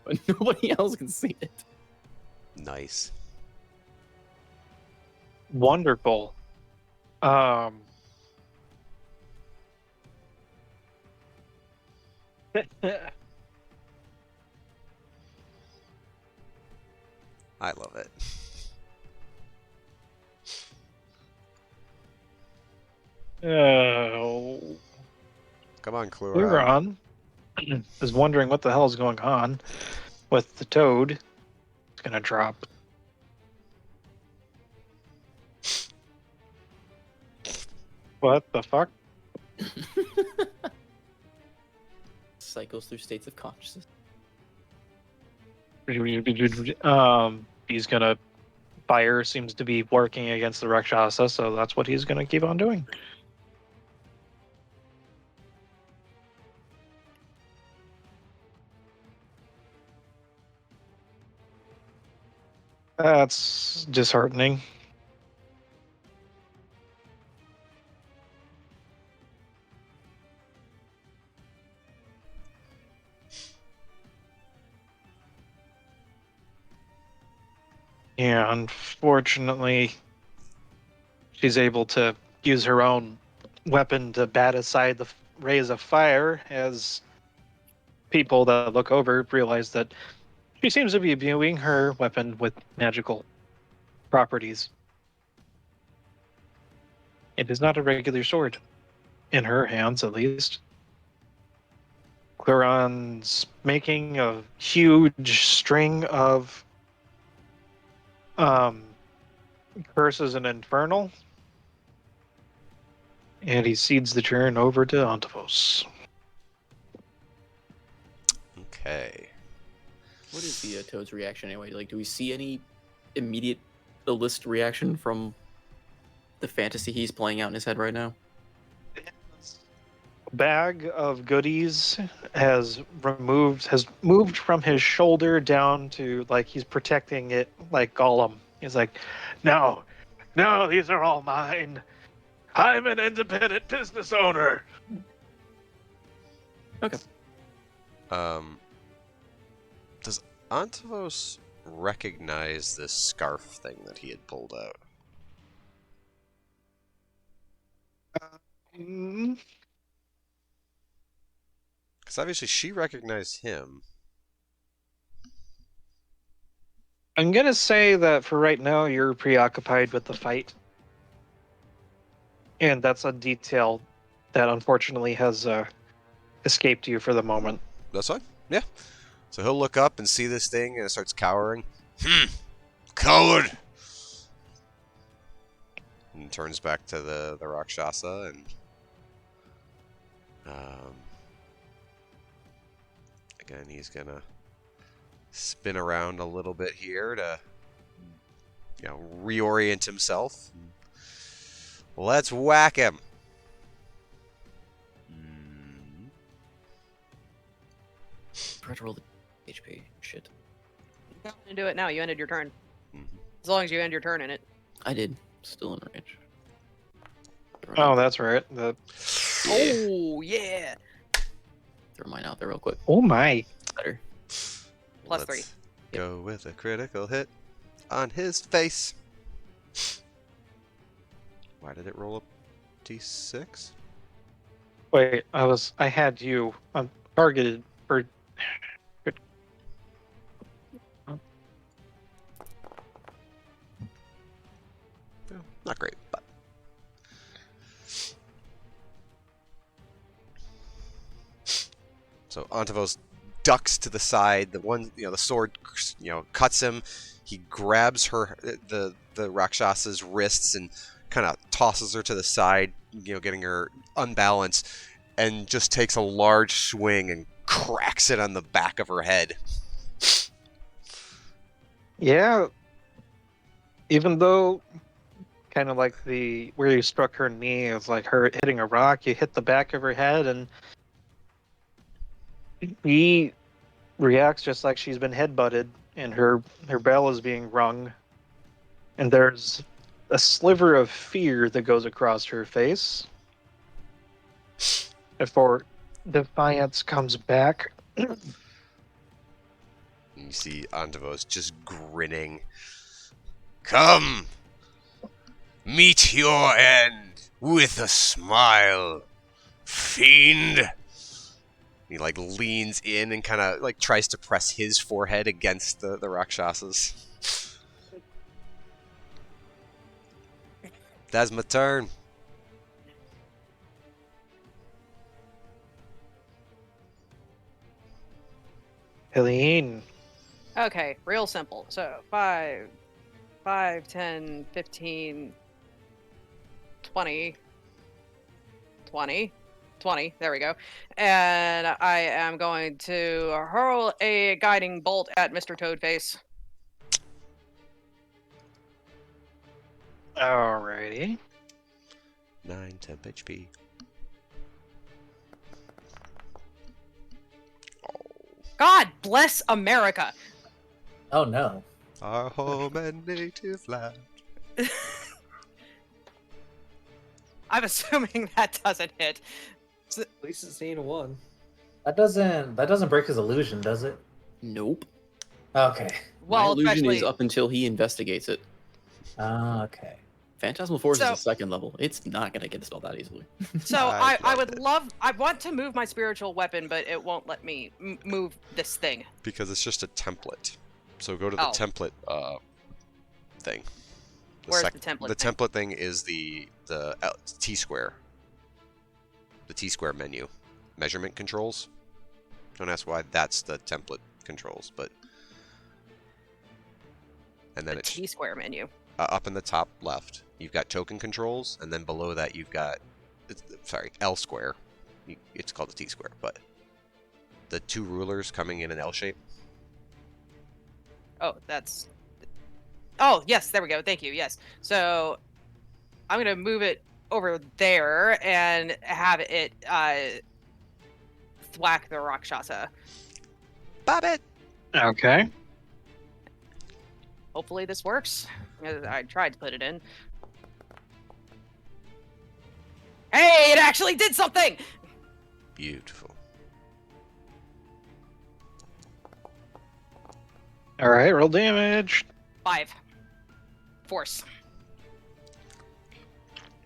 But nobody else can see it. Nice. Wonderful. I love it. Oh. Come on, Clue. Luron is wondering what the hell is going on with the toad. It's gonna drop. What the fuck? Cycles through states of consciousness. He's gonna. Fire seems to be working against the Rakshasa, so that's what he's gonna keep on doing. That's disheartening. Yeah, unfortunately, she's able to use her own weapon to bat aside the rays of fire as people that look over realize that she seems to be viewing her weapon with magical properties. It is not a regular sword, in her hands at least. Claron's making a huge string of um, curses an infernal, and he cedes the turn over to Antavos. Okay. What is the Toad's reaction anyway? Like, do we see any immediate list reaction from the fantasy he's playing out in his head right now? Bag of goodies has moved from his shoulder down to like he's protecting it like Gollum. He's like, no, these are all mine. I'm an independent business owner. Does Antavos recognize this scarf thing that he had pulled out? Mm, Because obviously she recognized him. I'm gonna say that for right now you're preoccupied with the fight, and that's a detail that unfortunately has escaped you for the moment. That's fine. Yeah. So he'll look up and see this thing and it starts cowering. Coward! And turns back to the Rakshasa and again he's gonna spin around a little bit here to reorient himself. Let's whack him. Try to roll the HP. Shit. You can do it now. You ended your turn. Mhm. As long as you end your turn in it. I did. Still in range. Oh, that's right. Oh, yeah. Throw mine out there real quick. Oh my. Better. Plus Let's 3. go with a critical hit on his face. Why did it roll up D6? Wait, I had you targeted for. Not great, but so Antavos ducks to the side. The sword, cuts him. He grabs the Rakshasa's wrists and kind of tosses her to the side, getting her unbalanced, and just takes a large swing and cracks it on the back of her head. Yeah. Even though, kind of like where you struck her knee, it was like her hitting a rock. You hit the back of her head, and he reacts just like she's been headbutted, and her bell is being rung. And there's a sliver of fear that goes across her face before defiance comes back. And you see Antavos just grinning. Come! Meet your end with a smile, fiend! He leans in and kind of tries to press his forehead against the Rakshasas. That's my turn. Helene. Okay, real simple. So 5, 10, 15, 20, 20, 20. There we go. And I am going to hurl a guiding bolt at Mr. Toadface. Alrighty. 9 temp HP. God bless America. Oh no. Our home and native land. I'm assuming that doesn't hit. At least it's ain't a 1. That doesn't break his illusion, does it? Nope. Okay. My Well, illusion especially is up until he investigates it. Okay. Phantasmal Force So- is a 2nd level. It's not going to get dispelled that easily. So I I loved it. I want to move my spiritual weapon, but it won't let me move this thing. Because it's just a template. So go to the Oh. template thing. Where's the template The thing? template thing is the T-square. The T-square menu. Measurement controls. Don't ask why that's the template controls, but... and then The it's T-square menu. up in the top left. You've got token controls, and then below that you've got, L square. It's called the T square, but the two rulers coming in an L shape. Oh, that's... Oh, yes, there we go. Thank you, yes. So I'm going to move it over there and have it thwack the Rakshasa. Bob it! Okay. Hopefully this works. I tried to put it in. Hey, it actually did something! Beautiful. All right, roll damage. 5. Force.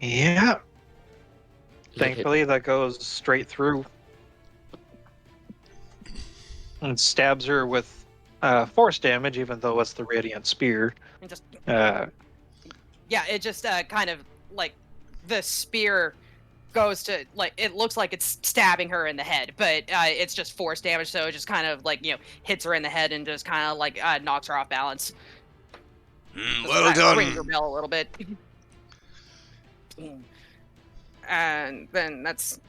Yeah. Does it hit? Thankfully, that goes straight through and stabs her with force damage, even though it's the radiant spear. And just... Uh, Yeah, it just kind of, like, the spear goes to, like, it looks like it's stabbing her in the head, but it's just force damage, so it just kind of, like, hits her in the head and just kind of, like, knocks her off balance. Just Well kinda done. rings her bell a little bit. And then that's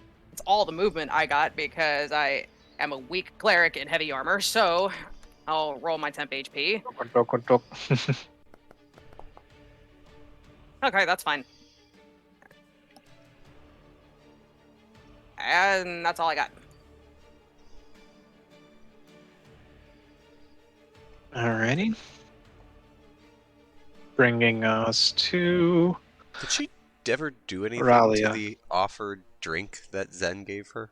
all the movement I got because I am a weak cleric in heavy armor, so I'll roll my temp HP. Okay, that's fine. And that's all I got. Alrighty. Bringing us to Did she ever do anything Ralia. to the offered drink that Zen gave her?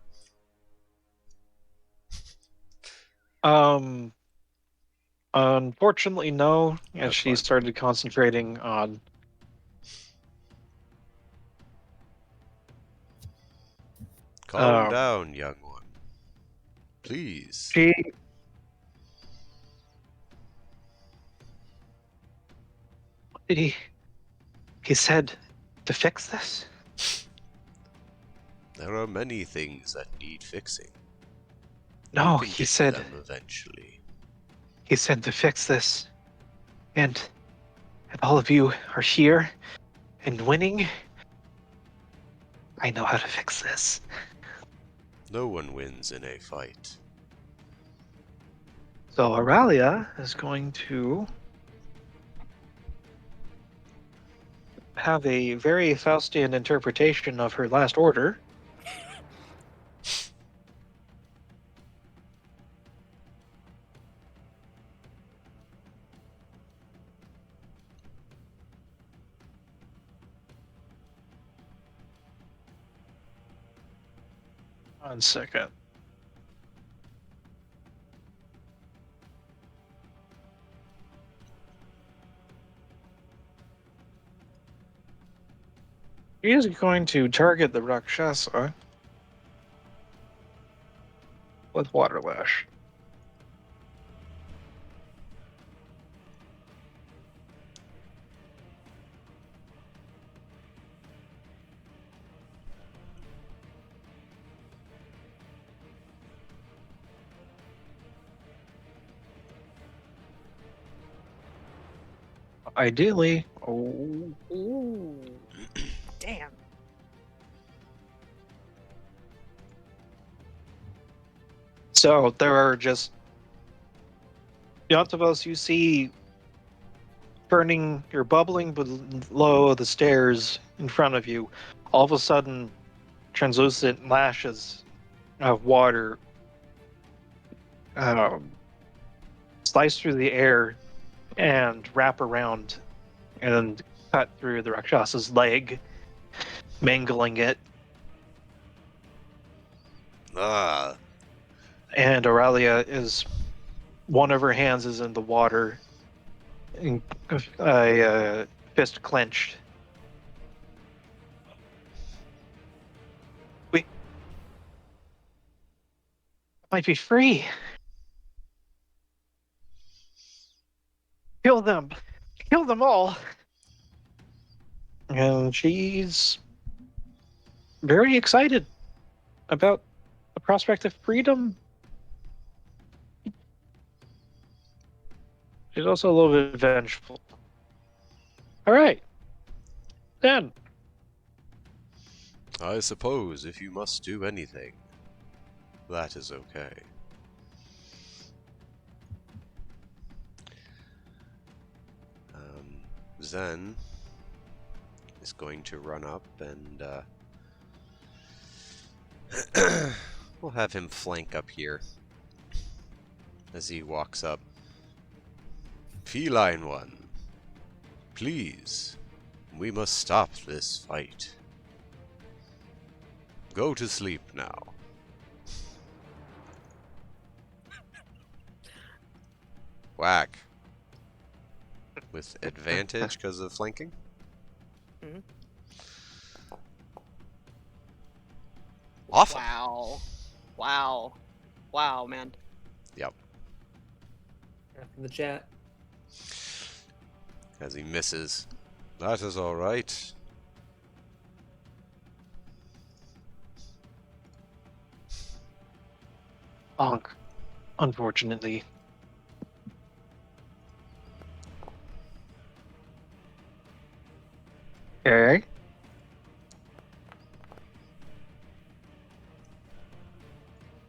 Unfortunately, no. And That's she fine. started concentrating on Calm down, young one. Please. she. What did he? He said to fix this. There are many things that need fixing. No, You can he get to said them eventually. he said to fix this, and all of you are here and winning. I know how to fix this. No one wins in a fight. So Auralia is going to have a very Faustian interpretation of her last order. One second. He is going to target the Rakshasa with Water Lash. Ideally, Ooh. Damn. so there are just Yontavos you see burning, you're bubbling below the stairs in front of you. All of a sudden, translucent lashes of water slice through the air and wrap around and cut through the Rakshasa's leg, mangling it. Ah, And Aurelia is, one of her hands is in the water, and a fist clenched. We might be free. Kill them. Kill them all. And she's very excited about the prospect of freedom. She's also a little bit vengeful. All right, then. I suppose if you must do anything, that is okay. Zen is going to run up and we'll have him flank up here as he walks up. Feline one, please, we must stop this fight. Go to sleep now. Whack. With advantage because of flanking? Mm-hmm. Awesome. Wow, man. Yep. In the chat. As he misses. That is alright. Bonk. Unfortunately. Okay.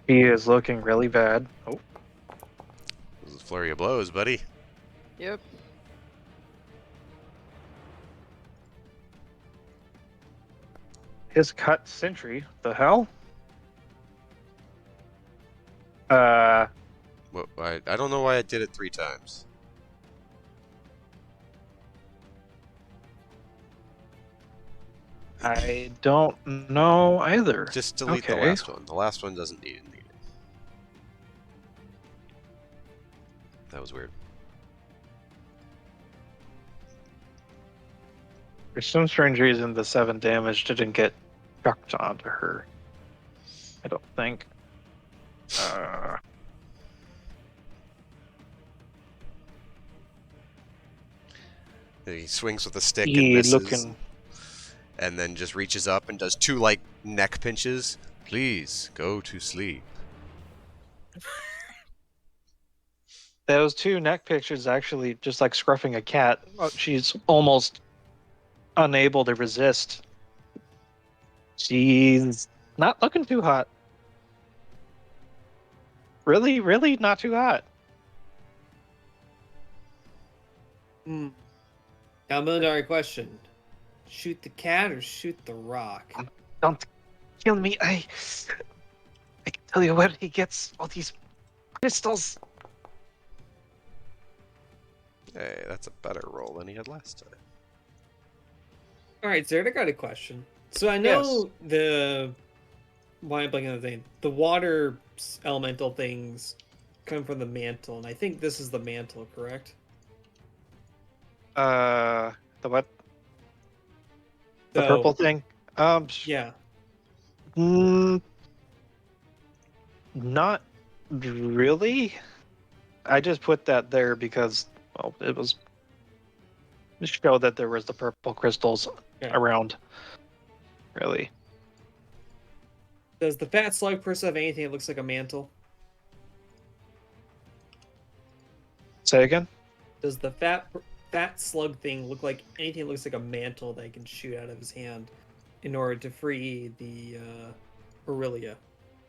He is looking really bad. Oh. This is a flurry of blows, buddy. Yep. His cut sentry. The hell? Well, I don't know why I did it 3 times. I don't know either. Just delete the Okay. last one. The last one doesn't need it. That was weird. For some strange reason, the 7 damage didn't get chucked onto her. I don't think. He swings with a stick and He misses. looking. And then just reaches up and does 2 like neck pinches. Please go to sleep. Those 2 neck pictures actually just like scruffing a cat. She's almost unable to resist. She's not looking too hot. Really, really not too hot. Now, $1 million question. Shoot the cat or shoot the rock? Don't kill me. I can tell you where he gets all these crystals. Hey, that's a better roll than he had last time. Alright, Zerd, I got a question. So I know why I'm blanking on the thing. The water elemental things come from the mantle, and I think this is the mantle, correct? The what? The So, purple thing? Yeah. Not really. I just put that there because, well, it was to show that there was the purple crystals around. Really. Does the fat slug person have anything that looks like a mantle? Say again? Does the fat slug thing look like anything that looks like a mantle that he can shoot out of his hand in order to free the Aurelia?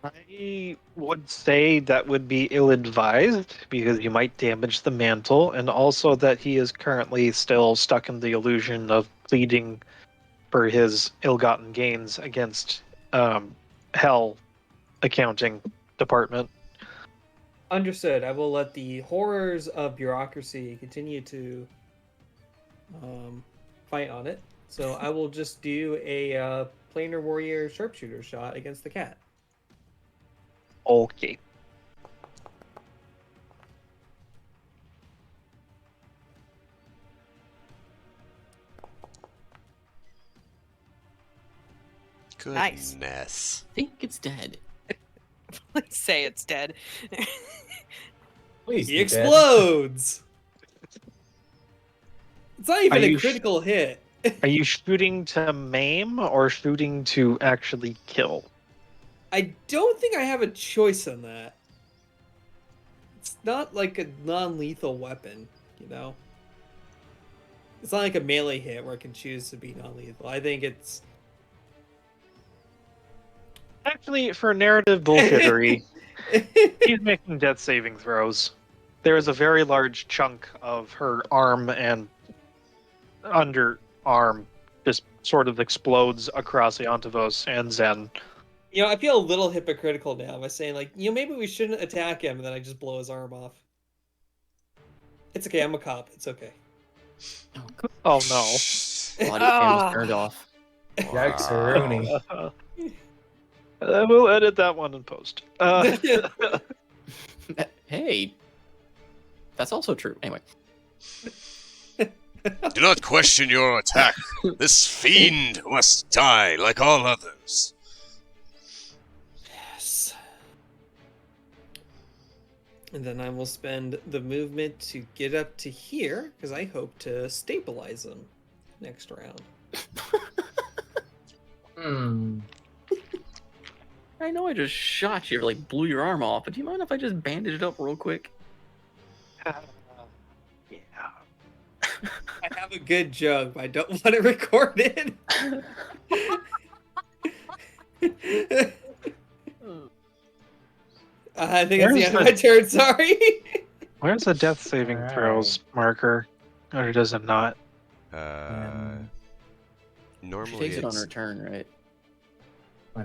I would say that would be ill-advised because you might damage the mantle, and also that he is currently still stuck in the illusion of pleading for his ill-gotten gains against Hell Accounting Department. Understood. I will let the horrors of bureaucracy continue to fight on it. So I will just do a planar warrior sharpshooter shot against the cat. Okay. Goodness. Nice. I think it's dead. Let's say it's dead. Please He be dead. explodes! It's not even Are a you critical hit. Are you shooting to maim or shooting to actually kill? I don't think I have a choice on that. It's not like a non-lethal weapon. You know, it's not like a melee hit where it can choose to be non-lethal. I think it's Actually, for narrative bullshittery, he's making death saving throws. There is a very large chunk of her arm and underarm just sort of explodes across Iontavos and Zen. You know, I feel a little hypocritical now by saying, like, you know, maybe we shouldn't attack him, and then I just blow his arm off. It's okay, I'm a cop. It's okay. Oh no. Body cam was turned off. Yikes, Rooney. We'll edit that one in post. Hey, that's also true. Anyway. Do not question your attack. This fiend must die like all others. Yes. And then I will spend the movement to get up to here, because I hope to stabilize him next round. I know I just shot you, like blew your arm off, but do you mind if I just bandage it up real quick? Yeah. I have a good joke, but I don't want to record it. I think it's the end of my turn, sorry. Where's the death saving throws marker? Or does it not? She Normally takes it on it's- her turn, right?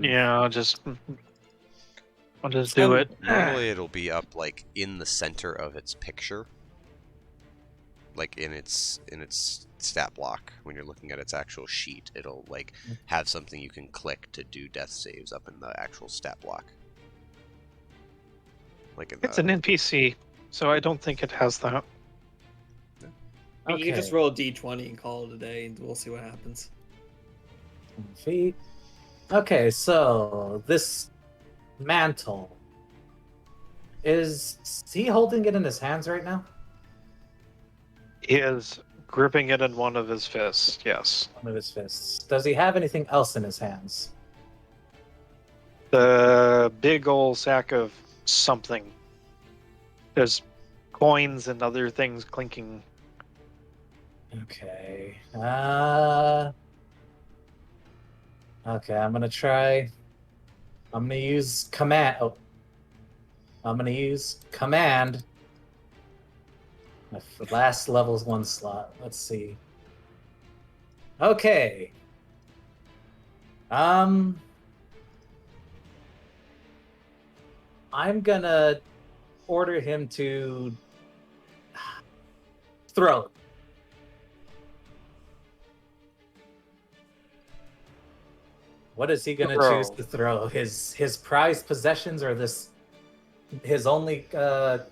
Yeah, I'll just do it. Normally it'll be up like in the center of its picture. Like in its stat block. When you're looking at its actual sheet, it'll like have something you can click to do death saves up in the actual stat block. Like in It's an NPC, so I don't think it has that. I mean, you can just roll a d20 and call it a day, and we'll see what happens. Feet. Okay, so this mantle, is he holding it in his hands right now? He is gripping it in one of his fists, yes. One of his fists. Does he have anything else in his hands? The big old sack of something. There's coins and other things clinking. Okay. Okay, I'm gonna use command. Oh. I'm gonna use command. My last level's 1 slot. Let's see. Okay. I'm gonna order him to throw. What is he gonna choose to throw? His prized possessions, or his only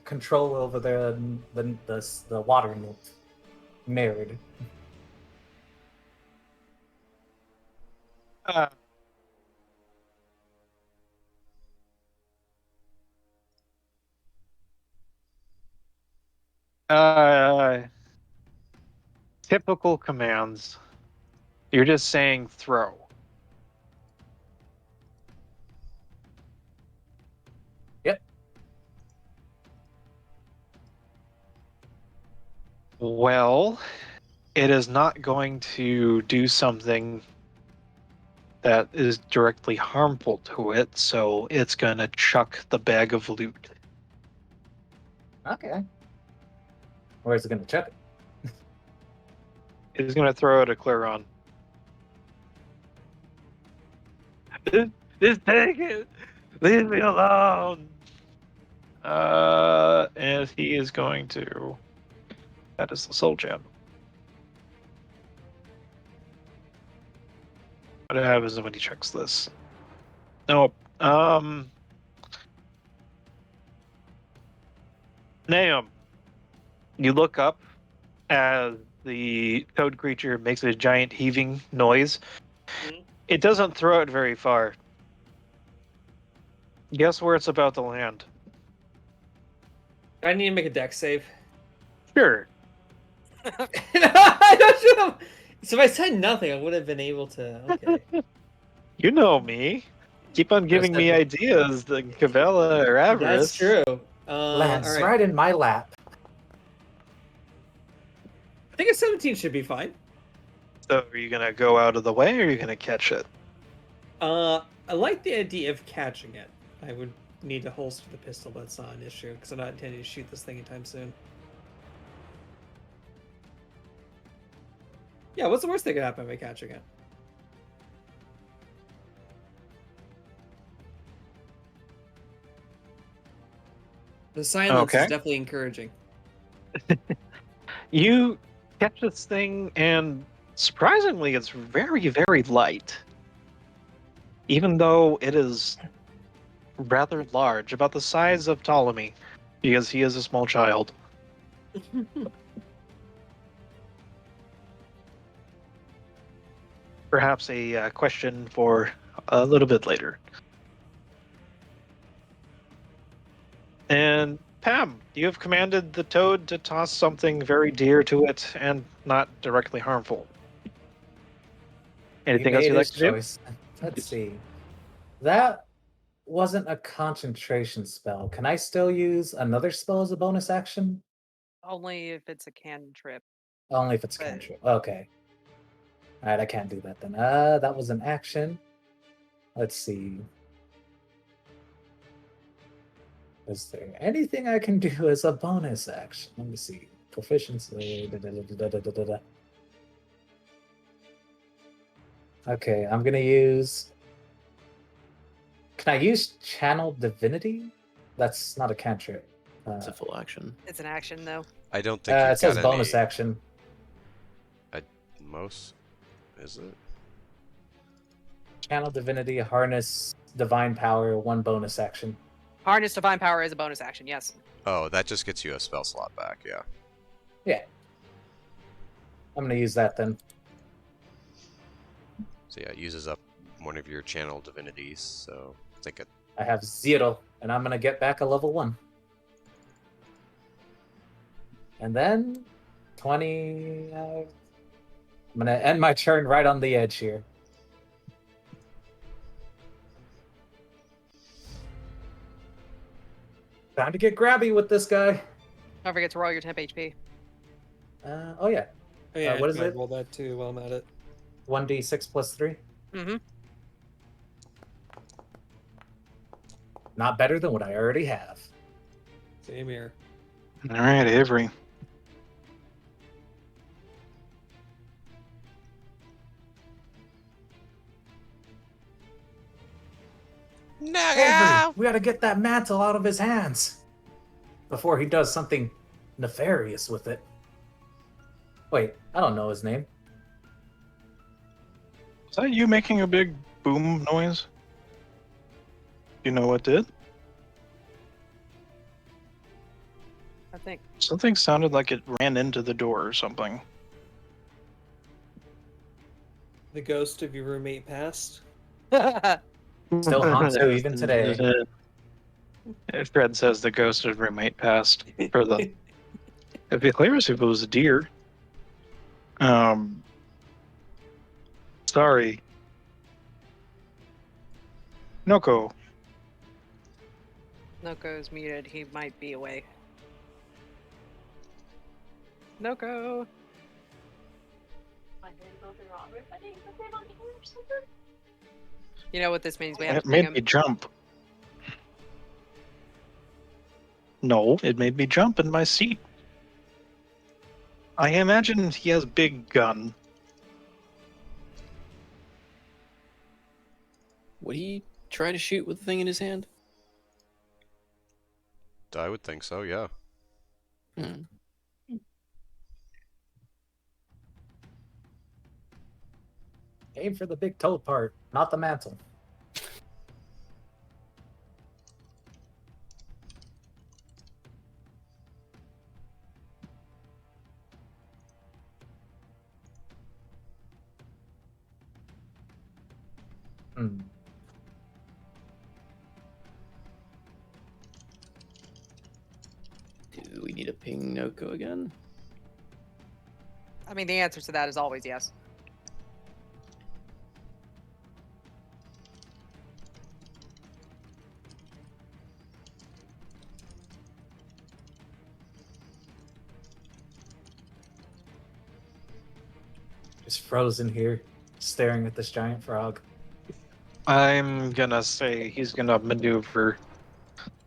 control over the water nymph, Marid? Typical commands. You're just saying throw. Yep. Well, it is not going to do something that is directly harmful to it, so it's gonna chuck the bag of loot. Okay. Where's it gonna chuck it? It's gonna throw it at Clairon. Just take it! Leave me alone! And he is going to... That is the soul gem. What happens when he checks this? Nope. Naum, you look up as the toad creature makes a giant heaving noise. Mhm. It doesn't throw it very far. Guess where it's about to land? I need to make a dex save. Sure. I don't know. So if I said nothing, I would have been able to. Okay. You know me. Keep on giving me ideas, the Cavella or Avarice. That's true. Lands all right. right in my lap. think a 17 should be fine. So are you gonna go out of the way, or are you gonna catch it? I like the idea of catching it. I would need to holster the pistol, but it's not an issue because I'm not intending to shoot this thing anytime soon. Yeah, what's the worst that could happen by catching it? The silence Okay. is definitely encouraging. You catch this thing, and surprisingly, it's very, very light. Even though it is rather large, about the size of Ptolemy, because he is a small child. Perhaps a question for a little bit later. And Pam, you have commanded the toad to toss something very dear to it and not directly harmful. Anything else He you'd made like his to do? choice. Let's see. That wasn't a concentration spell. Can I still use another spell as a bonus action? Only if it's a cantrip. Only if it's But- cantrip. Okay. Alright, I can't do that then. That was an action. Let's see. Is there anything I can do as a bonus action? Let me see. Proficiency. Okay, I'm gonna use. Can I use Channel Divinity? That's not a cantrip. It's a full action. It's an action, though. I don't think you've It says got bonus any... action. Most? Is it? Channel Divinity, Harness Divine Power, one bonus action. Harness Divine Power is a bonus action, yes. Oh, that just gets you a spell slot back, yeah. Yeah. I'm gonna use that then. So yeah, it uses up one of your channel divinities, so I think it... I have 0, and I'm gonna get back a level 1. And then 20. I'm gonna end my turn right on the edge here. Time to get grabby with this guy. Don't forget to roll your temp HP. Oh yeah, Oh, yeah, what is I might it? roll that too while I'm at it. 1d6 plus 3. Mm-hmm. Not better than what I already have. Same here. All right, Avery. Avery, we gotta get that mantle out of his hands before he does something nefarious with it. Wait, I don't know his name. Is that you making a big boom noise? You know what did? I think. Something sounded like it ran into the door or something. The ghost of your roommate passed. Still haunts you even today. Fred says the ghost of roommate passed for the. It'd be hilarious if it was a deer. Sorry. Noko. Noko's muted. He might be away. Noko. You know what this means? We have It to ping made me him. jump. No, it made me jump in my seat. I imagine he has big gun. Would he try to shoot with the thing in his hand? I would think so, yeah. Hmm. Aim for the big toad part, not the mantle. Hmm. Do we need to ping Noko again? I mean, the answer to that is always yes. Just frozen here, staring at this giant frog. I'm gonna say he's gonna maneuver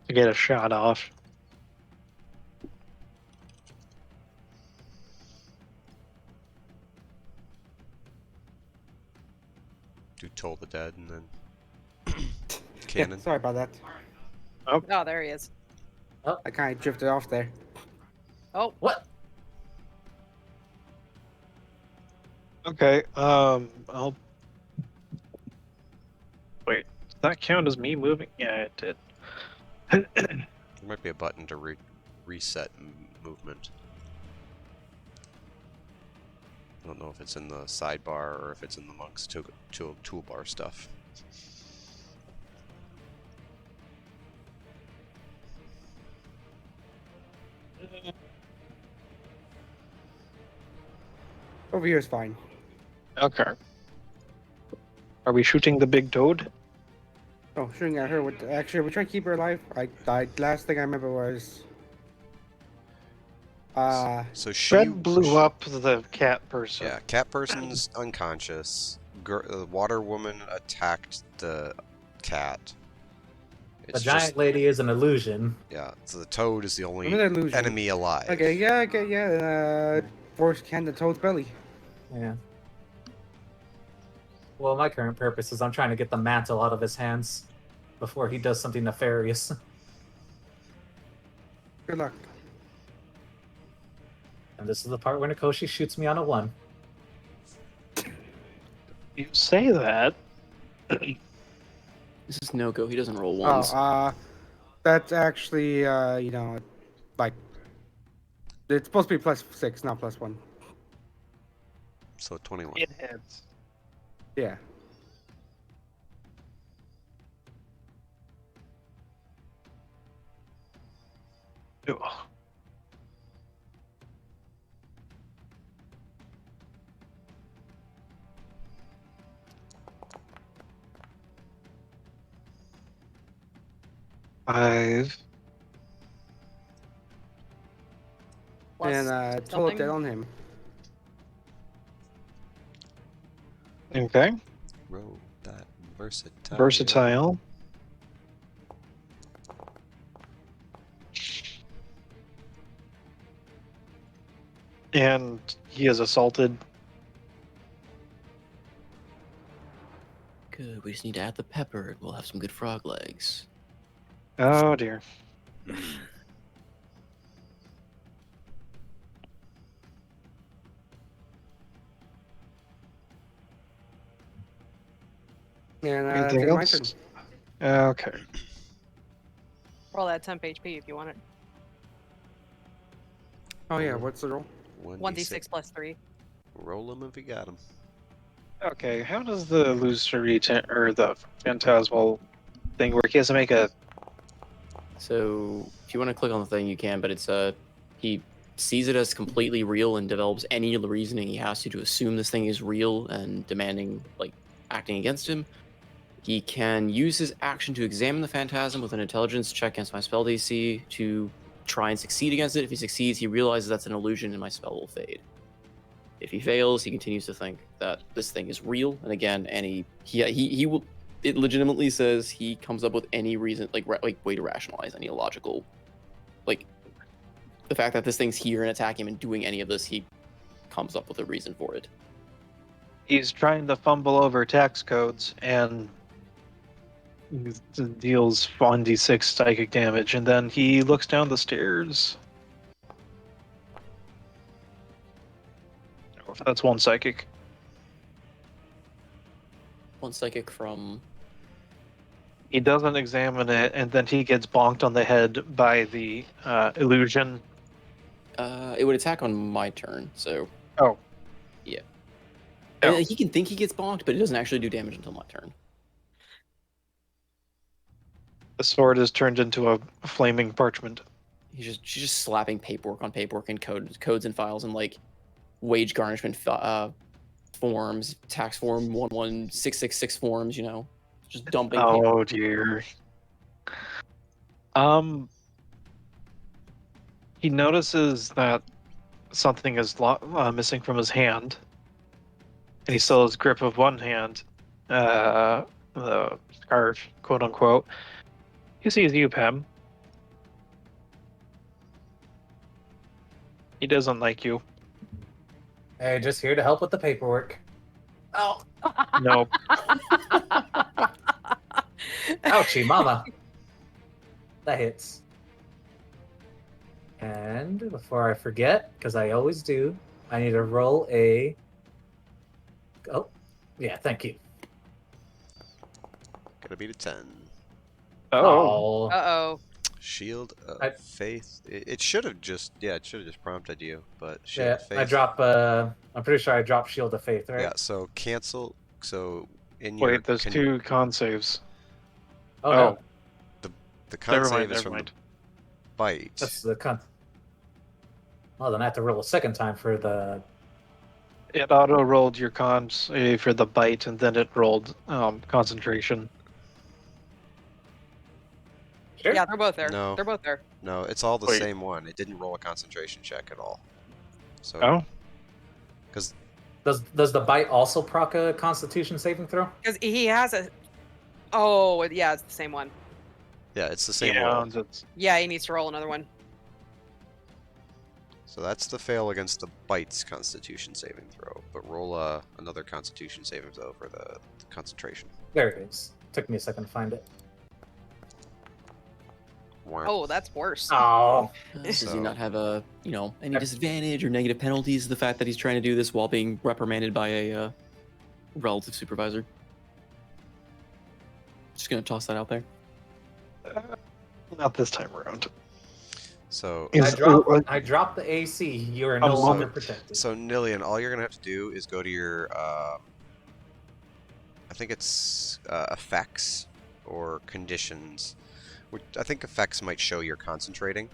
to get a shot off. Do Toll the Dead and then Yeah, cannon. sorry about that. Oh, there he is. I kind of drifted off there. Oh, What? Okay, I'll... Wait, does that count as me moving? Yeah, it did. There might be a button to reset movement. I don't know if it's in the sidebar or if it's in the monk's toolbar stuff. Over here is fine. Okay. Are we shooting the big toad? Oh, shooting at her. Actually, we try to keep her alive. I died. Last thing I remember was. So she Red blew up the cat person. Yeah, cat person's unconscious. The water woman attacked the cat. The giant lady is an illusion. Yeah, so the toad is the only I'm an illusion. enemy alive. Okay, yeah. Force can the toad's belly. Yeah. Well, my current purpose is I'm trying to get the mantle out of his hands before he does something nefarious. Good luck. And this is the part where Nikoshi shoots me on a 1. You say that. This is no go. He doesn't roll ones. That's actually, like, it's supposed to be +6, not +1. So 21. It hits. Yeah. Ugh. Five. plus And pull it something. dead on him. Okay. Roll that versatile. Versatile. And he is assaulted. Good. We just need to add the pepper, and we'll have some good frog legs. Oh dear. And Anything it's my turn. else? Okay. Roll that temp HP if you want it. Oh yeah, what's the roll? 1d6 plus 3. Roll them if you got them. Okay, how does the illusory or the phantasmal thing work? He has to make a... So if you want to click on the thing, you can, but it's he sees it as completely real and develops any reasoning he has to assume this thing is real and demanding, like, acting against him. He can use his action to examine the phantasm with an intelligence check against my spell DC to try and succeed against it. If he succeeds, he realizes that's an illusion and my spell will fade. If he fails, he continues to think that this thing is real, and again, he will. It legitimately says he comes up with any reason, like way to rationalize any illogical, like the fact that this thing's here and attacking him and doing any of this. He comes up with a reason for it. He's trying to fumble over tax codes and deals 1d6 psychic damage, and then he looks down the stairs. That's one psychic. One psychic from. He doesn't examine it, and then he gets bonked on the head by the illusion. It would attack on my turn, so. Oh. Yeah. Oh. And he can think he gets bonked, but it doesn't actually do damage until my turn. The sword is turned into a flaming parchment. She's just slapping paperwork on paperwork and codes and files and like wage garnishment forms, tax form 11666 forms, just dumping. Oh dear. He notices that something is missing from his hand, he still has grip of one hand, the scarf, quote unquote. He sees you, Pem. He doesn't like you. Hey, just here to help with the paperwork. Oh, No. ouchie, mama. That hits. And before I forget, because I always do, I need to roll a. Oh, yeah, thank you. Gotta beat a 10. Oh, Uh-oh. Shield of I- Faith. It should have just prompted you, but Shield yeah, of Faith. I drop. I'm pretty sure I dropped Shield of Faith, right? Yeah, so cancel. So in your Wait, there's two con saves. Oh, no, the con Never save mind, is never from mind. the bite. that's the con. Well, then I have to roll a second time for the. It auto rolled your cons for the bite, and then it rolled concentration. Sure. Yeah, they're both there. No. They're both there. No, it's all the Wait. same one. It didn't roll a concentration check at all. So Oh, because Does the bite also proc a Constitution saving throw? Because he has a... Oh, yeah, it's the same one. yeah, it's the same yeah, roll. it's Yeah, he needs to roll another one. So that's the fail against the bite's Constitution saving throw. But roll another Constitution saving throw for the concentration. There it is. Took me a second to find it. Wow. Oh, that's worse. Oh, Does So- he not have any disadvantage or negative penalties? The fact that he's trying to do this while being reprimanded by a relative supervisor. Just gonna toss that out there. not this time around. So I dropped the AC. You are no I'm longer so- protected. So Nillian, all you're gonna have to do is go to your I think it's effects or conditions. Which I think effects might show you're concentrating.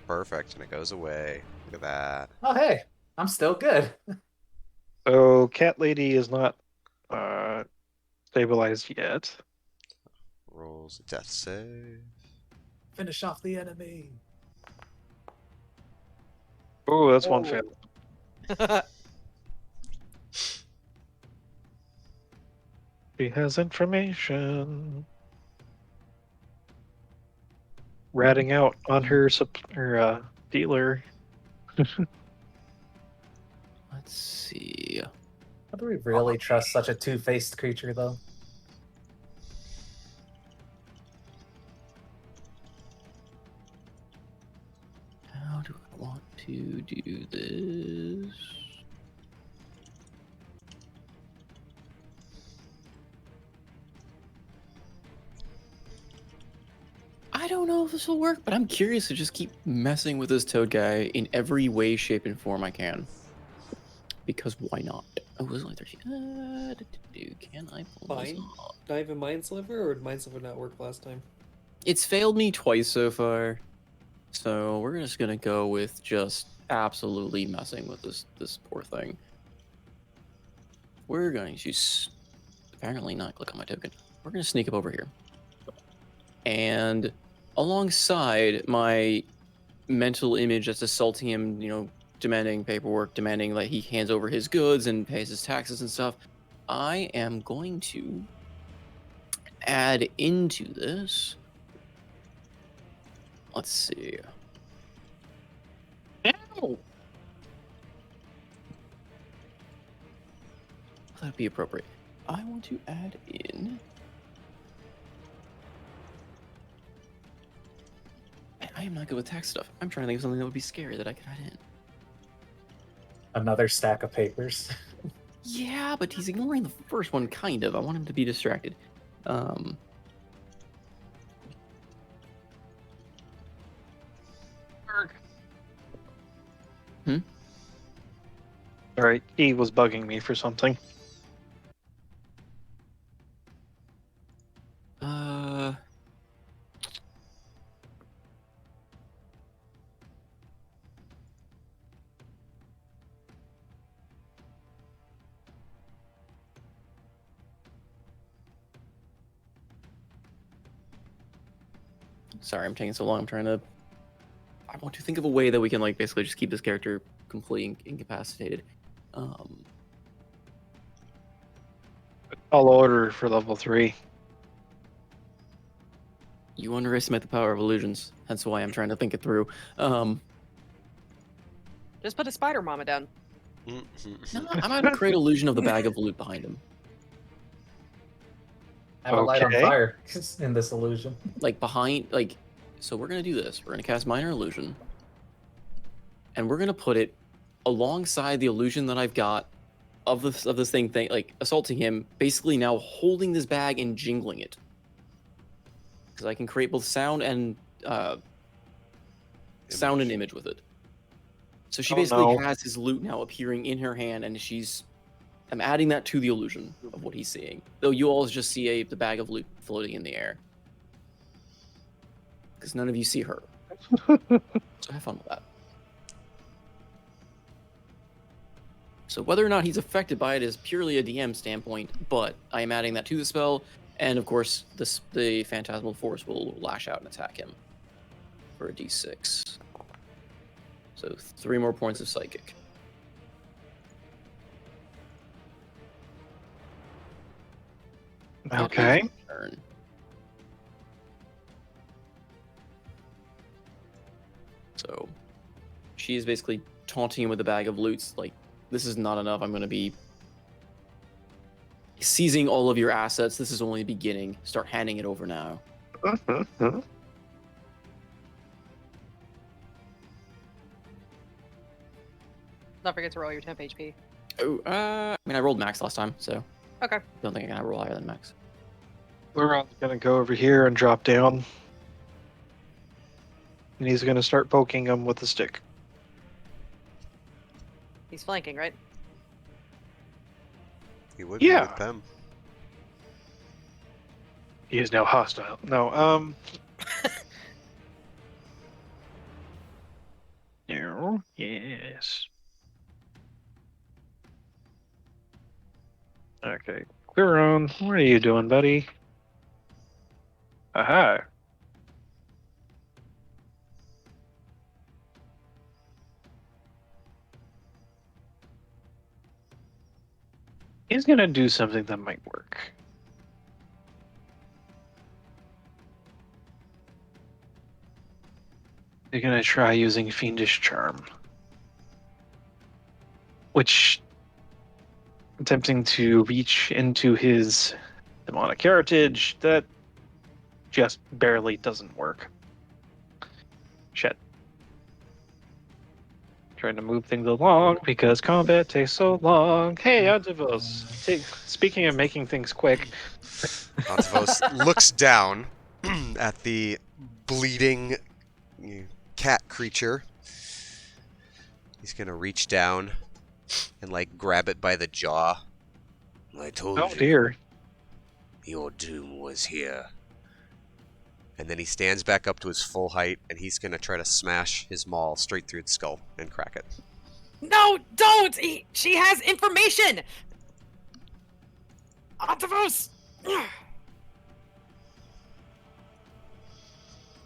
Perfect, and it goes away. Look at that. Oh, hey, I'm still good. So Cat Lady is not stabilized yet. Rolls a death save. Finish off the enemy. Oh, that's one Oh. fail. She has information. Ratting out on her dealer. Let's see. How do we really trust such a two-faced creature, though? How do I want to do this? I don't know if this will work, but I'm curious to just keep messing with this toad guy in every way, shape, and form I can. Because why not? Oh, it was only 13. Can I pull this Fine. off? Do I have a Mind Sliver, or did Mind Sliver not work last time? It's failed me twice so far. So we're just gonna go with just absolutely messing with this poor thing. We're going to apparently not click on my token. We're gonna sneak up over here. And alongside my mental image that's assaulting him, demanding paperwork, demanding that he hands over his goods and pays his taxes and stuff, I am going to add into this. Let's see. Ow! That'd be appropriate. I want to add in. Man, I am not good with tax stuff. I'm trying to think of something that would be scary that I could add in. Another stack of papers. Yeah, but he's ignoring the first one, kind of. I want him to be distracted. Alright, he was bugging me for something. Sorry, I'm taking so long. I want to think of a way that we can, basically just keep this character completely incapacitated. I'll order for level 3. You underestimate the power of illusions. That's why I'm trying to think it through. Just put a spider mama down. No, I'm going to create illusion of the bag of loot behind him. Have a light on Okay. fire in this illusion. Like behind, like, so we're going to do this. We're going to cast minor illusion. And we're going to put it alongside the illusion that I've got of this thing, like assaulting him, basically now holding this bag and jingling it. Because I can create both sound and image with it. So she basically has his loot now appearing in her hand, and I'm adding that to the illusion of what he's seeing. Though you all just see the bag of loot floating in the air. Because none of you see her. So have fun with that. So whether or not he's affected by it is purely a DM standpoint, but I am adding that to the spell, and of course the Phantasmal Force will lash out and attack him for a d6. So 3 more points of Psychic. Okay. Turn. So she is basically taunting him with a bag of loots, like, this is not enough, I'm going to be seizing all of your assets, this is only the beginning, start handing it over now. Don't forget to roll your temp HP. Oh, I mean, I rolled max last time, so Okay. don't think I can roll higher than max. We're all going to go over here and drop down. And he's going to start poking him with a stick. He's flanking, right? He would be with them. He is now hostile. No, No, yes. Okay, clear on. What are you doing, buddy? Aha. He's gonna do something that might work. He's gonna try using Fiendish Charm. Which, attempting to reach into his demonic heritage, that just barely doesn't work. Shit. Trying to move things along because combat takes so long. Hey, Antivos. Speaking of making things quick. Antivos looks down at the bleeding cat creature. He's gonna reach down and like grab it by the jaw. I told Oh you, dear. your doom was here. And then he stands back up to his full height, and he's gonna try to smash his maul straight through its skull and crack it. No, don't! She has information! Octavus!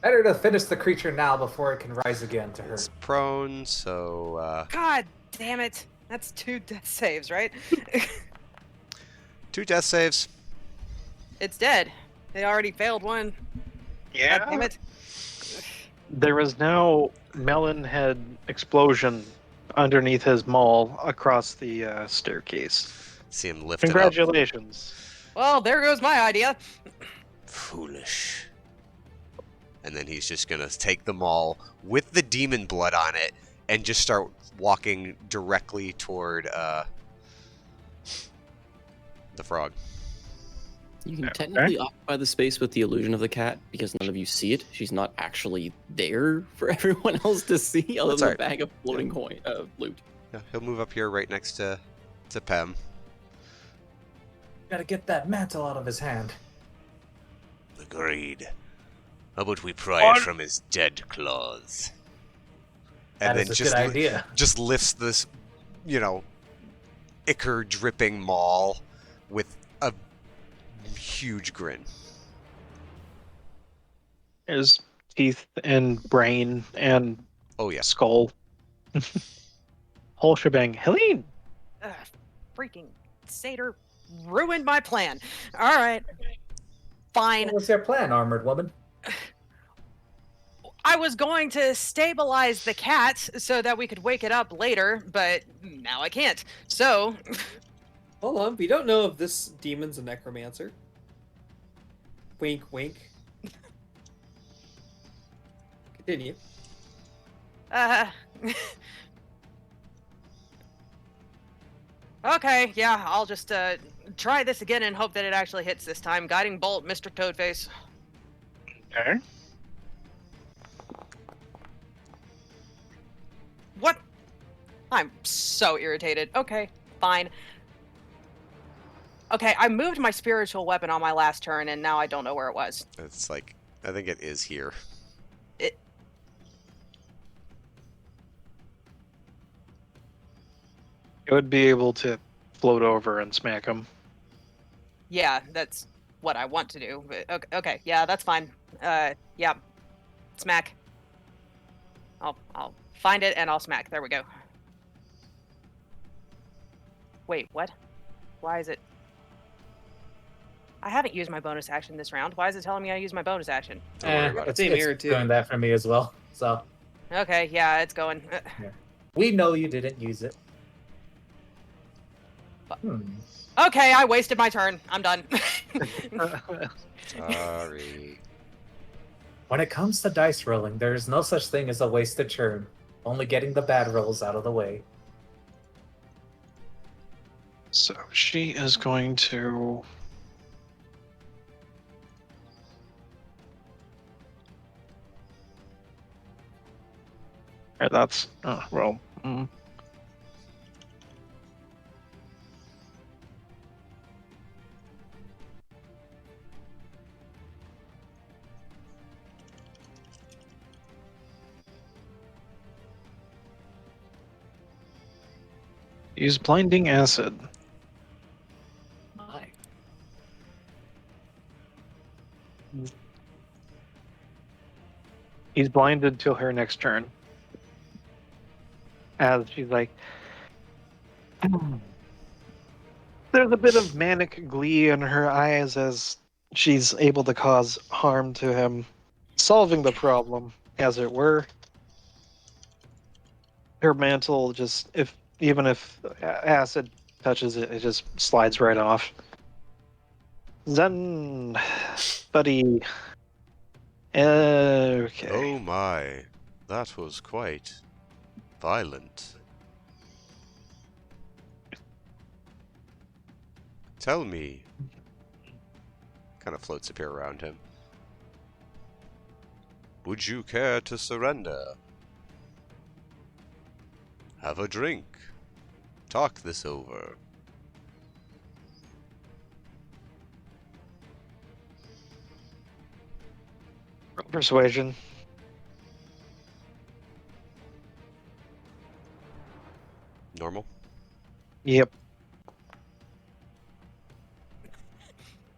Better to finish the creature now before it can rise again to her. It's prone, so God damn it. That's 2 death saves, right? 2 death saves. It's dead. It already failed one. Yeah. God damn it. There is now melon head explosion underneath his maul across the staircase. See him lift it up. Congratulations. Well, there goes my idea. Foolish. And then he's just gonna take the maul with the demon blood on it and just start walking directly toward the frog. You can technically occupy the space with the illusion of the cat because none of you see it. She's not actually there for everyone else to see, other than a bag of floating coin, loot. Yeah, he'll move up here right next to Pem. Gotta get that mantle out of his hand. Agreed. How about we pry it from his dead claws? And That is a good idea. Just lifts this, ichor dripping maul with a huge grin. There's teeth and brain and Oh yeah. skull. Whole shebang. Helene! Freaking satyr ruined my plan. All right. Fine. What was your plan, armored woman? I was going to stabilize the cat so that we could wake it up later, but now I can't. So, Hold on, we don't know if this demon's a necromancer. Wink, wink. Continue. Okay, yeah, I'll just try this again and hope that it actually hits this time. Guiding bolt, Mr. Toadface. Okay. What? I'm so irritated. Okay, fine. Okay, I moved my spiritual weapon on my last turn, and now I don't know where it was. It's like, I think it is here. It would be able to float over and smack him. Yeah, that's what I want to do. But okay, yeah, that's fine. Yeah, smack. I'll find it and I'll smack. There we go. Wait, what? Why is it? I haven't used my bonus action this round. Why is it telling me I use my bonus action? Don't worry about it. Same here, It's too. doing that for me as well. So Okay, yeah, it's going. we know you didn't use it. Okay, I wasted my turn. I'm done. Sorry. When it comes to dice rolling, there is no such thing as a wasted turn. Only getting the bad rolls out of the way. So she is going to. That's well. Use blinding acid. My. He's blinded till her next turn. As she's like, there's a bit of manic glee in her eyes as she's able to cause harm to him, solving the problem, as it were. Her mantle just, even if acid touches it, it just slides right off. Zen, buddy. Okay. Oh my, that was quite violent. Tell me. Kind of floats up here around him. Would you care to surrender? Have a drink. Talk this over. Persuasion. Normal? Yep.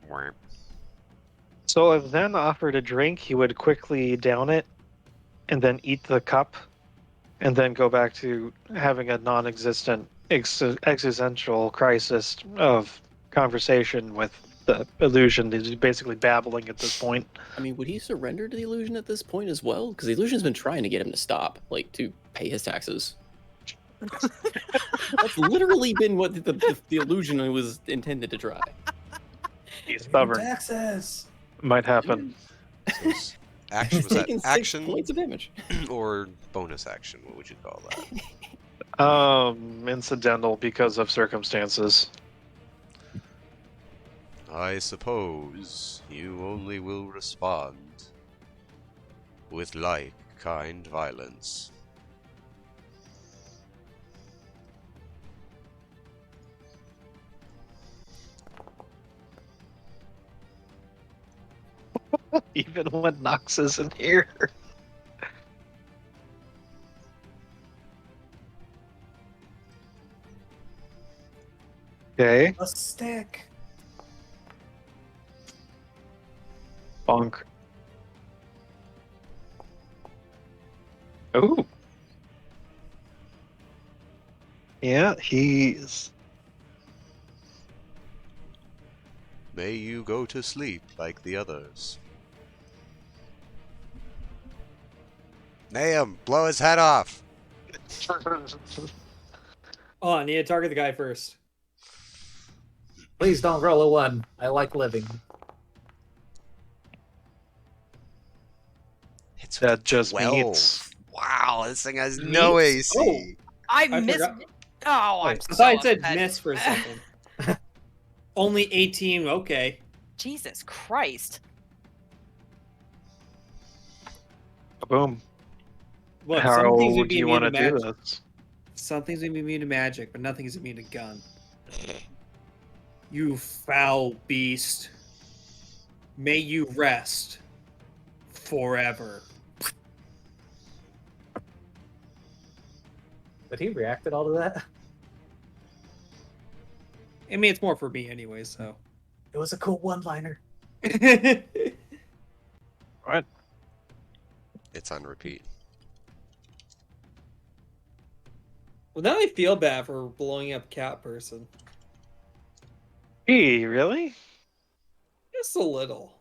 Wham. So if Zen offered a drink, he would quickly down it and then eat the cup and then go back to having a non-existent existential crisis of conversation with the illusion. He's basically babbling at this point. I mean, would he surrender to the illusion at this point as well? Because the illusion's been trying to get him to stop, like to pay his taxes. That's literally been what the illusion was intended to try. He's stubborn. Taxes. Might happen. So action, was that Taking 6 action points of damage. or bonus action? What would you call that? Incidental because of circumstances. I suppose you only will respond with like-kind violence. Even when Nox isn't here. Okay. A stick. Bonk. Ooh. Yeah, he's. May you go to sleep like the others. Nahum, blow his head off. Oh, I need to target the guy first. Please don't roll a 1. I like living. Hits with That a just 12. meets. Wow, this thing has no Meets? AC. I I missed. forgot. Oh, I'm Wait, I so thought it said upset. miss for a second. Only 18. Okay. Jesus Christ. Boom. Look, some How things would do be you immune want to to do magic. this? Some things would be immune to magic, but nothing is immune to gun. You foul beast. May you rest forever. Did he react at all to that? I mean, it's more for me anyway, so. It was a cool one-liner. What? It's on repeat. Well, now I feel bad for blowing up cat person. Hey, really? Just a little.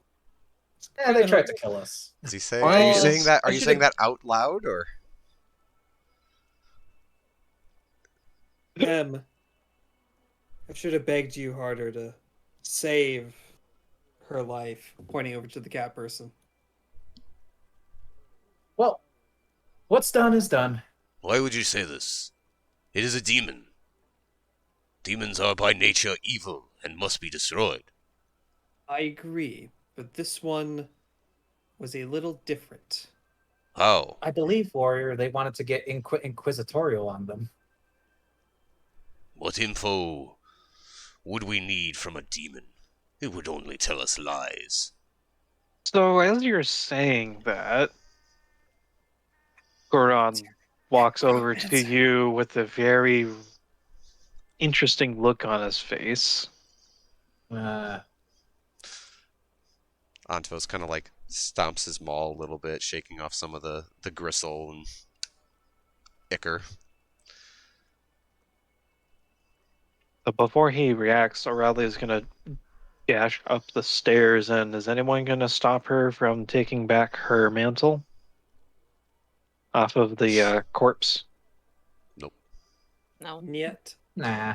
Yeah, they tried to kill us. Is he saying? Why Are you is- saying that? Are I you saying should've- that out loud or? I should have begged you harder to save her life. Pointing over to the cat person. Well, what's done is done. Why would you say this? It is a demon. Demons are by nature evil and must be destroyed. I agree, but this one was a little different. How? I believe, Warrior, they wanted to get inquisitorial on them. What info would we need from a demon? It would only tell us lies. So, as you're saying that, Goron walks over to you with a very interesting look on his face. Antivos kind of like stomps his maul a little bit, shaking off some of the gristle and ichor. But before he reacts, Aurelia's gonna dash up the stairs, and is anyone gonna stop her from taking back her mantle off of the corpse? No. Yet. Nah.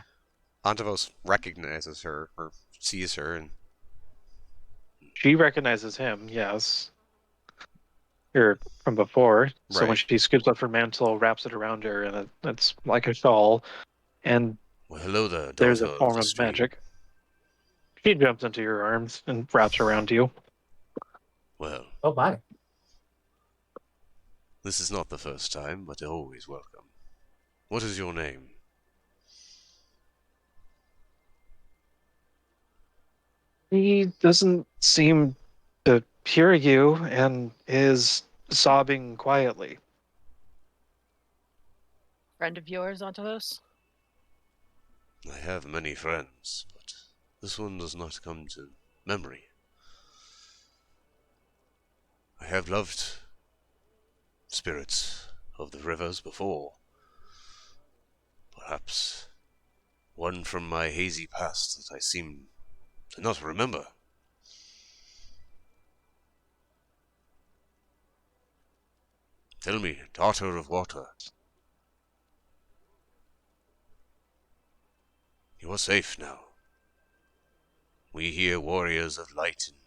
Antivos recognizes her or sees her and She recognizes him, yes. Or from before. So when Right. she scoops up her mantle, wraps it around her, and it's like a shawl, and Well, hello there, there's a daughter form the of stream. magic. She jumps into your arms and wraps around you. Well, Oh, my. this is not the first time, but always welcome. What is your name? He doesn't seem to hear you and is sobbing quietly. Friend of yours, Ontos? I have many friends, but this one does not come to memory. I have loved spirits of the rivers before. Perhaps one from my hazy past that I seem to not remember. Tell me, daughter of water. You are safe now. We here warriors of light and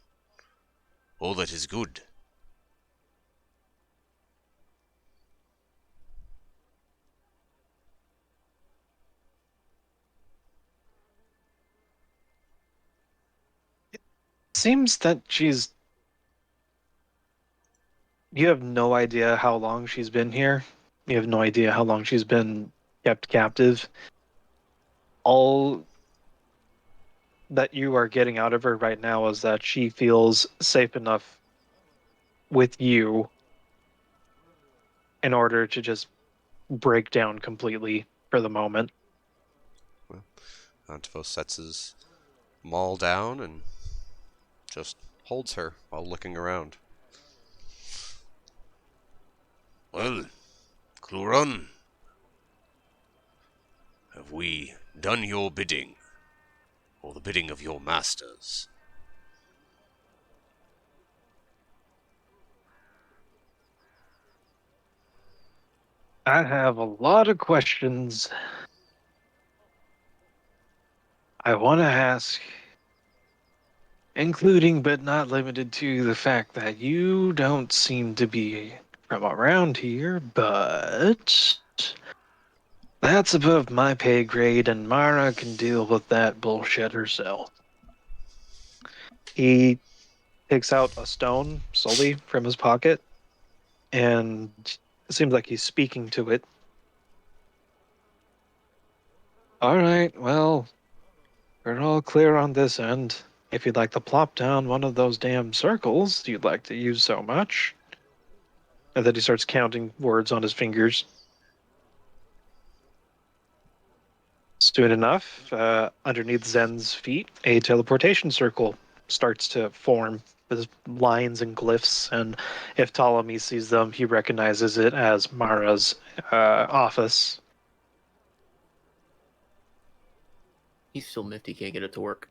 all that is good. Seems that she's. You have no idea how long she's been here. You have no idea how long she's been kept captive. All that you are getting out of her right now is that she feels safe enough with you in order to just break down completely for the moment. Antivos sets his maul down and just holds her while looking around. Well, Cluron, Have we done your bidding, or the bidding of your masters? I have a lot of questions I want to ask, including but not limited to the fact that you don't seem to be from around here, but that's above my pay grade, and Mara can deal with that bullshit herself. He takes out a stone slowly from his pocket, and it seems like he's speaking to it. All right, well, we're all clear on this end. If you'd like to plop down one of those damn circles you'd like to use so much. And then he starts counting words on his fingers. Soon enough, underneath Zen's feet, a teleportation circle starts to form with lines and glyphs. And if Ptolemy sees them, he recognizes it as Mara's office. He's still miffed he can't get it to work.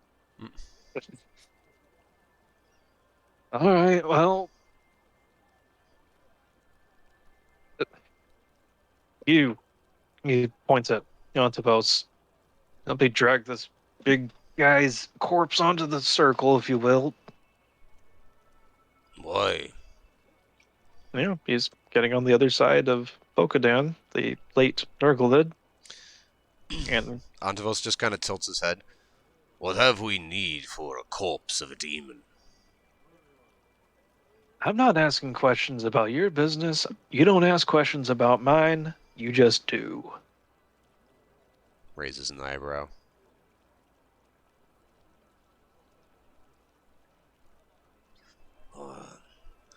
All right, well, he points at Yontopos. Help me drag this big guy's corpse onto the circle, if you will. Why? Yeah, he's getting on the other side of Bokadan, the late Nurglid. And Antavos just kind of tilts his head. What have we need for a corpse of a demon? I'm not asking questions about your business. You don't ask questions about mine. You just do. Raises an eyebrow.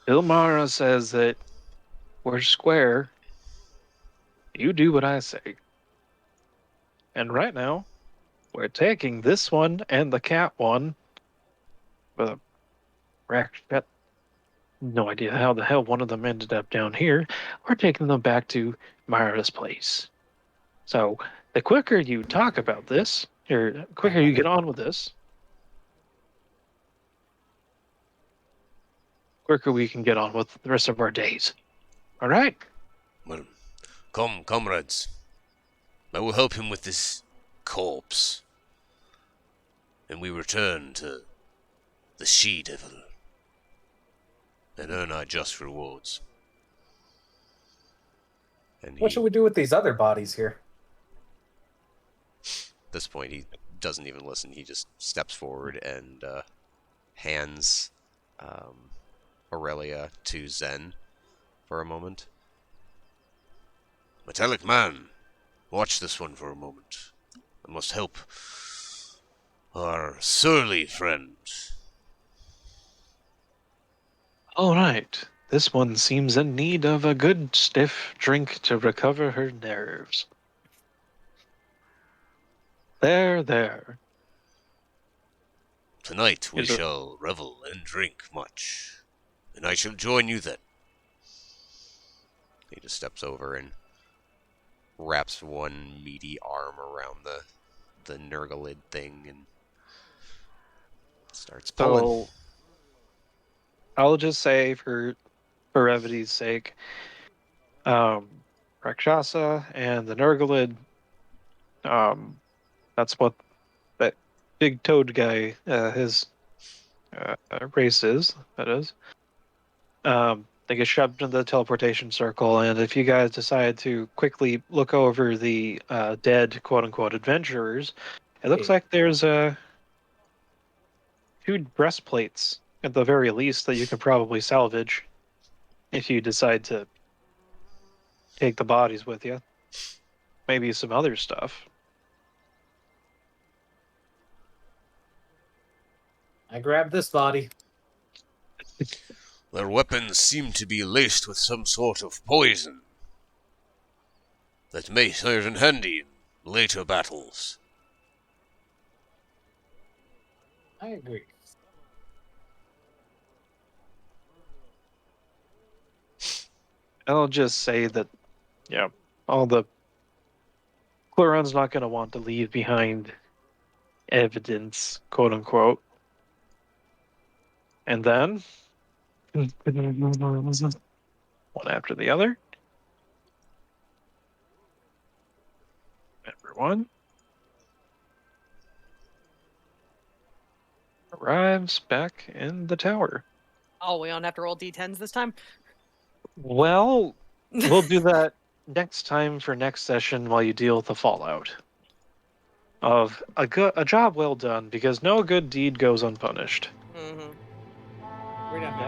Ilmara says that we're square. You do what I say. And right now, we're taking this one and the cat one. But got no idea how the hell one of them ended up down here. We're taking them back to Mara's place. So the quicker you talk about this, or the quicker you get on with this, quicker we can get on with the rest of our days. All right? Well, come, comrades. I will help him with this corpse. And we return to the she-devil and earn our just rewards. And What should we do with these other bodies here? At this point, he doesn't even listen. He just steps forward and hands Aurelia to Zen for a moment. Metallic Man, watch this one for a moment. I must help our surly friend. All right. This one seems in need of a good stiff drink to recover her nerves. There. Tonight we Is it- shall revel and drink much, and I shall join you then. He just steps over and wraps one meaty arm around the Nurglid thing and starts pulling. So I'll just say for brevity's sake, Rakshasa and the Nurglid, that's what that big toad guy, his race is, that is. They get shoved into the teleportation circle, and if you guys decide to quickly look over the dead quote-unquote adventurers, it looks like there's two breastplates at the very least that you can probably salvage if you decide to take the bodies with you. Maybe some other stuff. I grabbed this body. Their weapons seem to be laced with some sort of poison that may serve in handy in later battles. I agree. I'll just say that, all the Cloron's not going to want to leave behind evidence, quote unquote. And then, one after the other. Everyone arrives back in the tower. Oh, we don't have to roll d10s this time? Well, we'll do that next time for next session while you deal with the fallout of a job well done, because no good deed goes unpunished. Mm-hmm. We're not